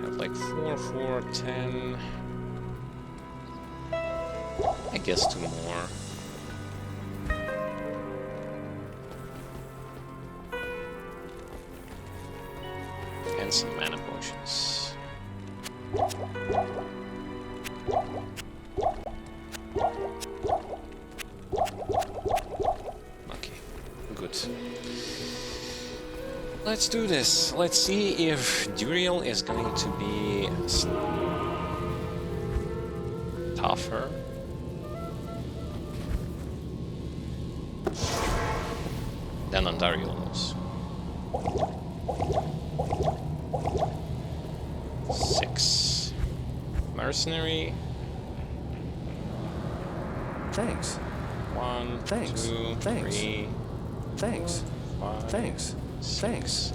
have like 4, 4, 10. I guess 2 more. And some mana potions. Okay, good. Let's do this. Let's see if Duriel is going to be tougher. Than Ondariel was. 6. Mercenary. Thanks. 1, Thanks. 2, Thanks. 3. Thanks. 5, Thanks. 6. Thanks.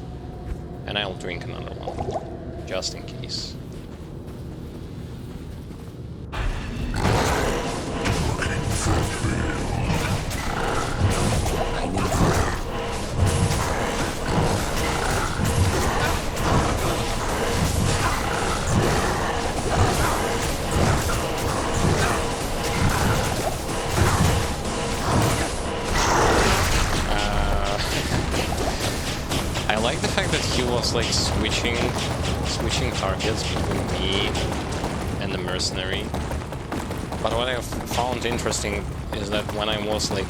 And I'll drink another one, just in case. I like the fact that he was like switching targets between me and the mercenary. But what I found interesting is that when I was like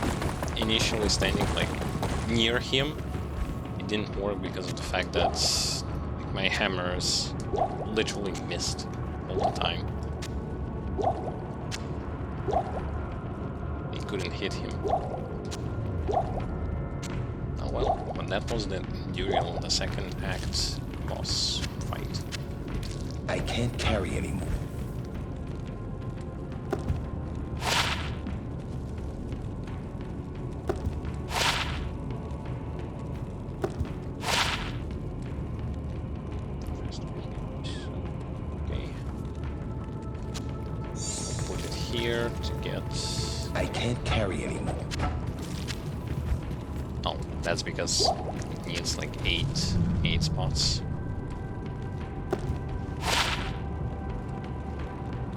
initially standing like near him, it didn't work because of the fact that like, my hammers literally missed all the time. It couldn't hit him. Oh well, but that was the Duriel, the second act boss fight. I can't carry anymore. here to get... I can't carry anymore. Oh, that's because it needs like eight spots.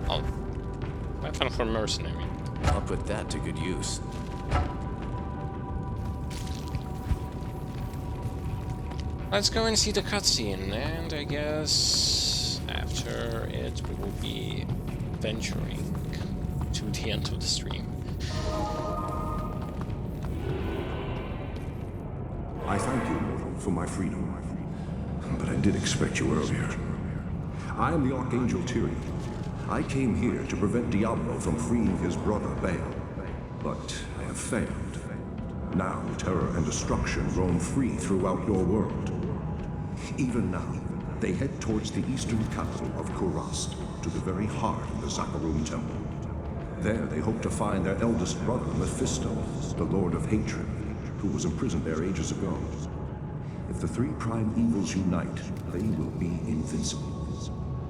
Oh, weapon for mercenary. I'll put that to good use. Let's go and see the cutscene, and I guess after it we will be venturing to the end of the stream. I thank you, mortal, for my freedom. But I did expect you earlier. I am the Archangel Tyrion. I came here to prevent Diablo from freeing his brother Baal. But I have failed. Now terror and destruction roam free throughout your world. Even now, they head towards the eastern capital of Kurast, to the very heart of the Zakarum Temple. There they hope to find their eldest brother, Mephisto, the Lord of Hatred, who was imprisoned there ages ago. If the three prime evils unite, they will be invincible.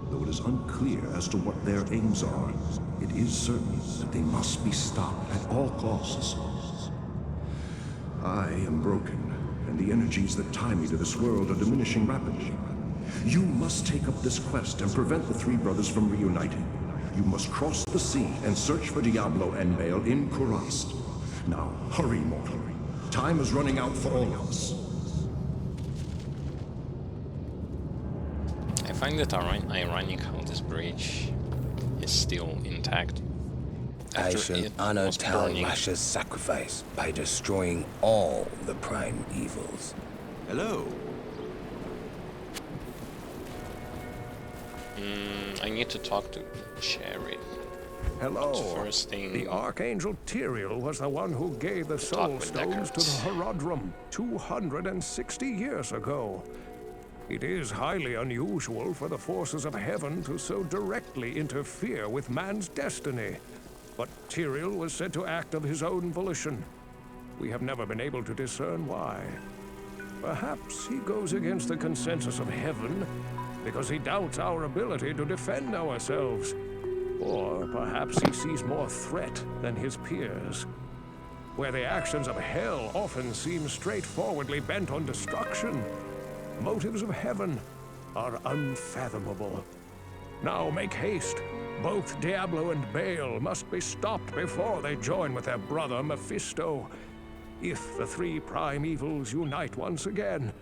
Though it is unclear as to what their aims are, it is certain that they must be stopped at all costs. I am broken, and the energies that tie me to this world are diminishing rapidly. You must take up this quest and prevent the three brothers from reuniting. You must cross the sea and search for Diablo and Baal in Kurast. Now, hurry, mortal. Time is running out for all of us. I find it ironic how this bridge is still intact. I shall honor Tal Rasha's sacrifice by destroying all the prime evils. Hello. I need to talk to Cherry. Hello. First thing, the Archangel Tyriel was the one who gave the Soul Stones to the Haradrim 260 years ago. It is highly unusual for the forces of heaven to so directly interfere with man's destiny. But Tyriel was said to act of his own volition. We have never been able to discern why. Perhaps he goes against the consensus of heaven because he doubts our ability to defend ourselves. Or perhaps he sees more threat than his peers. Where the actions of hell often seem straightforwardly bent on destruction, motives of heaven are unfathomable. Now make haste. Both Diablo and Baal must be stopped before they join with their brother Mephisto. If the three prime evils unite once again,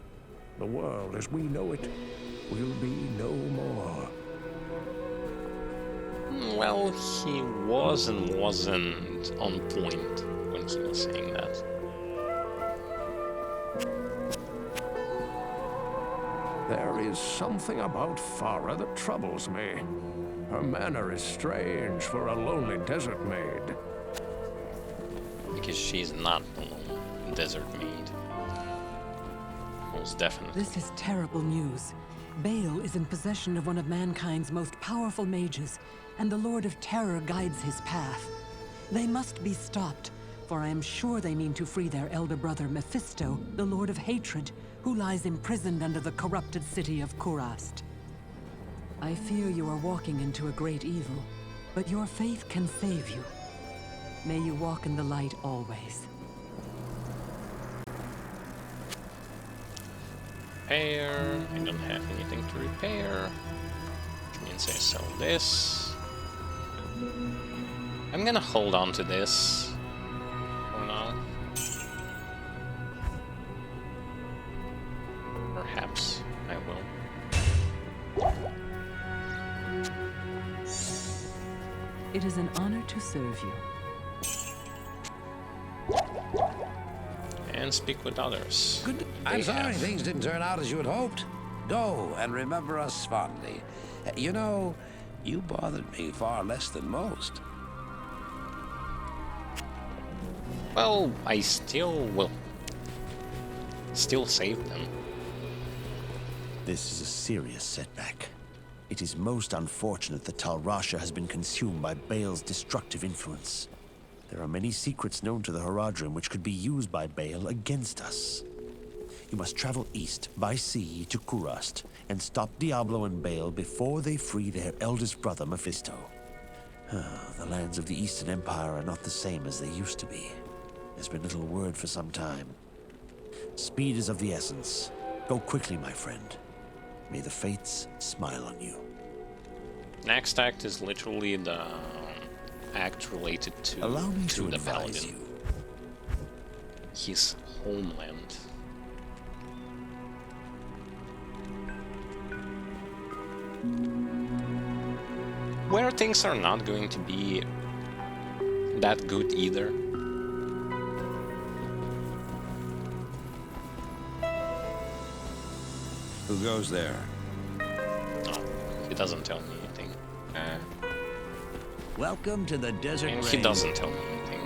the world as we know it will be no more. Well, he was and wasn't on point when he was saying that. There is something about Farah that troubles me. Her manner is strange for a lonely desert maid. Because she's not a desert maid. Most definitely. This is terrible news. Baal is in possession of one of mankind's most powerful mages, and the Lord of Terror guides his path. They must be stopped, for I am sure they mean to free their elder brother Mephisto, the Lord of Hatred, who lies imprisoned under the corrupted city of Kurast. I fear you are walking into a great evil, but your faith can save you. May you walk in the light always. Repair. I don't have anything to repair, which means I sell this. I'm gonna hold on to this for now. Perhaps I will. It is an honor to serve you. And speak with others. Good. I'm sorry things didn't turn out as you had hoped. Go and remember us fondly. You know, you bothered me far less than most. Well, I still will. Still save them. This is a serious setback. It is most unfortunate that Tal Rasha has been consumed by Baal's destructive influence. There are many secrets known to the Haradrim which could be used by Baal against us. You must travel east by sea to Kurast and stop Diablo and Baal before they free their eldest brother Mephisto. The lands of the Eastern Empire are not the same as they used to be. There's been little word for some time. Speed is of the essence. Go quickly, my friend. May the fates smile on you. Next act is literally the act related to, Allow me to the advise paladin. you. His homeland. Where things are not going to be that good either. Who goes there? Oh, he doesn't tell me anything. Welcome to the desert And range. he doesn't tell me anything.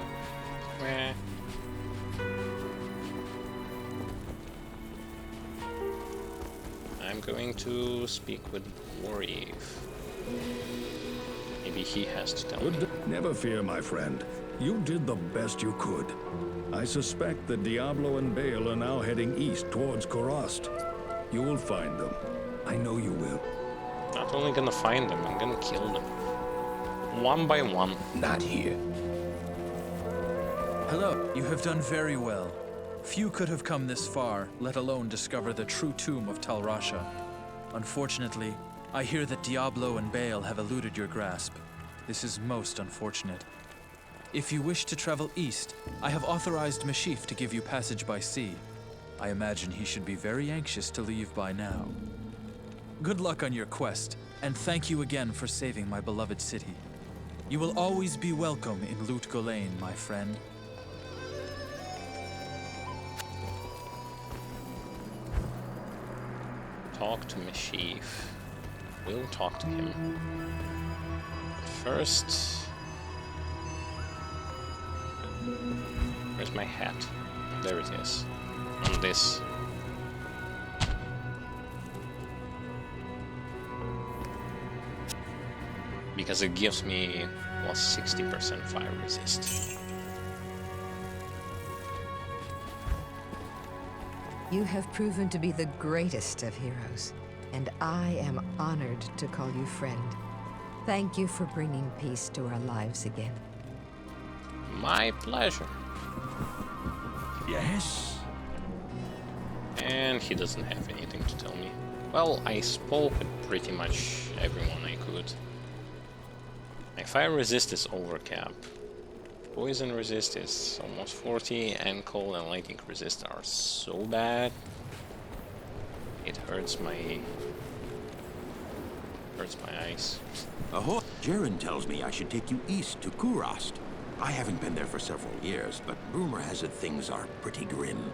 I'm going to speak with Warrior. Maybe he has to tell me. Never fear, my friend. You did the best you could. I suspect that Diablo and Bale are now heading east towards Korost. You will find them. I know you will. Not only gonna find them, I'm gonna kill them. One by one. Not here. Hello, you have done very well. Few could have come this far, let alone discover the true tomb of Tal Rasha. Unfortunately, I hear that Diablo and Bale have eluded your grasp. This is most unfortunate. If you wish to travel east, I have authorized Mashif to give you passage by sea. I imagine he should be very anxious to leave by now. Good luck on your quest, and thank you again for saving my beloved city. You will always be welcome in Lut Gholein, my friend. Talk to Mashif. We'll talk to him. But first... Where's my hat? There it is. On this. Because it gives me, well, 60% fire resist. You have proven to be the greatest of heroes, and I am honored to call you friend. Thank you for bringing peace to our lives again. My pleasure. Yes? And he doesn't have anything to tell me. Well, I spoke with pretty much everyone I could. My fire resist is overcap. Poison resist is almost 40, and cold and lightning resist are so bad. It hurts my eyes. Ahoy! Jaren tells me I should take you east to Kurast. I haven't been there for several years, but rumor has it things are pretty grim.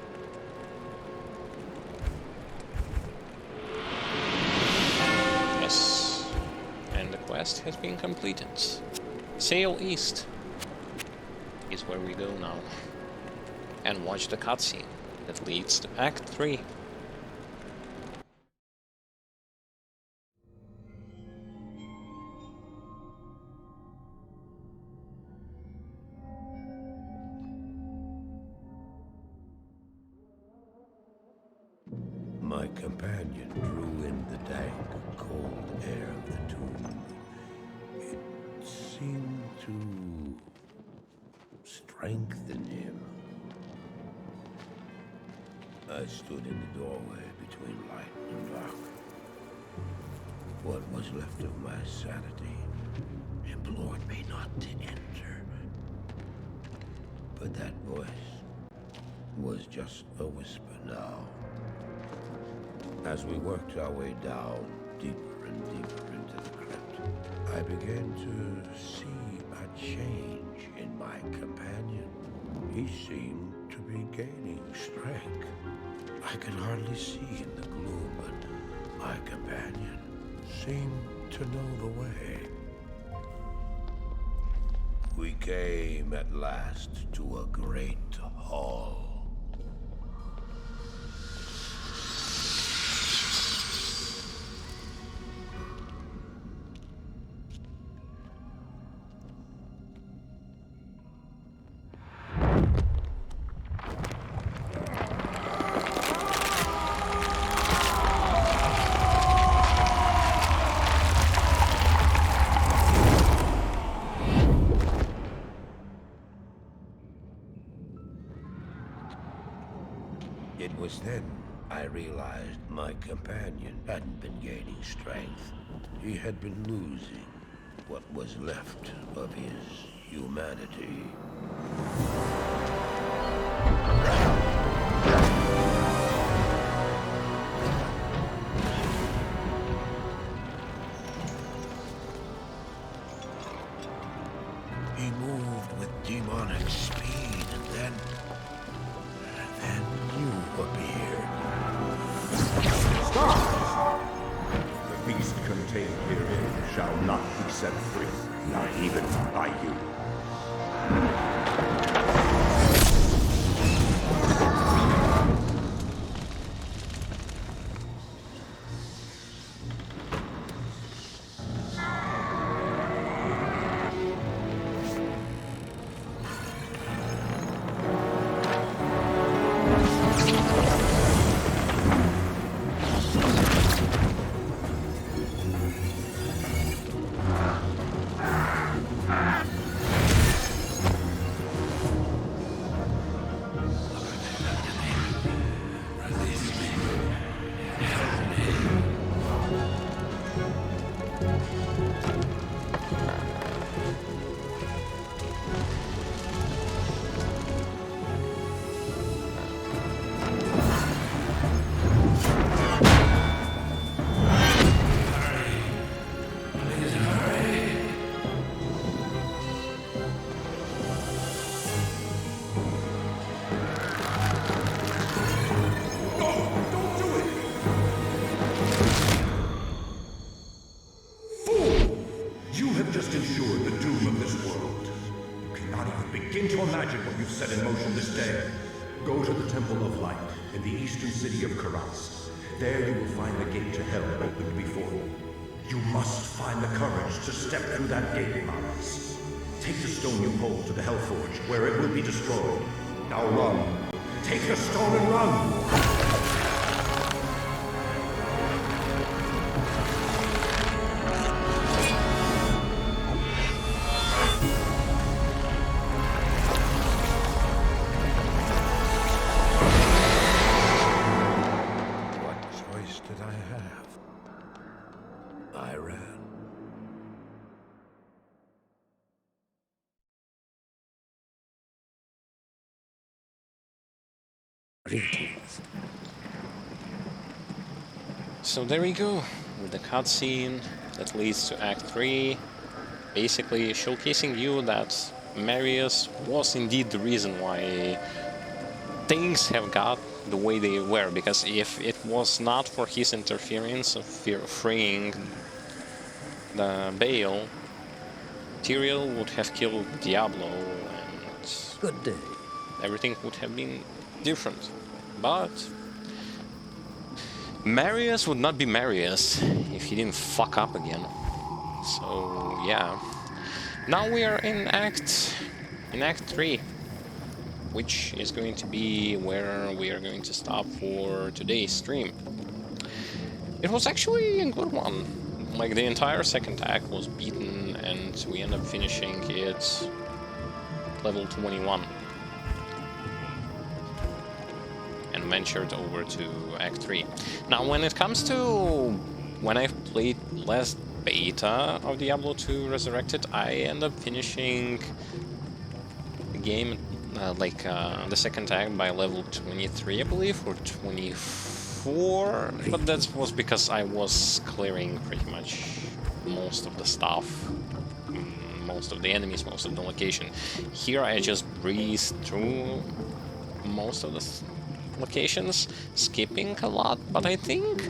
Yes, and the quest has been completed. Sail east is where we go now. And watch the cutscene that leads to Act 3. My companion drew in the dank, cold air of the tomb. It seemed to strengthen him. I stood in the doorway between light and dark. What was left of my sanity implored me not to enter. But that voice was just a whisper now. As we worked our way down, deeper and deeper into the crypt, I began to see a change in my companion. He seemed to be gaining strength. I could hardly see in the gloom, but my companion seemed to know the way. We came at last to a great hall. It was then I realized my companion hadn't been gaining strength. He had been losing what was left of his humanity. He moved with demonic speed, and then you appeared. Stop! The beast contained herein shall not be set free, not even by you. There you will find the gate to hell opened before you. You must find the courage to step through that gate, Miles. Take the stone you hold to the Hellforge, where it will be destroyed. Now run. Take the stone and run! So there we go, with the cutscene that leads to Act 3, basically showcasing you that Marius was indeed the reason why things have got the way they were, because if it was not for his interference of freeing the Baal, Tyrael would have killed Diablo and good day. Everything would have been different. But Marius would not be Marius if he didn't fuck up again. So yeah. Now we are in Act 3, which is going to be where we are going to stop for today's stream. It was actually a good one. Like, the entire second act was beaten and we end up finishing it level 21. And ventured over to Act 3. Now, when it comes to when I've played last beta of Diablo 2 Resurrected, I end up finishing the game, the second act by level 23, I believe, or 24, but that was because I was clearing pretty much most of the stuff, most of the enemies, most of the location. Here I just breezed through most of the locations, skipping a lot, but I think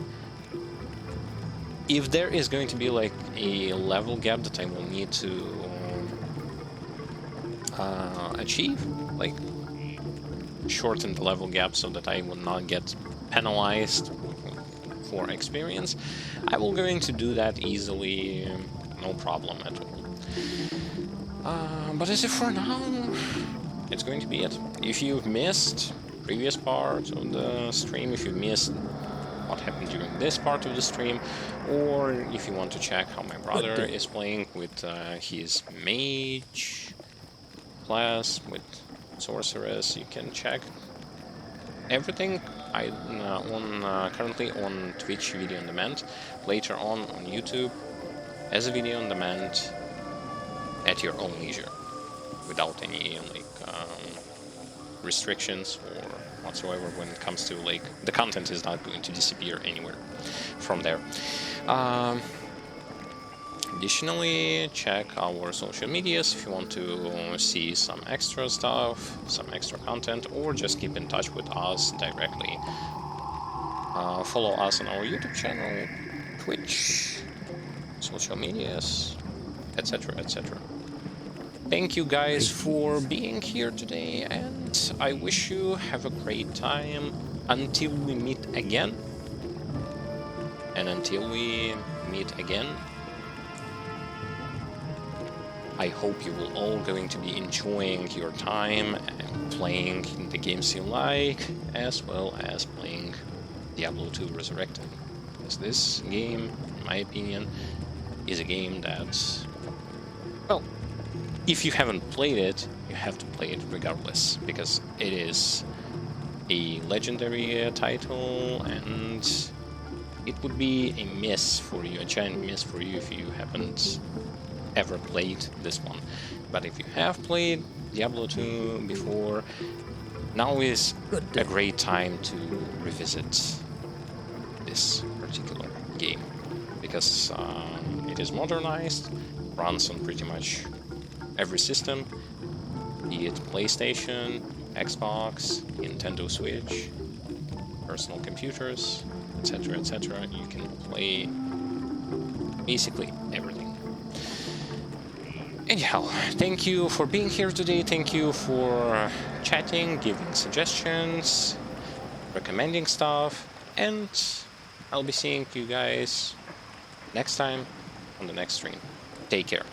if there is going to be like a level gap that I will need to achieve, like shorten the level gap so that I will not get penalized for experience, I will going to do that easily, no problem at all. But as if for now, it's going to be it. If you've missed previous part of the stream, if you missed what happened during this part of the stream, or if you want to check how my brother is playing with his mage class, with sorceress, you can check everything currently on Twitch video on demand, later on YouTube as a video on demand at your own leisure, without any restrictions or whatsoever when it comes to the content is not going to disappear anywhere from there. Additionally, check our social medias if you want to see some extra stuff, some extra content, or just keep in touch with us directly. Follow us on our YouTube channel, Twitch, social medias, etc, etc. Thank you guys for being here today, and I wish you have a great time until we meet again. And until we meet again, I hope you will all going to be enjoying your time and playing the games you like, as well as playing Diablo 2 Resurrected. As this game, in my opinion, is a game that's, well, if you haven't played it, you have to play it regardless, because it is a legendary title, and it would be a miss for you, a giant miss for you if you haven't ever played this one. But if you have played Diablo 2 before, now is a great time to revisit this particular game, because it is modernized, runs on pretty much every system, be it PlayStation, Xbox, Nintendo Switch, personal computers, etc, etc. You can play basically everything. Anyhow, thank you for being here today, thank you for chatting, giving suggestions, recommending stuff, and I'll be seeing you guys next time on the next stream. Take care.